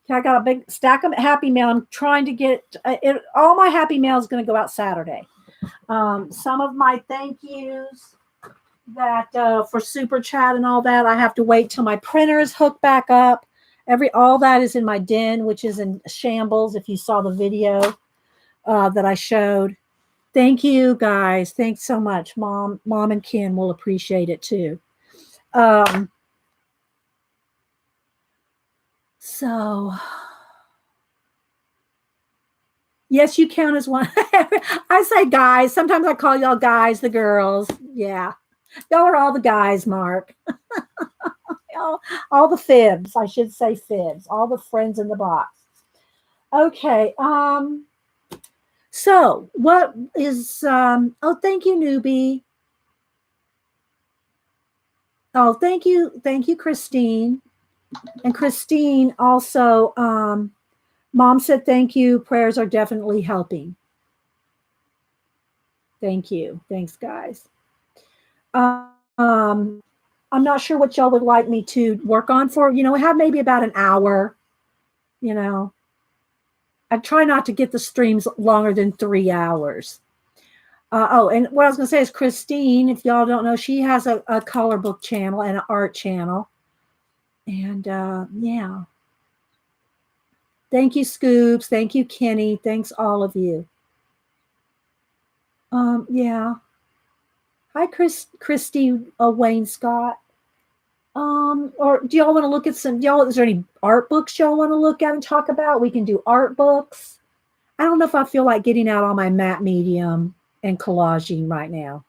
I got a big stack of Happy Mail. I'm trying to get it. All my Happy Mail is going to go out Saturday. Some of my thank yous that for super chat and all that, I have to wait till my printer is hooked back up. All that is in my den, which is in shambles. If you saw the video that I showed. Thank you, guys. Thanks so much. Mom and Ken will appreciate it too. So, yes, you count as one. I say guys. Sometimes I call y'all guys, the girls. Yeah. Y'all are all the guys, Mark. all the fibs. I should say fibs. All the friends in the box. Okay. So what is oh, thank you, newbie. Oh, thank you, Christine. And Christine also, Mom said thank you. Prayers are definitely helping. Thank you. Thanks, guys. I'm not sure what y'all would like me to work on for, we have maybe about an hour, I try not to get the streams longer than 3 hours. And what I was going to say is Christine, if y'all don't know, she has a color book channel and an art channel. And yeah. Thank you, Scoops. Thank you, Kenny. Thanks, all of you. Yeah. Hi, Christy Wayne Scott. Or do y'all want to look at is there any art books y'all want to look at and talk about? We can do art books. I don't know if I feel like getting out all my matte medium and collaging right now.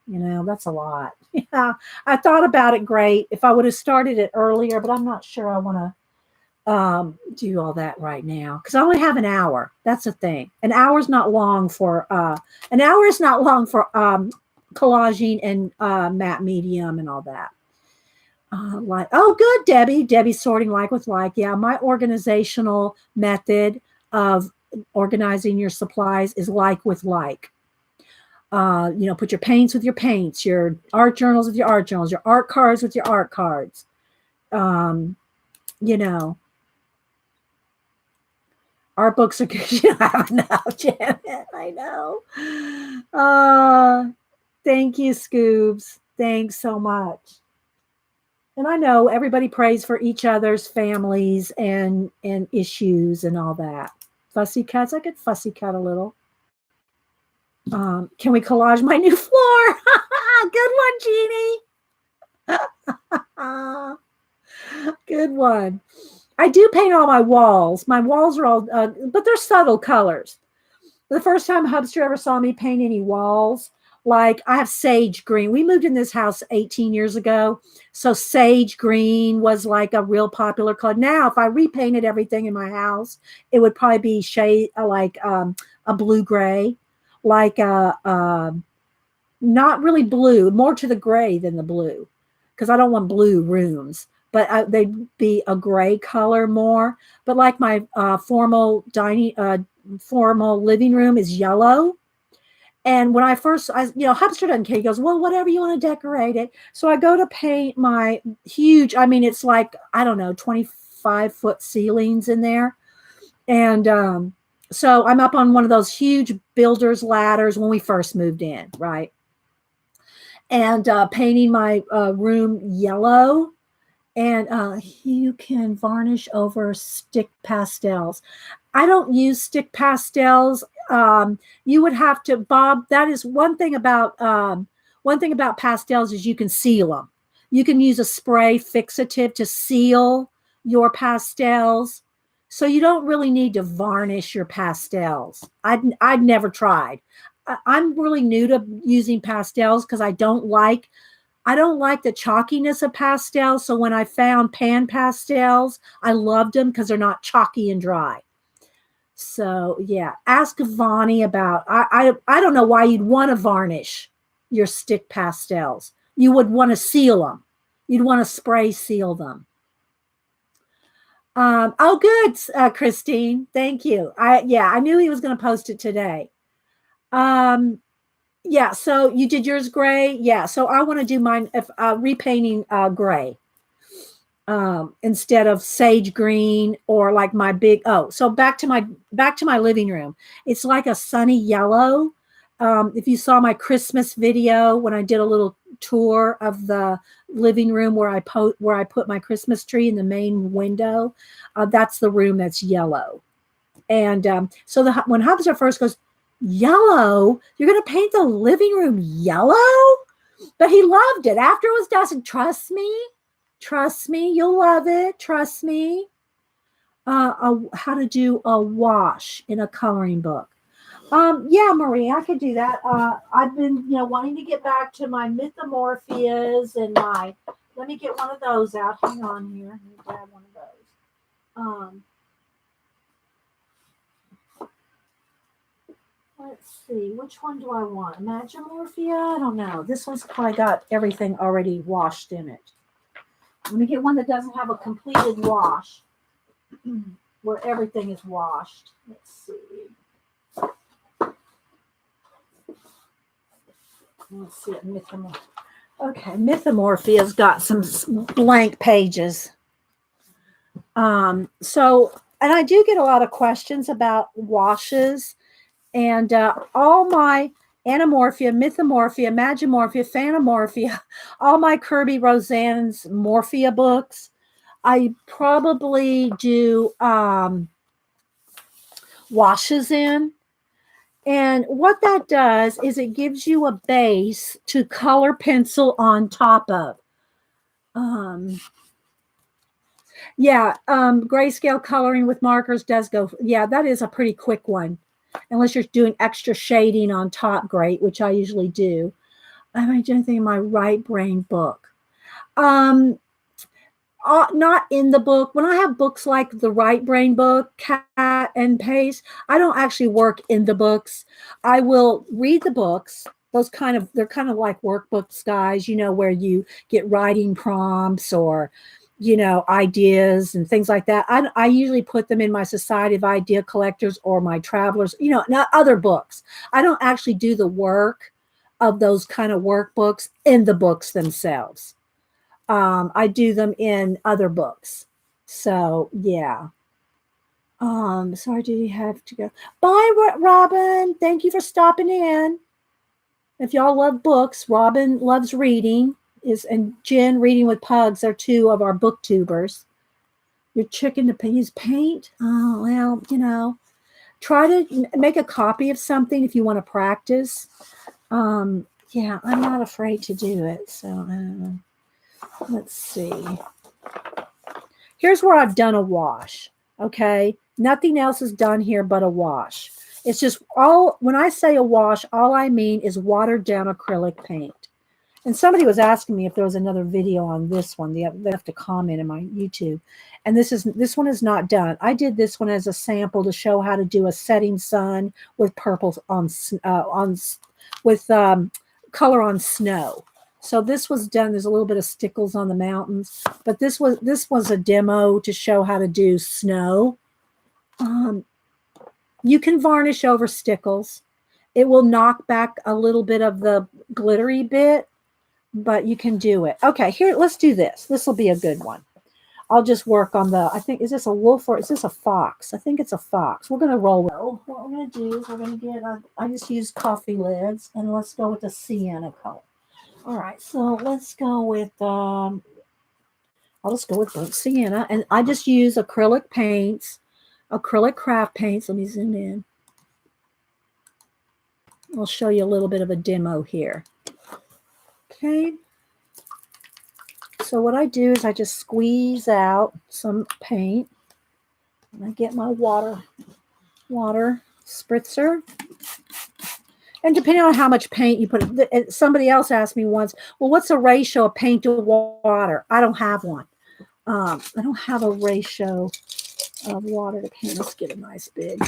That's a lot. Yeah, I thought about it great if I would have started it earlier, but I'm not sure I want to do all that right now because I only have an hour. That's the thing. An hour is not long for collaging and matte medium and all that. Oh, good, Debbie. Debbie's sorting like with like. Yeah, my organizational method of organizing your supplies is like with like. Put your paints with your paints, your art journals with your art journals, your art cards with your art cards. Art books are good. You don't have enough, Janet. I know. Thank you, Scoobs. Thanks so much. And I know everybody prays for each other's families and issues and all that. Fussy cats, I could fussy cut a little. Can we collage my new floor? Good one, Jeannie. Good one. I do paint all my walls. My walls are all, but they're subtle colors. The first time Hubster ever saw me paint any walls, like I have sage green. We moved in this house 18 years ago. So sage green was like a real popular color. Now, if I repainted everything in my house, it would probably be shade like a blue gray, like not really blue, more to the gray than the blue, because I don't want blue rooms, but they'd be a gray color more. But like my formal living room is yellow. And when Hubster doesn't care. He goes, well, whatever you want to decorate it. So I go to paint my huge, it's like, I don't know, 25-foot ceilings in there. And so I'm up on one of those huge builder's ladders when we first moved in, right? And painting my room yellow. And you can varnish over stick pastels. I don't use stick pastels. You would have to, Bob. That is one thing about pastels is you can seal them. You can use a spray fixative to seal your pastels. So you don't really need to varnish your pastels. I'd never tried. I'm really new to using pastels because I don't like the chalkiness of pastels. So when I found pan pastels, I loved them because they're not chalky and dry. So yeah, ask Vani about. I don't know why you'd want to varnish your stick pastels. You would want to seal them. You'd want to spray seal them. Oh, good, Christine. Thank you. I knew he was going to post it today. Yeah. So you did yours gray. Yeah. So I want to do mine if repainting gray instead of sage green or like my big. Oh, so back to my living room. It's like a sunny yellow. If you saw my Christmas video when I did a little tour of the living room where I put my Christmas tree in the main window, that's the room that's yellow. And so when Hubster first goes, yellow, you're going to paint the living room yellow? But he loved it. After it was done, I said, trust me, you'll love it. Trust me. How to do a wash in a coloring book. Yeah, Marie, I could do that. I've been, wanting to get back to my mythomorphias and let me get one of those out. Hang on here. Let me grab one of those. Let's see, which one do I want? Magimorphia? I don't know. This one's probably got everything already washed in it. Let me get one that doesn't have a completed wash, where everything is washed. Let's see. Let's see, Mythomorphia. Okay, Mythomorphia's got some blank pages. And I do get a lot of questions about washes, and all my Anamorphia, Mythomorphia, Magimorphia, Phantomorphia, all my Kirby Roseanne's Morphia books, I probably do washes in. And what that does is it gives you a base to color pencil on top of. Grayscale coloring with markers does go. Yeah, that is a pretty quick one. Unless you're doing extra shading on top, great, which I usually do. I haven't done anything in my right brain book. Not in the book. When I have books like the Right Brain book, Cat and Paste, I don't actually work in the books. I will read the books. They're kind of like workbooks, guys, where you get writing prompts or, ideas and things like that. I usually put them in my Society of Idea Collectors or my Travelers, not other books. I don't actually do the work of those kind of workbooks in the books themselves. I do them in other books. So yeah. Sorry, do you have to go? Bye, Robin. Thank you for stopping in. If y'all love books, Robin loves reading. And Jen reading with pugs are two of our booktubers. Your chicken to use paint? Oh, well, try to make a copy of something if you want to practice. Yeah, I'm not afraid to do it. So let's see. Here's where I've done a wash. Okay. Nothing else is done here but a wash. It's just when I say a wash, all I mean is watered down acrylic paint. And somebody was asking me if there was another video on this one. They have to comment in my YouTube. And this one is not done. I did this one as a sample to show how to do a setting sun with purple with color on snow. So this was done. There's a little bit of stickles on the mountains, but this was a demo to show how to do snow. You can varnish over stickles. It will knock back a little bit of the glittery bit, but you can do it. Okay, here, let's do this. This will be a good one. I'll just work on is this a wolf or is this a fox? I think it's a fox. We're going to roll. What we're going to do is we're going to get, I just used coffee lids, and let's go with the sienna color. All right, so let's go with, I'll just go with burnt sienna, and I just use acrylic paints, acrylic craft paints. Let me zoom in. I'll show you a little bit of a demo here. Okay. So what I do is I just squeeze out some paint. I get my water spritzer. And depending on how much paint you put, somebody else asked me once, well, what's the ratio of paint to water? I don't have one. I don't have a ratio of water to paint. Let's get a nice big.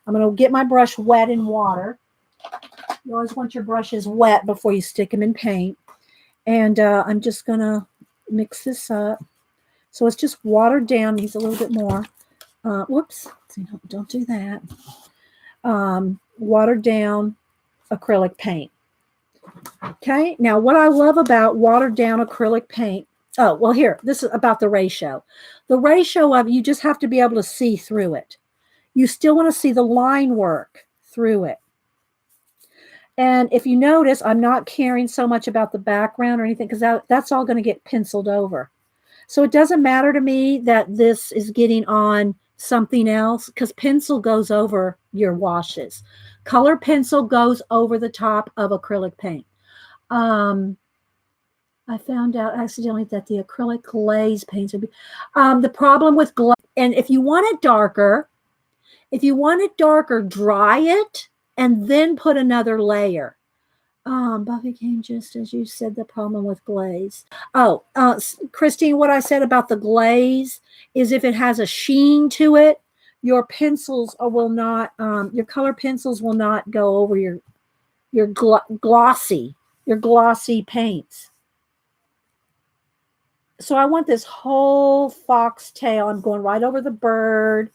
I'm going to get my brush wet in water. You always want your brushes wet before you stick them in paint. And I'm just going to mix this up. So it's just watered down. Needs a little bit more. Whoops. Don't do that. Watered down acrylic paint. Okay. Now, what I love about watered down acrylic paint. Oh, well, here. This is about the ratio. The ratio of you just have to be able to see through it. You still want to see the line work through it. And if you notice, I'm not caring so much about the background or anything because that's all going to get penciled over. So it doesn't matter to me that this is getting on something else because pencil goes over your washes. Color pencil goes over the top of acrylic paint. I found out accidentally that the acrylic glaze paints would be the problem with glaze. And if you want it darker, dry it and then put another layer. Buffy came just as you said, the problem with glaze. Oh, Christine, what I said about the glaze is if it has a sheen to it, your pencils will not, your color pencils will not go over your glossy paints. So I want this whole foxtail. I'm going right over the bird.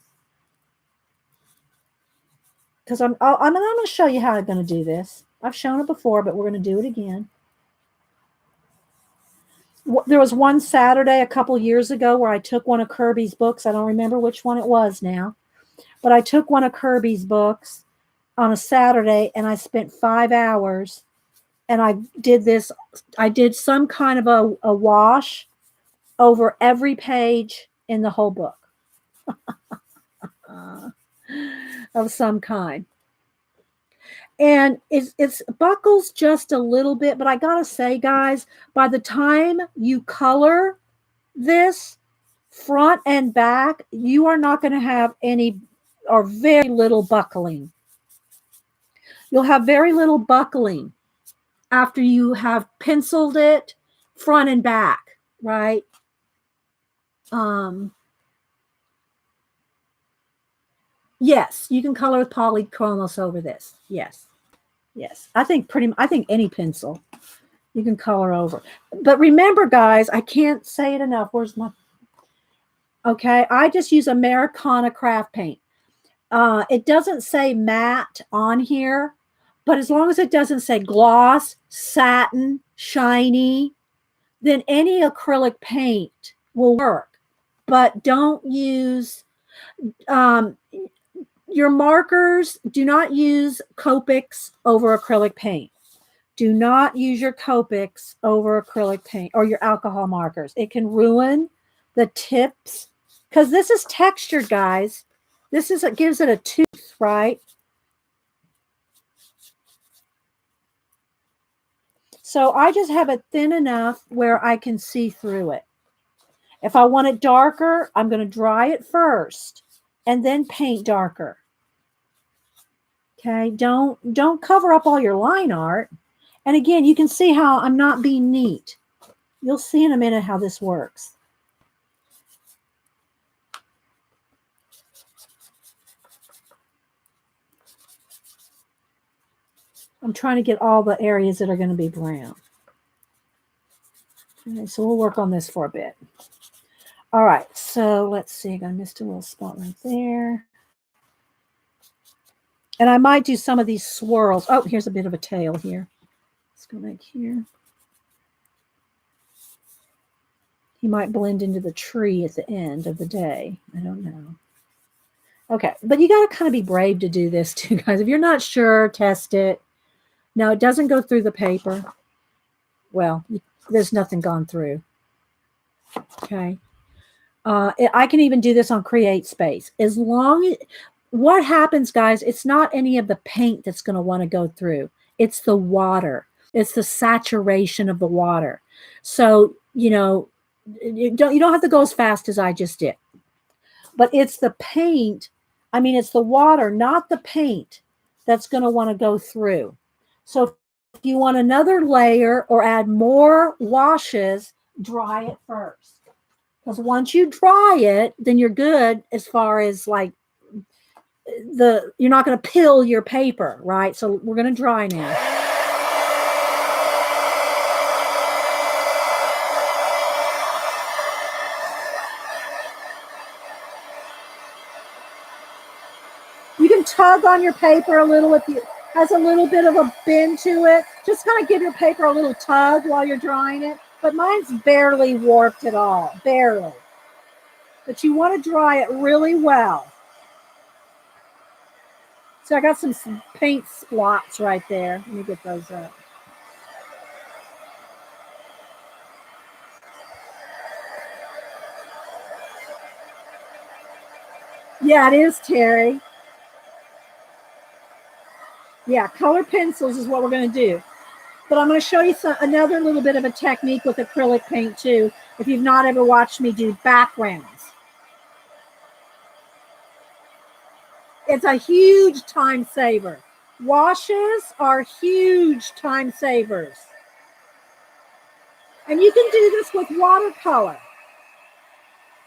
Because I'm going to show you how I'm going to do this. I've shown it before, but we're going to do it again. There was one Saturday a couple years ago where I took one of Kirby's books. I don't remember which one it was now. But I took one of Kirby's books on a Saturday, and I spent 5 hours. And I did this. I did some kind of a wash over every page in the whole book. Of some kind. And it's buckles just a little bit, but I gotta say, guys, by the time you color this front and back, you are not going to have any or very little buckling. You'll have very little buckling after you have penciled it front and back, right? Yes, you can color with polychromos over this. Yes. I think any pencil you can color over. But remember, guys, I can't say it enough. Where's my? Okay, I just use Americana craft paint. It doesn't say matte on here, but as long as it doesn't say gloss, satin, shiny, then any acrylic paint will work. But don't use your markers. Do not use Copics over acrylic paint. Do not use your Copics over acrylic paint or your alcohol markers. It can ruin the tips because this is textured, guys. This is it gives it a tooth, right? So I just have it thin enough where I can see through it. If I want it darker, I'm going to dry it first and then paint darker. Okay, don't cover up all your line art. And again, you can see how I'm not being neat. You'll see in a minute how this works. I'm trying to get all the areas that are going to be brown. Okay, so we'll work on this for a bit. All right, so let's see. I missed a little spot right there. And I might do some of these swirls. Oh, here's a bit of a tail here. Let's go back here. He might blend into the tree at the end of the day. I don't know. Okay, but you got to kind of be brave to do this too, guys. If you're not sure, test it. No, it doesn't go through the paper. Well, there's nothing gone through. Okay. I can even do this on Create Space. As long as, what happens, guys, it's not any of the paint that's going to want to go through. It's the water. It's the saturation of the water. So, you know, you don't have to go as fast as I just did. but it's the paint. I mean, it's the water, not the paint, that's going to want to go through. So if you want another layer or add more washes, dry it first. Because once you dry it, then you're good as far as like you're not going to pill your paper, right? So we're going to dry now. You can tug on your paper a little if it has a little bit of a bend to it. Just kind of give your paper a little tug while you're drying it. But mine's barely warped at all, barely. But you want to dry it really well. So I got some paint splots right there. Let me get those up. Yeah, it is, Terry. Yeah, color pencils is what we're going to do. But I'm going to show you another little bit of a technique with acrylic paint too, if you've not ever watched me do backgrounds. It's a huge time saver. Washes are huge time savers. And you can do this with watercolor.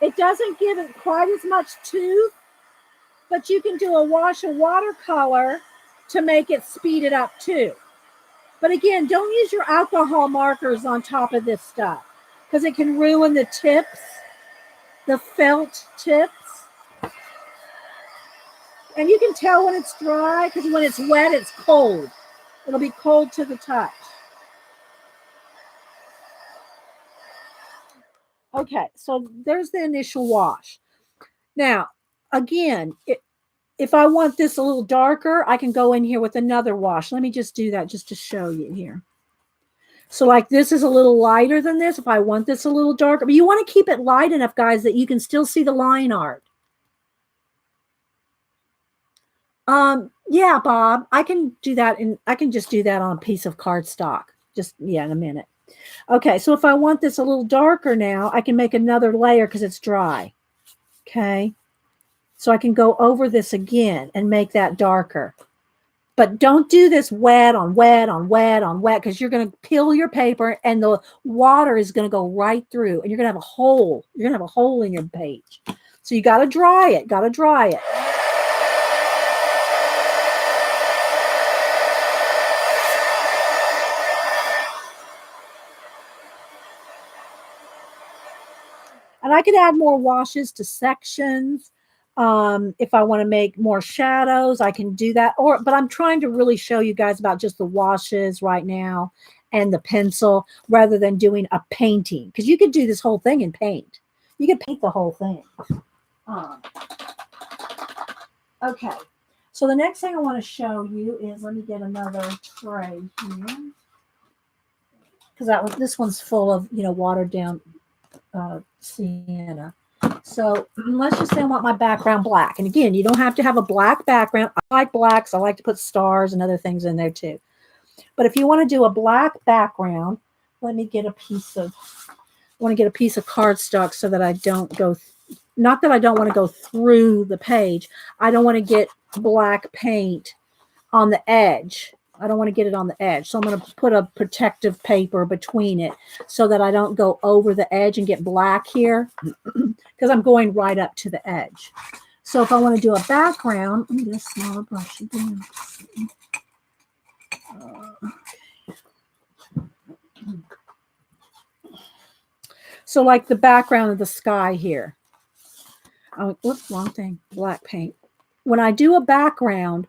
It doesn't give it quite as much tooth, but you can do a wash of watercolor to make it speed it up too. But again, don't use your alcohol markers on top of this stuff because it can ruin the tips, the felt tips. And you can tell when it's dry because when it's wet, it's cold. It'll be cold to the touch. Okay, so there's the initial wash. Now, again, if I want this a little darker, I can go in here with another wash. Let me just do that just to show you here. So like this is a little lighter than this. If I want this a little darker, but you want to keep it light enough, guys, that you can still see the line art. Yeah, Bob, I can do that, and I can just do that on a piece of cardstock. Just, yeah, in a minute. Okay, so if I want this a little darker now, I can make another layer because it's dry. Okay, so I can go over this again and make that darker. But don't do this wet on wet on wet on wet because you're going to peel your paper and the water is going to go right through and you're going to have a hole. You're going to have a hole in your page. So you got to dry it, got to dry it. And I could add more washes to sections. If I want to make more shadows, I can do that. But I'm trying to really show you guys about just the washes right now and the pencil rather than doing a painting. Because you could do this whole thing in paint. You could paint the whole thing. Okay. So the next thing I want to show you is, let me get another tray here. Because this one's full of, watered down sienna. So let's just say I want my background black. And again, you don't have to have a black background. I like blacks. I like to put stars and other things in there too. But if you want to do a black background, let me get a piece of, I want to get a piece of cardstock so that I don't go, not that I don't want to go through the page. I don't want to get black paint on the edge. I don't want to get it on the edge. So I'm going to put a protective paper between it so that I don't go over the edge and get black here because I'm going right up to the edge. So if I want to do a background, let me get a smaller brush again. So like the background of the sky here. Oh, whoops, wrong thing. Black paint. When I do a background,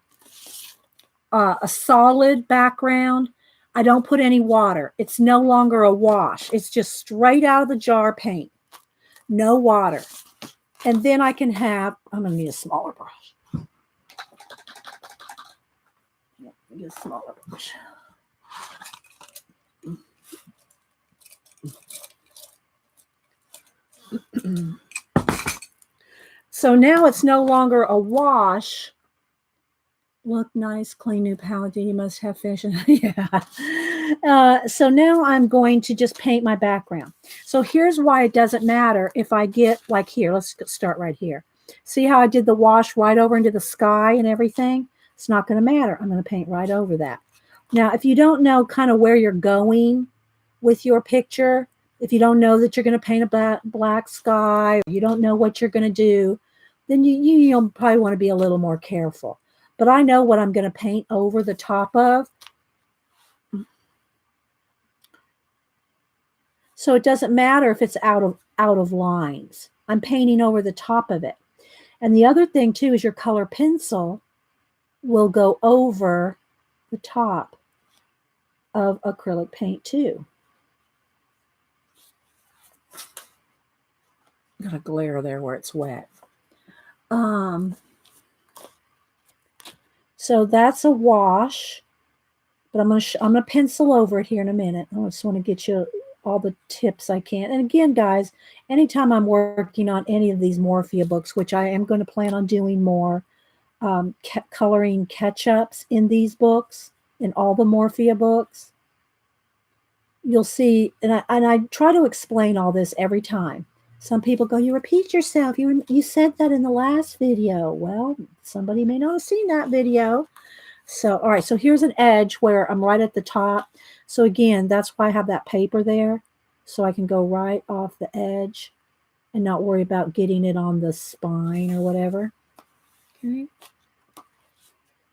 a solid background, I don't put any water. It's no longer a wash. It's just straight out of the jar paint. No water. And then I can have, I'm going to need a smaller brush. Get a smaller brush. So now it's no longer a wash. Look nice, clean new palette. You must have fish. Yeah. So now I'm going to just paint my background. So here's why it doesn't matter if I get like here. Let's start right here. See how I did the wash right over into the sky and everything? It's not going to matter. I'm going to paint right over that. Now, if you don't know kind of where you're going with your picture, if you don't know that you're going to paint a black sky, or you don't know what you're going to do, then you'll probably want to be a little more careful. But I know what I'm going to paint over the top of. So it doesn't matter if it's out of lines. I'm painting over the top of it. And the other thing too is your color pencil will go over the top of acrylic paint too. Got a glare there where it's wet. So that's a wash, but I'm gonna pencil over it here in a minute. I just want to get you all the tips I can. And again, guys, anytime I'm working on any of these Morphia books, which I am going to plan on doing more, coloring catch-ups in these books, in all the Morphia books, you'll see, and I try to explain all this every time. Some people go, you repeat yourself. You said that in the last video. Well, somebody may not have seen that video. So, all right, so here's an edge where I'm right at the top. So again, that's why I have that paper there. So I can go right off the edge and not worry about getting it on the spine or whatever. Okay.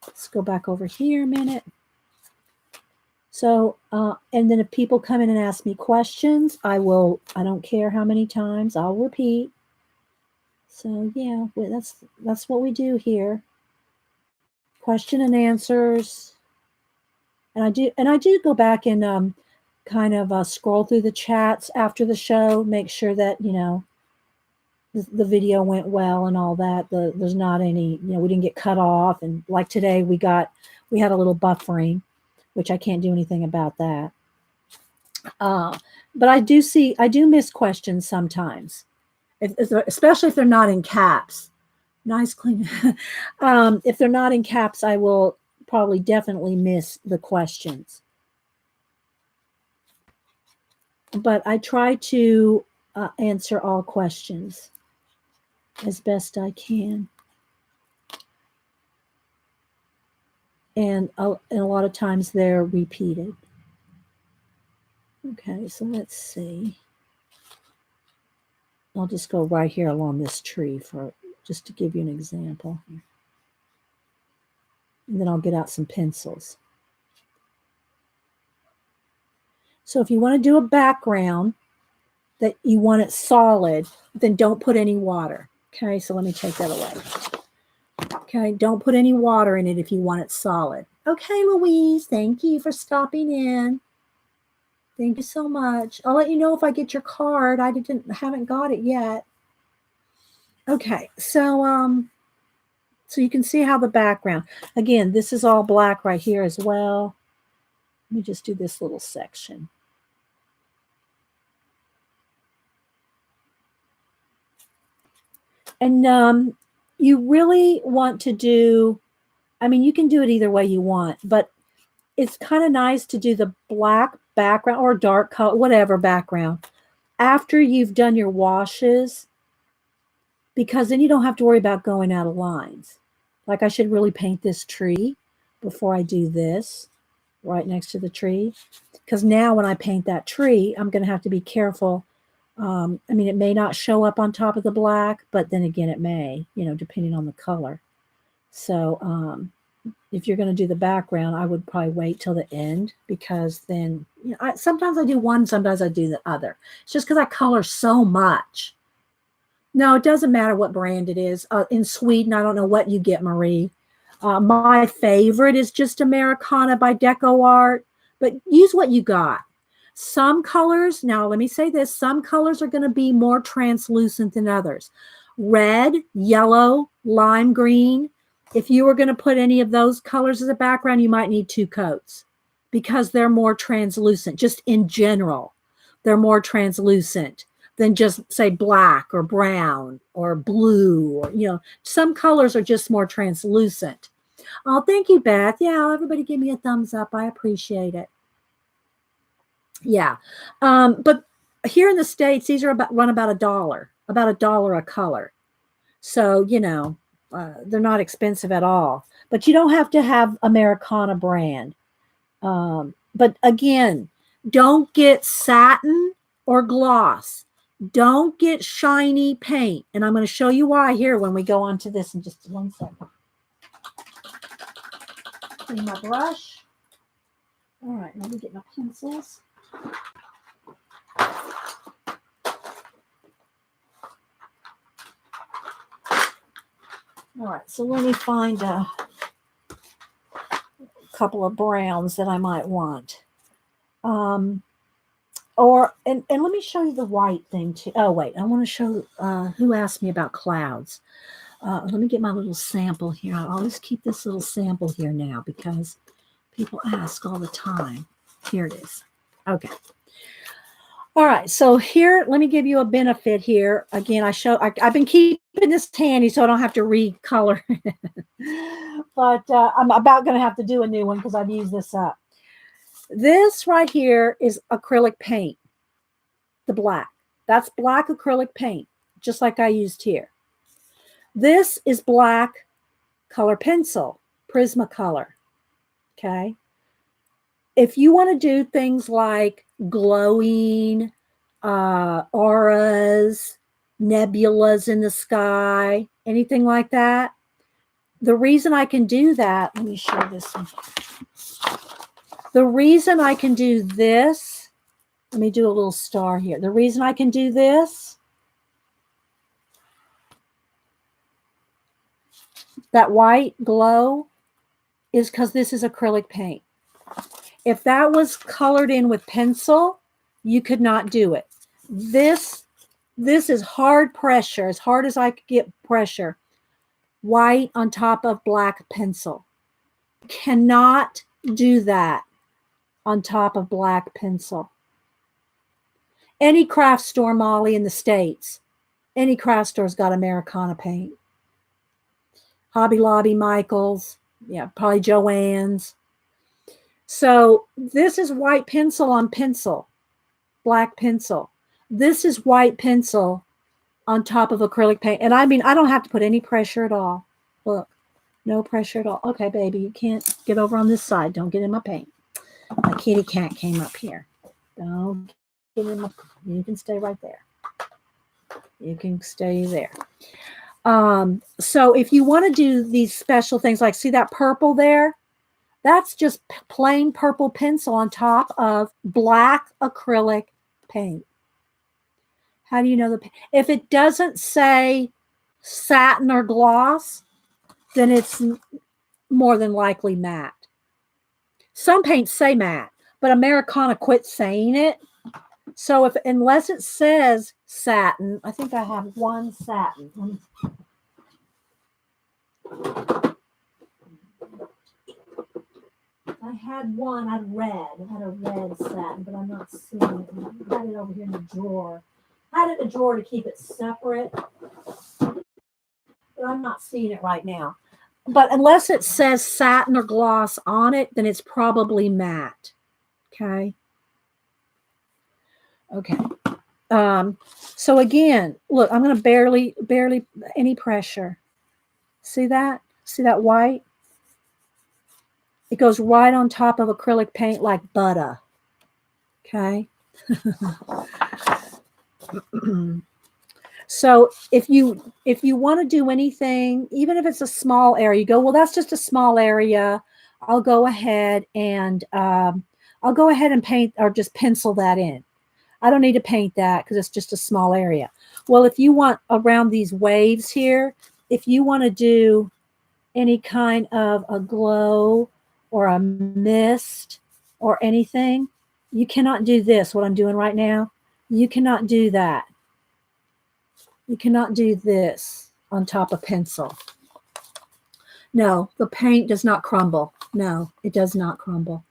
Let's go back over here a minute. So, and then if people come in and ask me questions, I don't care how many times, I'll repeat. So yeah, that's what we do here. Question and answers. And I do go back and kind of scroll through the chats after the show, make sure that, you know, the video went well and all that. There's not any, you know, we didn't get cut off. And like today, we had a little buffering, which I can't do anything about that. But I do miss questions sometimes, especially if they're not in caps. Nice clean. If they're not in caps, I will probably definitely miss the questions. But I try to answer all questions as best I can. And a lot of times they're repeated. Okay, so let's see. I'll just go right here along this tree just to give you an example. And then I'll get out some pencils. So if you want to do a background that you want it solid, then don't put any water. Okay, so let me take that away. Okay, don't put any water in it if you want it solid. Okay, Louise, thank you for stopping in. Thank you so much. I'll let you know if I get your card. I haven't got it yet. Okay, so you can see how the background. Again, this is all black right here as well. Let me just do this little section. And you really want to do, I mean, you can do it either way you want, but it's kind of nice to do the black background or dark color, whatever background, after you've done your washes, because then you don't have to worry about going out of lines. Like I should really paint this tree before I do this right next to the tree. Because now when I paint that tree, I'm going to have to be careful. I mean, it may not show up on top of the black, but then again, it may, you know, depending on the color. So if you're going to do the background, I would probably wait till the end, because then, you know, sometimes I do one, sometimes I do the other. It's just because I color so much. No, it doesn't matter what brand it is. In Sweden, I don't know what you get, Marie. My favorite is just Americana by Deco Art, but use what you got. Some colors, now let me say this, some colors are going to be more translucent than others. Red, yellow, lime green. If you were going to put any of those colors as a background, you might need 2 coats because they're more translucent. Just in general, they're more translucent than just say black or brown or blue, or, you know, some colors are just more translucent. Oh, thank you, Beth. Yeah, everybody give me a thumbs up. I appreciate it. Yeah. But here in the States, these are run about $1 a color. So, you know, they're not expensive at all. But you don't have to have Americana brand. But again, don't get satin or gloss. Don't get shiny paint. And I'm going to show you why here when we go on to this in just 1 second. Clean my brush. All right, let me get my pencils. All right, so let me find a couple of browns that I might want. And let me show you the white thing too. Oh, wait, I want to show who asked me about clouds. Let me get my little sample here. I always keep this little sample here now because people ask all the time. Here it is. Okay. All right, so here, let me give you a benefit here. Again, I've been keeping this handy so I don't have to recolor. But I'm about going to have to do a new one because I've used this up. This right here is acrylic paint, the black. That's black acrylic paint, just like I used here. This is black color pencil, Prismacolor, okay? If you want to do things like glowing, auras, nebulas in the sky, anything like that, the reason I can do that, let me show this one. The reason I can do this, let me do a little star here. The reason I can do this, that white glow, is because this is acrylic paint. If that was colored in with pencil, you could not do it. This is hard pressure, as hard as I could get pressure. White on top of black pencil. Cannot do that on top of black pencil. Any craft store, Molly, in the States, any craft store's got Americana paint. Hobby Lobby, Michael's, yeah, probably Joann's. So this is white pencil on pencil, black pencil. This is white pencil on top of acrylic paint. And I mean, I don't have to put any pressure at all. Look, no pressure at all. Okay, baby, you can't get over on this side. Don't get in my paint. My kitty cat came up here. Don't get in my, you can stay right there. You can stay there. So if you want to do these special things, like see that purple there? That's just plain purple pencil on top of black acrylic paint. How do you know the paint? If it doesn't say satin or gloss, then it's more than likely matte. Some paints say matte, but Americana quit saying it. So unless it says satin, I think I have one satin. I had one, I had a red satin, but I'm not seeing it. I had it over here in the drawer. I had it in the drawer to keep it separate, but I'm not seeing it right now. But unless it says satin or gloss on it, then it's probably matte. Okay. Okay. So again, look, I'm going to barely any pressure. See that? See that white? It goes right on top of acrylic paint like butter. Okay. So if you want to do anything, even if it's a small area, you go, well, that's just a small area. I'll go ahead and paint or just pencil that in. I don't need to paint that because it's just a small area. Well, if you want around these waves here, if you want to do any kind of a glow or a mist or anything, you cannot do this, what I'm doing right now. You cannot do that. You cannot do this on top of pencil. No, the paint does not crumble. No, it does not crumble.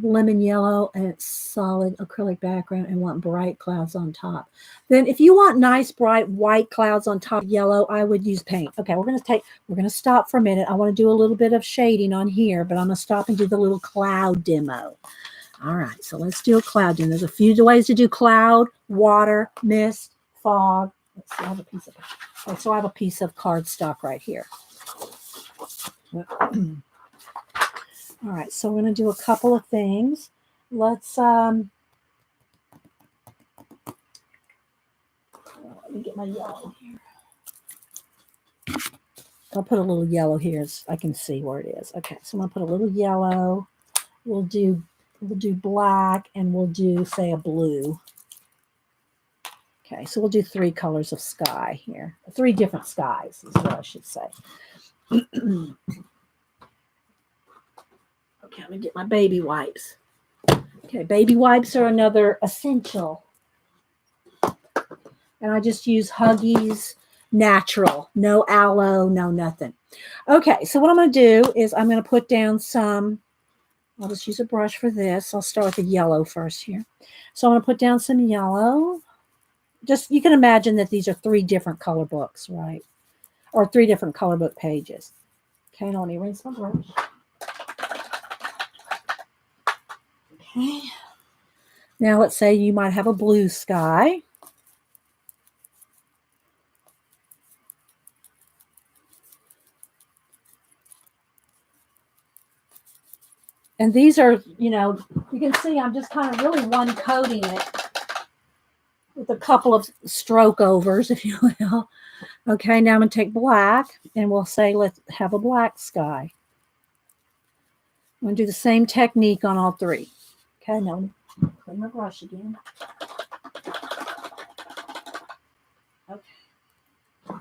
Lemon yellow and it's solid acrylic background and want bright clouds on top. Then if you want nice bright white clouds on top of yellow, I would use paint. Okay, we're going to stop for a minute. I want to do a little bit of shading on here, but I'm going to stop and do the little cloud demo. All right, so let's do a cloud demo. There's a few ways to do cloud, water, mist, fog, let's see, I have a piece of, oh, so I have a piece of cardstock right here. All right, so we're going to do a couple of things. Let's let me get my yellow here. I'll put a little yellow here so I can see where it is. Okay, so I'm gonna put a little yellow. We'll do black, and we'll do, say, a blue. Okay, so we'll do 3 colors of sky here. 3 different skies is what I should say. Okay, let me get my baby wipes. Okay, baby wipes are another essential. And I just use Huggies Natural. No aloe, no nothing. Okay, so what I'm going to do is I'm going to put down some, I'll just use a brush for this. I'll start with the yellow first here. So I'm going to put down some yellow. Just, you can imagine that these are 3 different color books, right? Or 3 different color book pages. Okay, now let me rinse my brush. Okay. Now let's say you might have a blue sky. And these are, you know, you can see I'm just kind of really one coating it with a couple of stroke overs, if you will. Okay, now I'm going to take black, and we'll say let's have a black sky. I'm going to do the same technique on all 3. Okay, now clean my brush again. Okay. All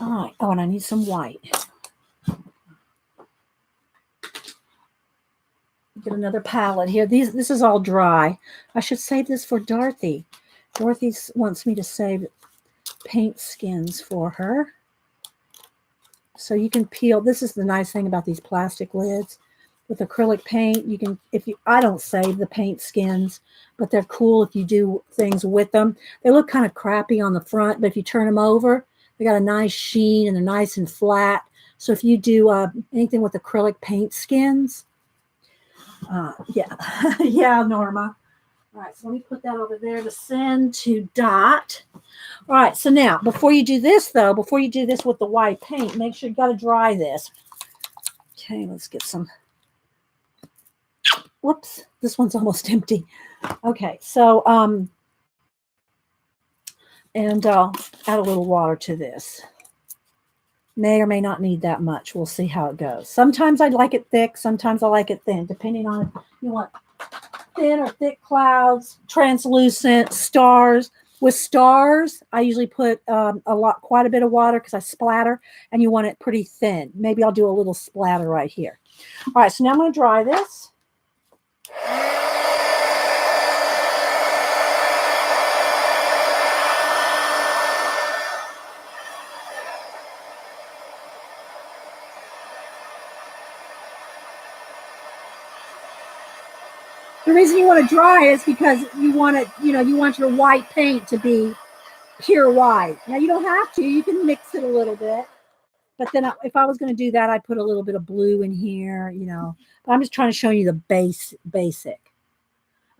right. Oh, and I need some white. Get another palette here. This is all dry. I should save this for Dorothy. Dorothy wants me to save paint skins for her. So you can peel. This is the nice thing about these plastic lids. With acrylic paint, you can, I don't save the paint skins, but they're cool if you do things with them. They look kind of crappy on the front, but if you turn them over, they got a nice sheen and they're nice and flat. So if you do anything with acrylic paint skins, yeah, yeah, Norma. All right, so let me put that over there to send to Dot. All right, so now, before you do this, though, before you do this with the white paint, make sure you got to dry this. Okay, let's get some. Whoops, this one's almost empty. Okay, so, and I'll add a little water to this. May or may not need that much. We'll see how it goes. Sometimes I like it thick. Sometimes I like it thin, depending on if you want thin or thick clouds, translucent, stars. With stars, I usually put quite a bit of water because I splatter, and you want it pretty thin. Maybe I'll do a little splatter right here. All right, so now I'm going to dry this. The reason you want to dry is because you want it, you want your white paint to be pure white. Now you don't have to, you can mix it a little bit. But then if I was going to do that, I'd put a little bit of blue in here, But I'm just trying to show you the basic.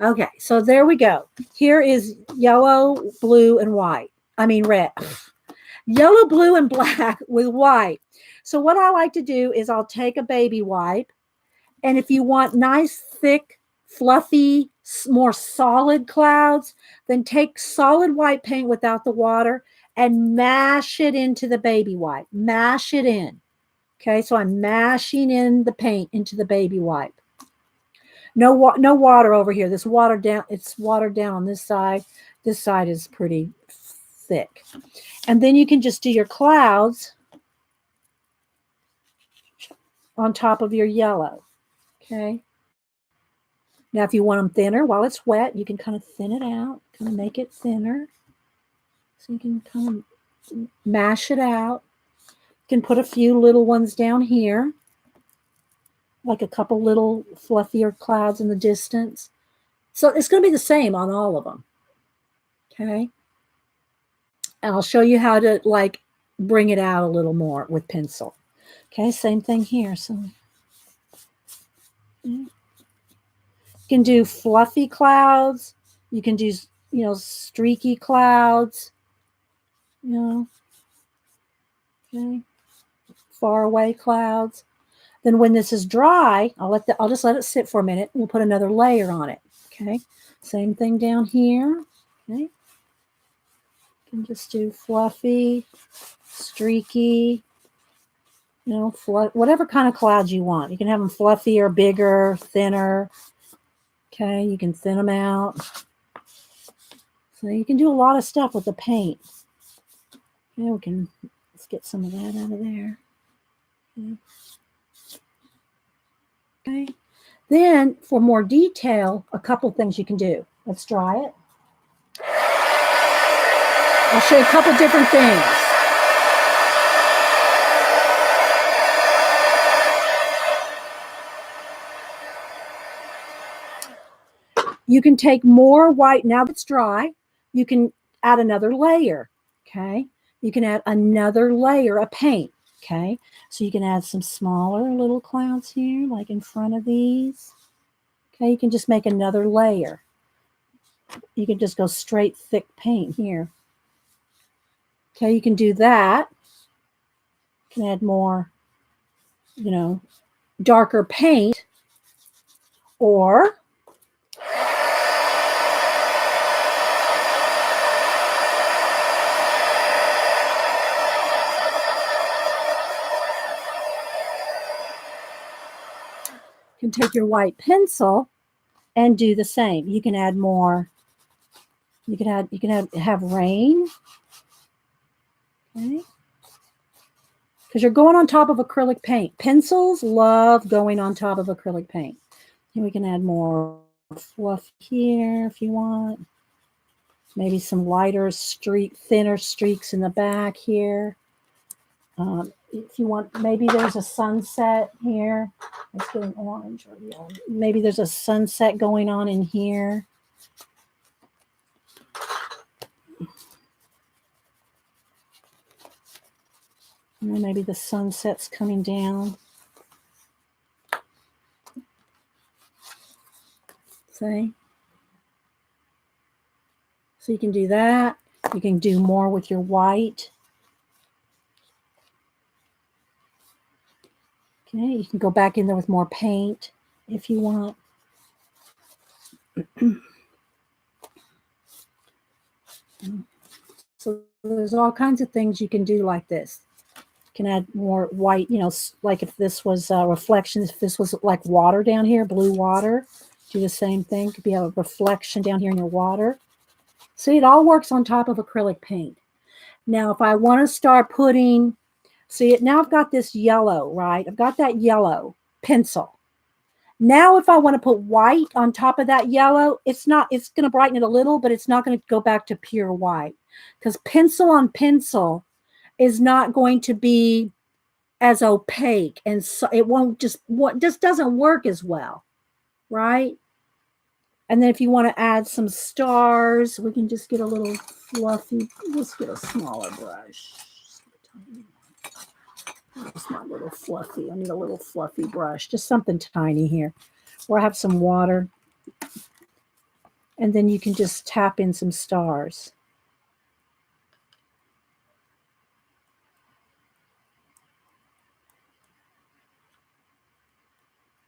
Okay, so there we go. Here is yellow, blue, and white. I mean red. Yellow, blue, and black with white. So what I like to do is I'll take a baby wipe, and if you want nice, thick, fluffy, more solid clouds, then take solid white paint without the water and mash it into the baby wipe. Mash it in. Okay, so I'm mashing in the paint into the baby wipe. No water over here. It's watered down on this side. This side is pretty thick. And then you can just do your clouds on top of your yellow. Okay. Now, if you want them thinner while it's wet, you can kind of thin it out, kind of make it thinner. So you can kind of mash it out. You can put a few little ones down here, like a couple little fluffier clouds in the distance. So it's going to be the same on all of them. Okay. And I'll show you how to bring it out a little more with pencil. Okay, same thing here. So you can do fluffy clouds. You can do, streaky clouds. you know, okay, far away clouds. Then when this is dry, I'll just let it sit for a minute. We'll put another layer on it. Okay, same thing down here. Okay, you can just do fluffy, streaky, you know, whatever kind of clouds you want. You can have them fluffier, bigger, thinner. Okay, you can thin them out. So you can do a lot of stuff with the paint. Okay, let's get some of that out of there. Okay. Okay. Then for more detail, a couple things you can do. Let's dry it. I'll show you a couple different things. You can take more white, now that it's dry, you can add another layer, okay? You can add another layer of paint, okay? So you can add some smaller little clouds here, like in front of these. Okay, you can just make another layer. You can just go straight thick paint here. Okay, you can do that. You can add more, you know, darker paint, or you can take your white pencil and do the same. You can add more. You can have rain. Okay. Because you're going on top of acrylic paint. Pencils love going on top of acrylic paint. And we can add more fluff here if you want. Maybe some lighter thinner streaks in the back here. If you want, maybe there's a sunset here. Let's get an orange or yellow. Maybe there's a sunset going on in here. And maybe the sunset's coming down. See? So you can do that. You can do more with your white. Okay, you can go back in there with more paint if you want. So there's all kinds of things you can do like this. You can add more white, you know, like if this was reflections, if this was like water down here, blue water, do the same thing. Could be a reflection down here in your water. See, it all works on top of acrylic paint. Now, if I want to start putting, see, now I've got this yellow, right? I've got that yellow pencil. Now, if I want to put white on top of that yellow, it's going to brighten it a little, but it's not going to go back to pure white, because pencil on pencil is not going to be as opaque, and so it just doesn't work as well, right? And then if you want to add some stars, we can just get a little fluffy, let's get a smaller brush. It's not a little fluffy. I need a little fluffy brush, just something tiny here. Or I have some water. And then you can just tap in some stars.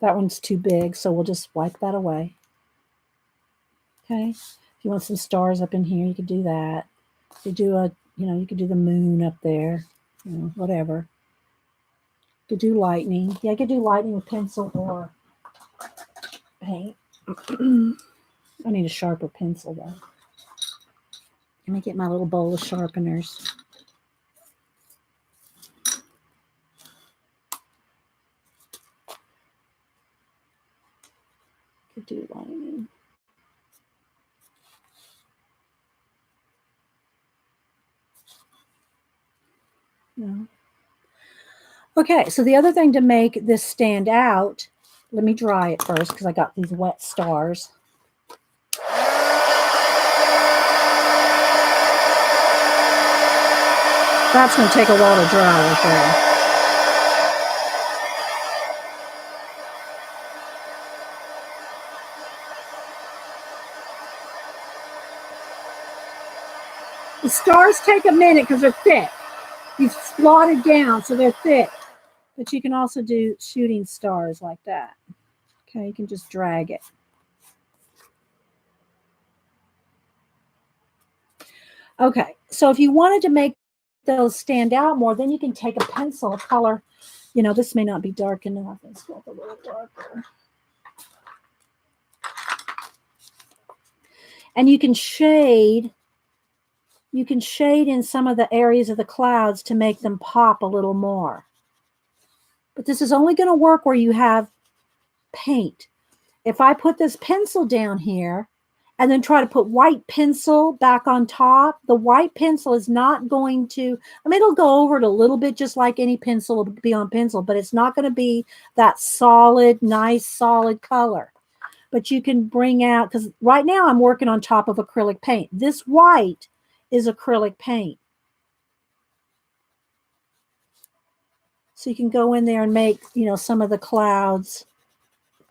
That one's too big, so we'll just wipe that away. Okay. If you want some stars up in here, you could do that. You do you could do the moon up there, whatever. You could do lightning. Yeah, I could do lightning with pencil or paint. I need a sharper pencil though. Let me get my little bowl of sharpeners. Could do lightning. No. Okay, so the other thing to make this stand out, let me dry it first because I got these wet stars. That's going to take a while to dry right there. The stars take a minute because they're thick. You've slotted down, so they're thick. But you can also do shooting stars like that. Okay, you can just drag it. Okay, so if you wanted to make those stand out more, then you can take a pencil, a color. You know, this may not be dark enough. Let's go a little darker. And you can shade in some of the areas of the clouds to make them pop a little more. But this is only going to work where you have paint. If I put this pencil down here and then try to put white pencil back on top, the white pencil is not going to, I mean, it'll go over it a little bit just like any pencil will be on pencil, but it's not going to be that solid, nice, solid color. But you can bring out, because right now I'm working on top of acrylic paint. This white is acrylic paint. So you can go in there and make, you know, some of the clouds.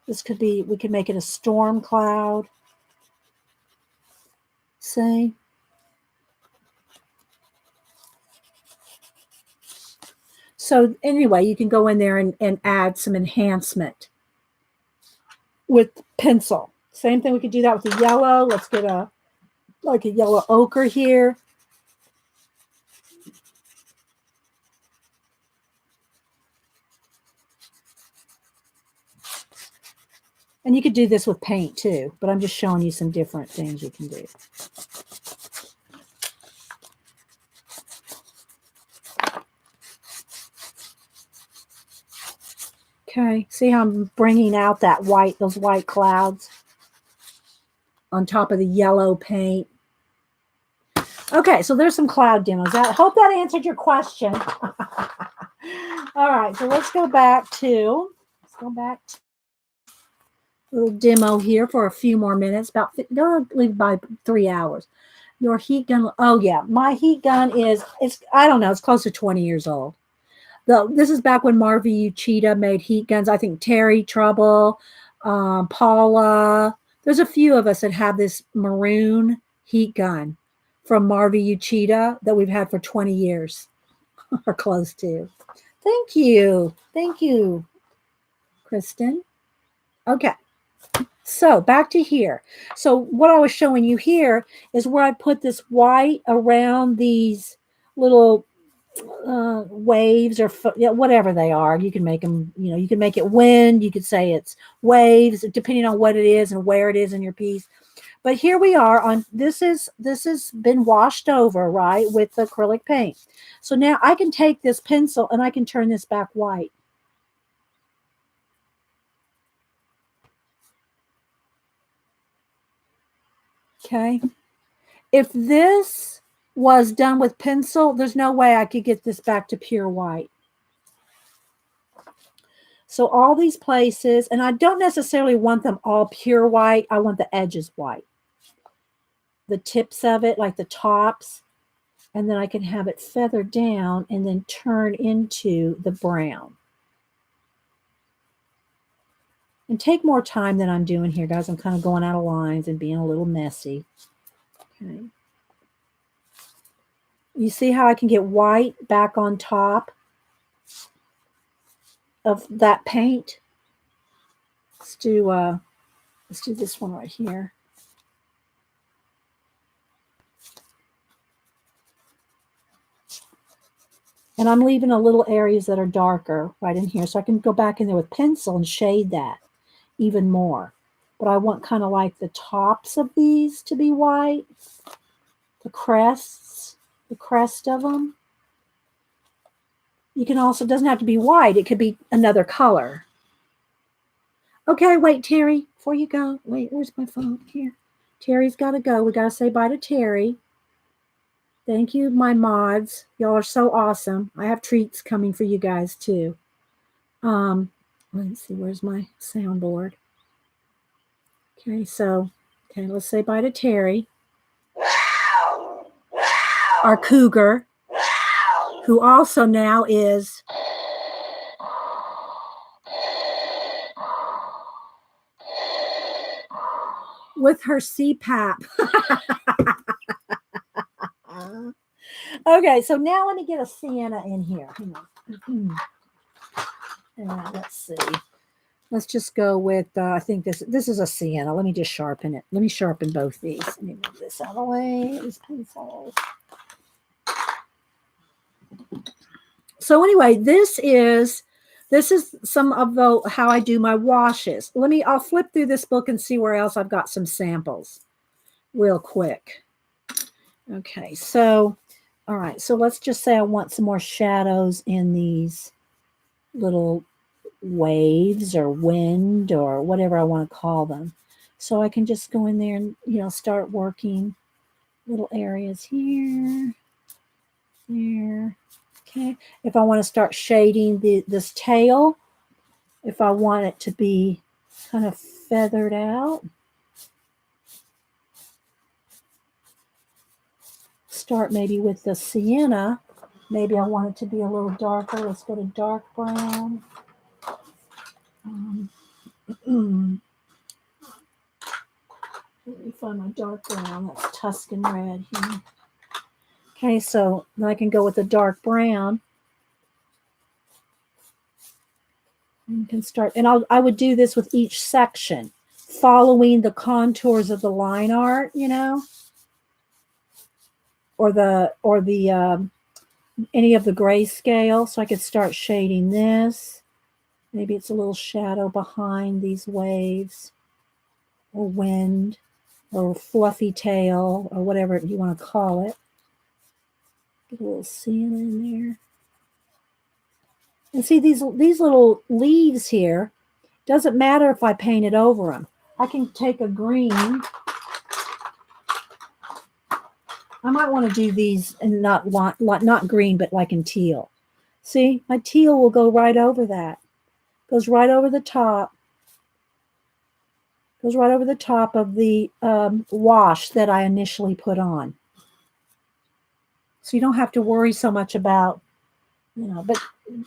This could be, we could make it a storm cloud. See? So anyway, you can go in there and add some enhancement with pencil. Same thing, we could do that with the yellow. Let's get like a yellow ochre here. And you could do this with paint too, but I'm just showing you some different things you can do. Okay, see how I'm bringing out that white, those white clouds on top of the yellow paint. Okay, so there's some cloud demos. I hope that answered your question. All right, so let's go back to a little demo here for a few more minutes. Don't leave by 3 hours. Your heat gun. Oh yeah, my heat gun is, I don't know, it's close to 20 years old. This is back when Marvy Uchida made heat guns. I think Terry Trouble, Paula. There's a few of us that have this maroon heat gun from Marvy Uchida that we've had for 20 years or close to. Thank you. Thank you, Kristen. Okay. So back to here. So what I was showing you here is where I put this white around these little waves or whatever they are. You can make them, you know, you can make it wind. You could say it's waves, depending on what it is and where it is in your piece. But here we are on, this has been washed over, right, with acrylic paint. So now I can take this pencil and I can turn this back white. Okay. If this was done with pencil, there's no way I could get this back to pure white. So all these places, and I don't necessarily want them all pure white. I want the edges white. The tips of it, like the tops, and then I can have it feather down and then turn into the brown. And take more time than I'm doing here, guys. I'm kind of going out of lines and being a little messy. Okay. You see how I can get white back on top of that paint? Let's do this one right here. And I'm leaving a little areas that are darker right in here. So I can go back in there with pencil and shade that even more. But I want kind of like the tops of these to be white. The crest of them. You can also, it doesn't have to be white. It could be another color. Okay, wait, Terry, before you go. Wait, where's my phone? Here. Terry's got to go. We got to say bye to Terry. Thank you, my mods. Y'all are so awesome. I have treats coming for you guys, too. Let's see, where's my soundboard? Okay, so, let's say bye to Terry. Our cougar, who also now is with her CPAP. Okay, so now let me get a sienna in here. Hang on. Let's see. Let's just go with, I think this is a sienna. Let me just sharpen it. Let me sharpen both these. Let me move this out of the way. This pencil. So anyway, this is some of the how I do my washes. I'll flip through this book and see where else I've got some samples real quick. Okay, so all right, so let's just say I want some more shadows in these little waves or wind or whatever I want to call them. So I can just go in there and, start working little areas here, there. Okay. If I want to start shading this tail, if I want it to be kind of feathered out, start maybe with the sienna. Maybe I want it to be a little darker. Let's go to dark brown. Let me find my dark brown. That's Tuscan red here. Okay, so then I can go with the dark brown. And you can start, and I would do this with each section, following the contours of the line art, or the any of the grayscale. So I could start shading this. Maybe it's a little shadow behind these waves, or wind, or fluffy tail, or whatever you want to call it. Get a little sienna in there. And see these little leaves here, doesn't matter if I painted over them. I can take a green. I might want to do these and not green, but like in teal. See, my teal will go right over that. Goes right over the top. Goes right over the top of the wash that I initially put on. So you don't have to worry so much about, but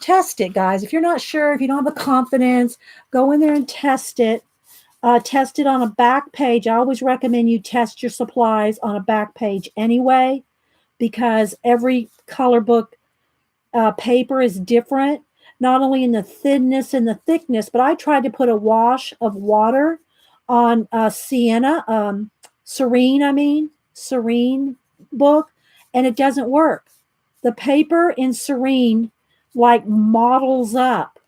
test it, guys. If you're not sure, if you don't have the confidence, go in there and test it. Test it on a back page. I always recommend you test your supplies on a back page anyway, because every color book paper is different, not only in the thinness and the thickness, but I tried to put a wash of water on sienna, serene book, and it doesn't work. The paper in serene like models up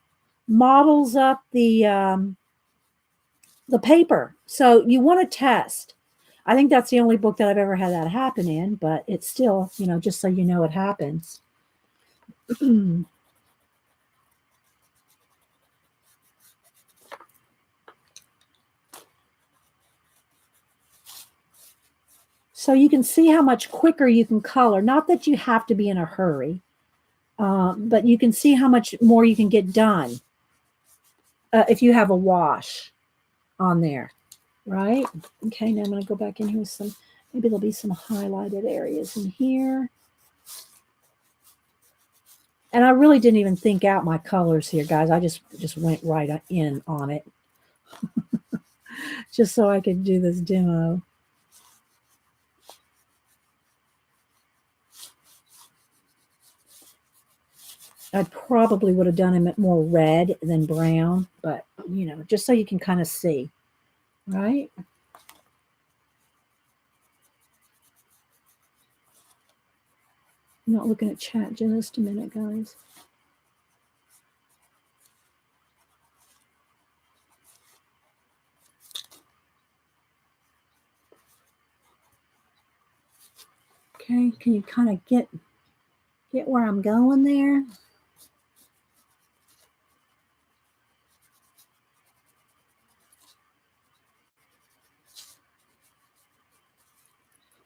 the paper. So you want to test. I think that's the only book that I've ever had that happen in, but it's still, just so you know it happens. So you can see how much quicker you can color. Not that you have to be in a hurry, but you can see how much more you can get done if you have a wash on there, right? Okay, now I'm going to go back in here with some, maybe there'll be some highlighted areas in here. And I really didn't even think out my colors here, guys. I just went right in on it just so I could do this demo. I probably would have done him more red than brown, but, just so you can kind of see, right? I'm not looking at chat just a minute, guys. Okay, can you kind of get where I'm going there?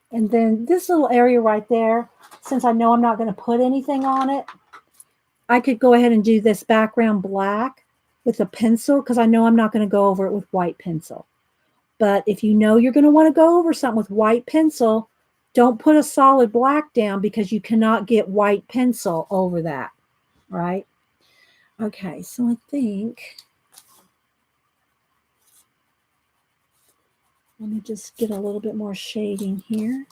And then this little area right there, since I know I'm not going to put anything on it, I could go ahead and do this background black with a pencil, because I know I'm not going to go over it with white pencil. But if you know you're going to want to go over something with white pencil, don't put a solid black down, because you cannot get white pencil over that, right? Okay, so I think, let me just get a little bit more shading here.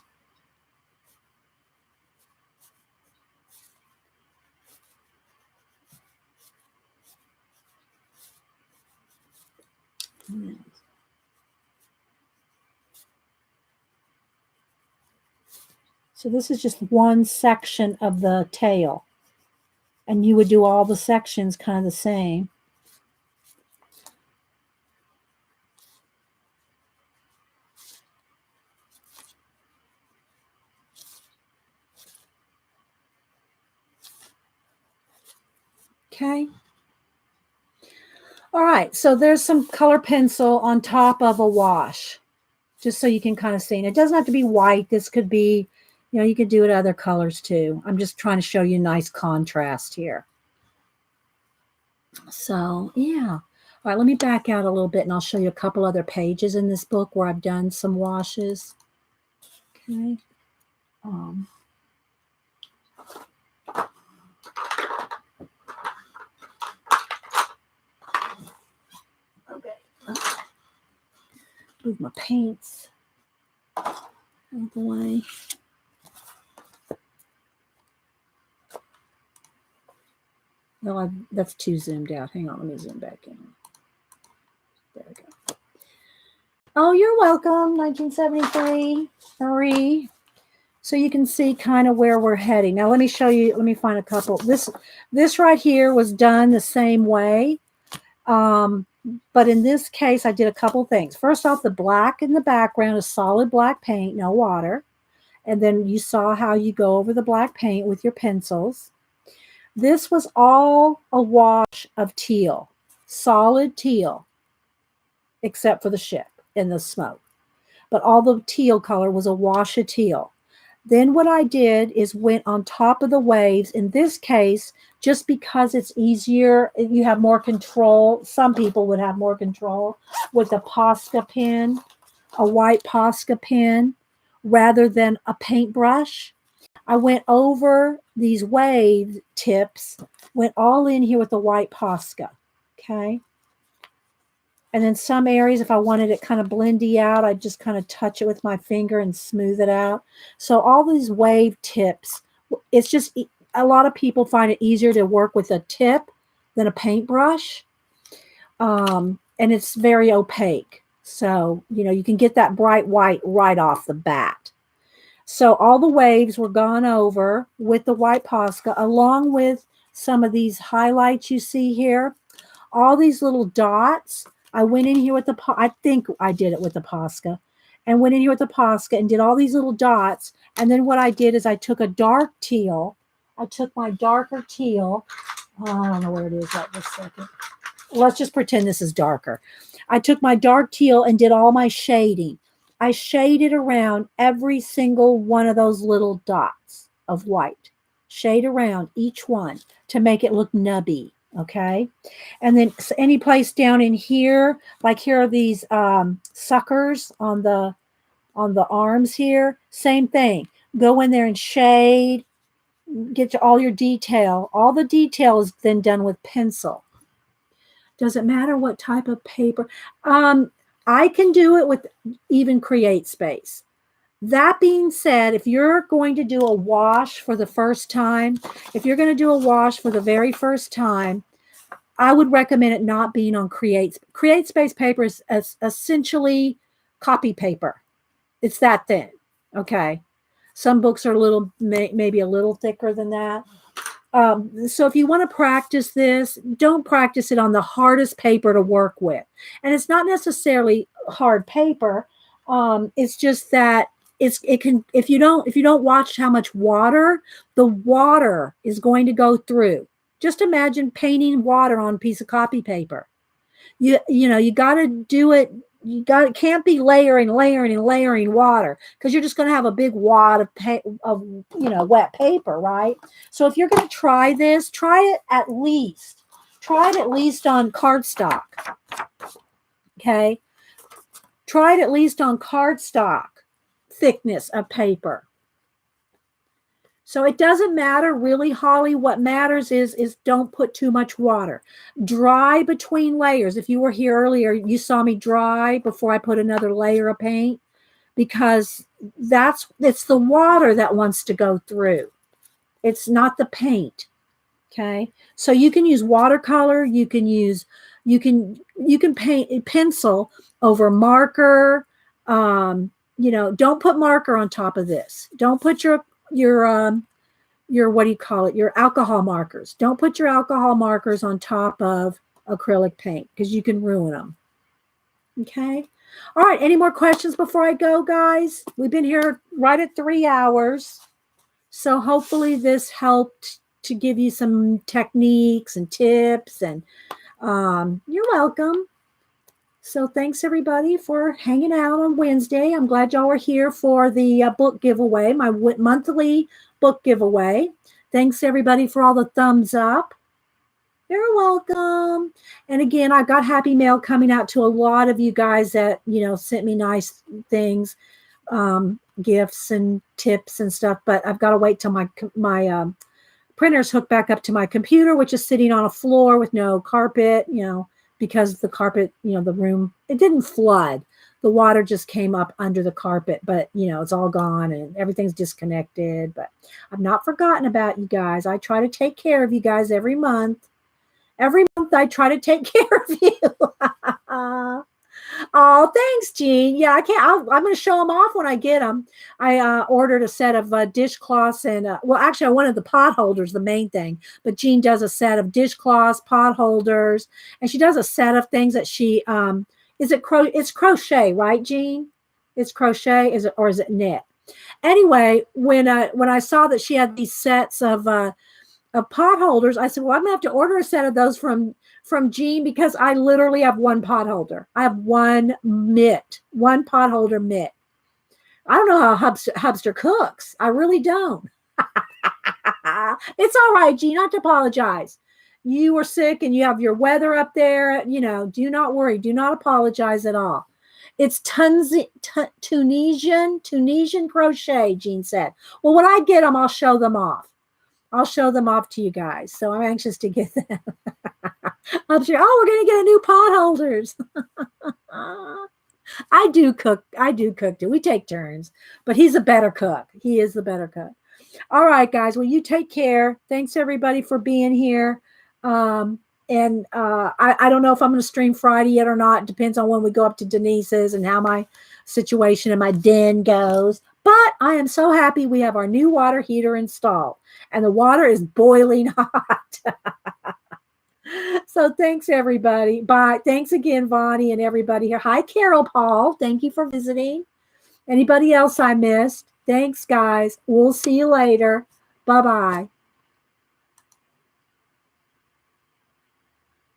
So this is just one section of the tail. And you would do all the sections kind of the same. Okay. All right, so there's some color pencil on top of a wash, just so you can kind of see. And it doesn't have to be white. This could be, you know, you could do it other colors too. I'm just trying to show you nice contrast here. So, yeah. All right, let me back out a little bit and I'll show you a couple other pages in this book where I've done some washes. Okay. Okay. Move my paints out of the way. No, that's too zoomed out. Hang on, let me zoom back in. There we go. Oh, you're welcome, 1973, Marie. So you can see kind of where we're heading. Now let me show you, let me find a couple. This right here was done the same way. But in this case, I did a couple things. First off, the black in the background is solid black paint, no water. And then you saw how you go over the black paint with your pencils. This was all a wash of teal, solid teal, except for the ship and the smoke. But all the teal color was a wash of teal. Then what I did is went on top of the waves. In this case, just because it's easier, you have more control. Some people would have more control with a Posca pen, a white Posca pen, rather than a paintbrush. I went over these wave tips, went all in here with the white Posca, okay? And then some areas, if I wanted it kind of blendy out, I'd just kind of touch it with my finger and smooth it out. So all these wave tips, it's just, a lot of people find it easier to work with a tip than a paintbrush. And it's very opaque. So, you know, you can get that bright white right off the bat. So all the waves were gone over with the white Posca, along with some of these highlights you see here. All these little dots, I went in here with the, I think I did it with the Posca, and went in here with the Posca and did all these little dots. And then what I did is I took a dark teal. I took my darker teal. Oh, I don't know where it is right this second. Let's just pretend this is darker. I took my dark teal and did all my shading. I shaded around every single one of those little dots of white. Shade around each one to make it look nubby. Okay. And then any place down in here, like here are these suckers on the arms here. Same thing. Go in there and shade, get to all your detail. All the detail is then done with pencil. Doesn't matter what type of paper. I can do it with even Create Space. That being said, if you're going to do a wash for the first time, if you're going to do a wash for the very first time, I would recommend it not being on Create Space paper is essentially copy paper. It's that thin. Okay. Some books are a little, maybe a little thicker than that. So if you want to practice this, don't practice it on the hardest paper to work with. And it's not necessarily hard paper. It's just that it can, if you don't watch how much water, the water is going to go through. Just imagine painting water on a piece of copy paper. You know, you got to do it. It can't be layering water, because you're just going to have a big wad of wet paper, right? So if you're going to try this, try it at least on cardstock. Okay. Try it at least on cardstock thickness of paper. So it doesn't matter really, Holly. What matters is don't put too much water. Dry between layers. If you were here earlier, you saw me dry before I put another layer of paint, because it's the water that wants to go through. It's not the paint. Okay. So you can use watercolor. You can paint pencil over marker, don't put marker on top of this. Don't put your what do you call it? Your alcohol markers. Don't put your alcohol markers on top of acrylic paint because you can ruin them. Okay. All right. Any more questions before I go, guys? We've been here right at 3 hours. So hopefully this helped to give you some techniques and tips, and you're welcome. So thanks everybody for hanging out on Wednesday. I'm glad y'all were here for the book giveaway, my monthly book giveaway. Thanks everybody for all the thumbs up. You're welcome. And again, I got happy mail coming out to a lot of you guys that, sent me nice things, gifts and tips and stuff, but I've got to wait till my printer's hooked back up to my computer, which is sitting on a floor with no carpet, because the carpet, the room, it didn't flood. The water just came up under the carpet, but it's all gone and everything's disconnected. But I've not forgotten about you guys. I try to take care of you guys every month. Every month I try to take care of you. Oh, thanks, Jean. Yeah, I can't. I'm going to show them off when I get them. I ordered a set of dishcloths and, actually, I wanted the pot holders, the main thing. But Jean does a set of dishcloths, pot holders, and she does a set of things that she it's crochet, right, Jean? It's crochet, is it knit? Anyway, when I saw that she had these sets of pot holders, I said, well, I'm gonna have to order a set of those from Jean because I literally have one pot holder. I have one pot holder mitt. I don't know how Hubster cooks. I really don't. It's all right, Jean, not to apologize. You were sick and you have your weather up there. Do not worry. Do not apologize at all. It's Tunisian crochet, Jean said. Well, when I get them, I'll show them off. I'll show them off to you guys. So I'm anxious to get them. I'm sure, we're going to get a new pot holders. I do cook too. We take turns, but he's a better cook. He is the better cook. All right, guys. Well, you take care. Thanks everybody for being here. I don't know if I'm going to stream Friday yet or not. It depends on when we go up to Denise's and how my situation in my den goes. But I am so happy we have our new water heater installed and the water is boiling hot. So thanks everybody. Bye. Thanks again, Vonnie and everybody here. Hi, Carol Paul. Thank you for visiting. Anybody else I missed? Thanks, guys. We'll see you later. Bye-bye.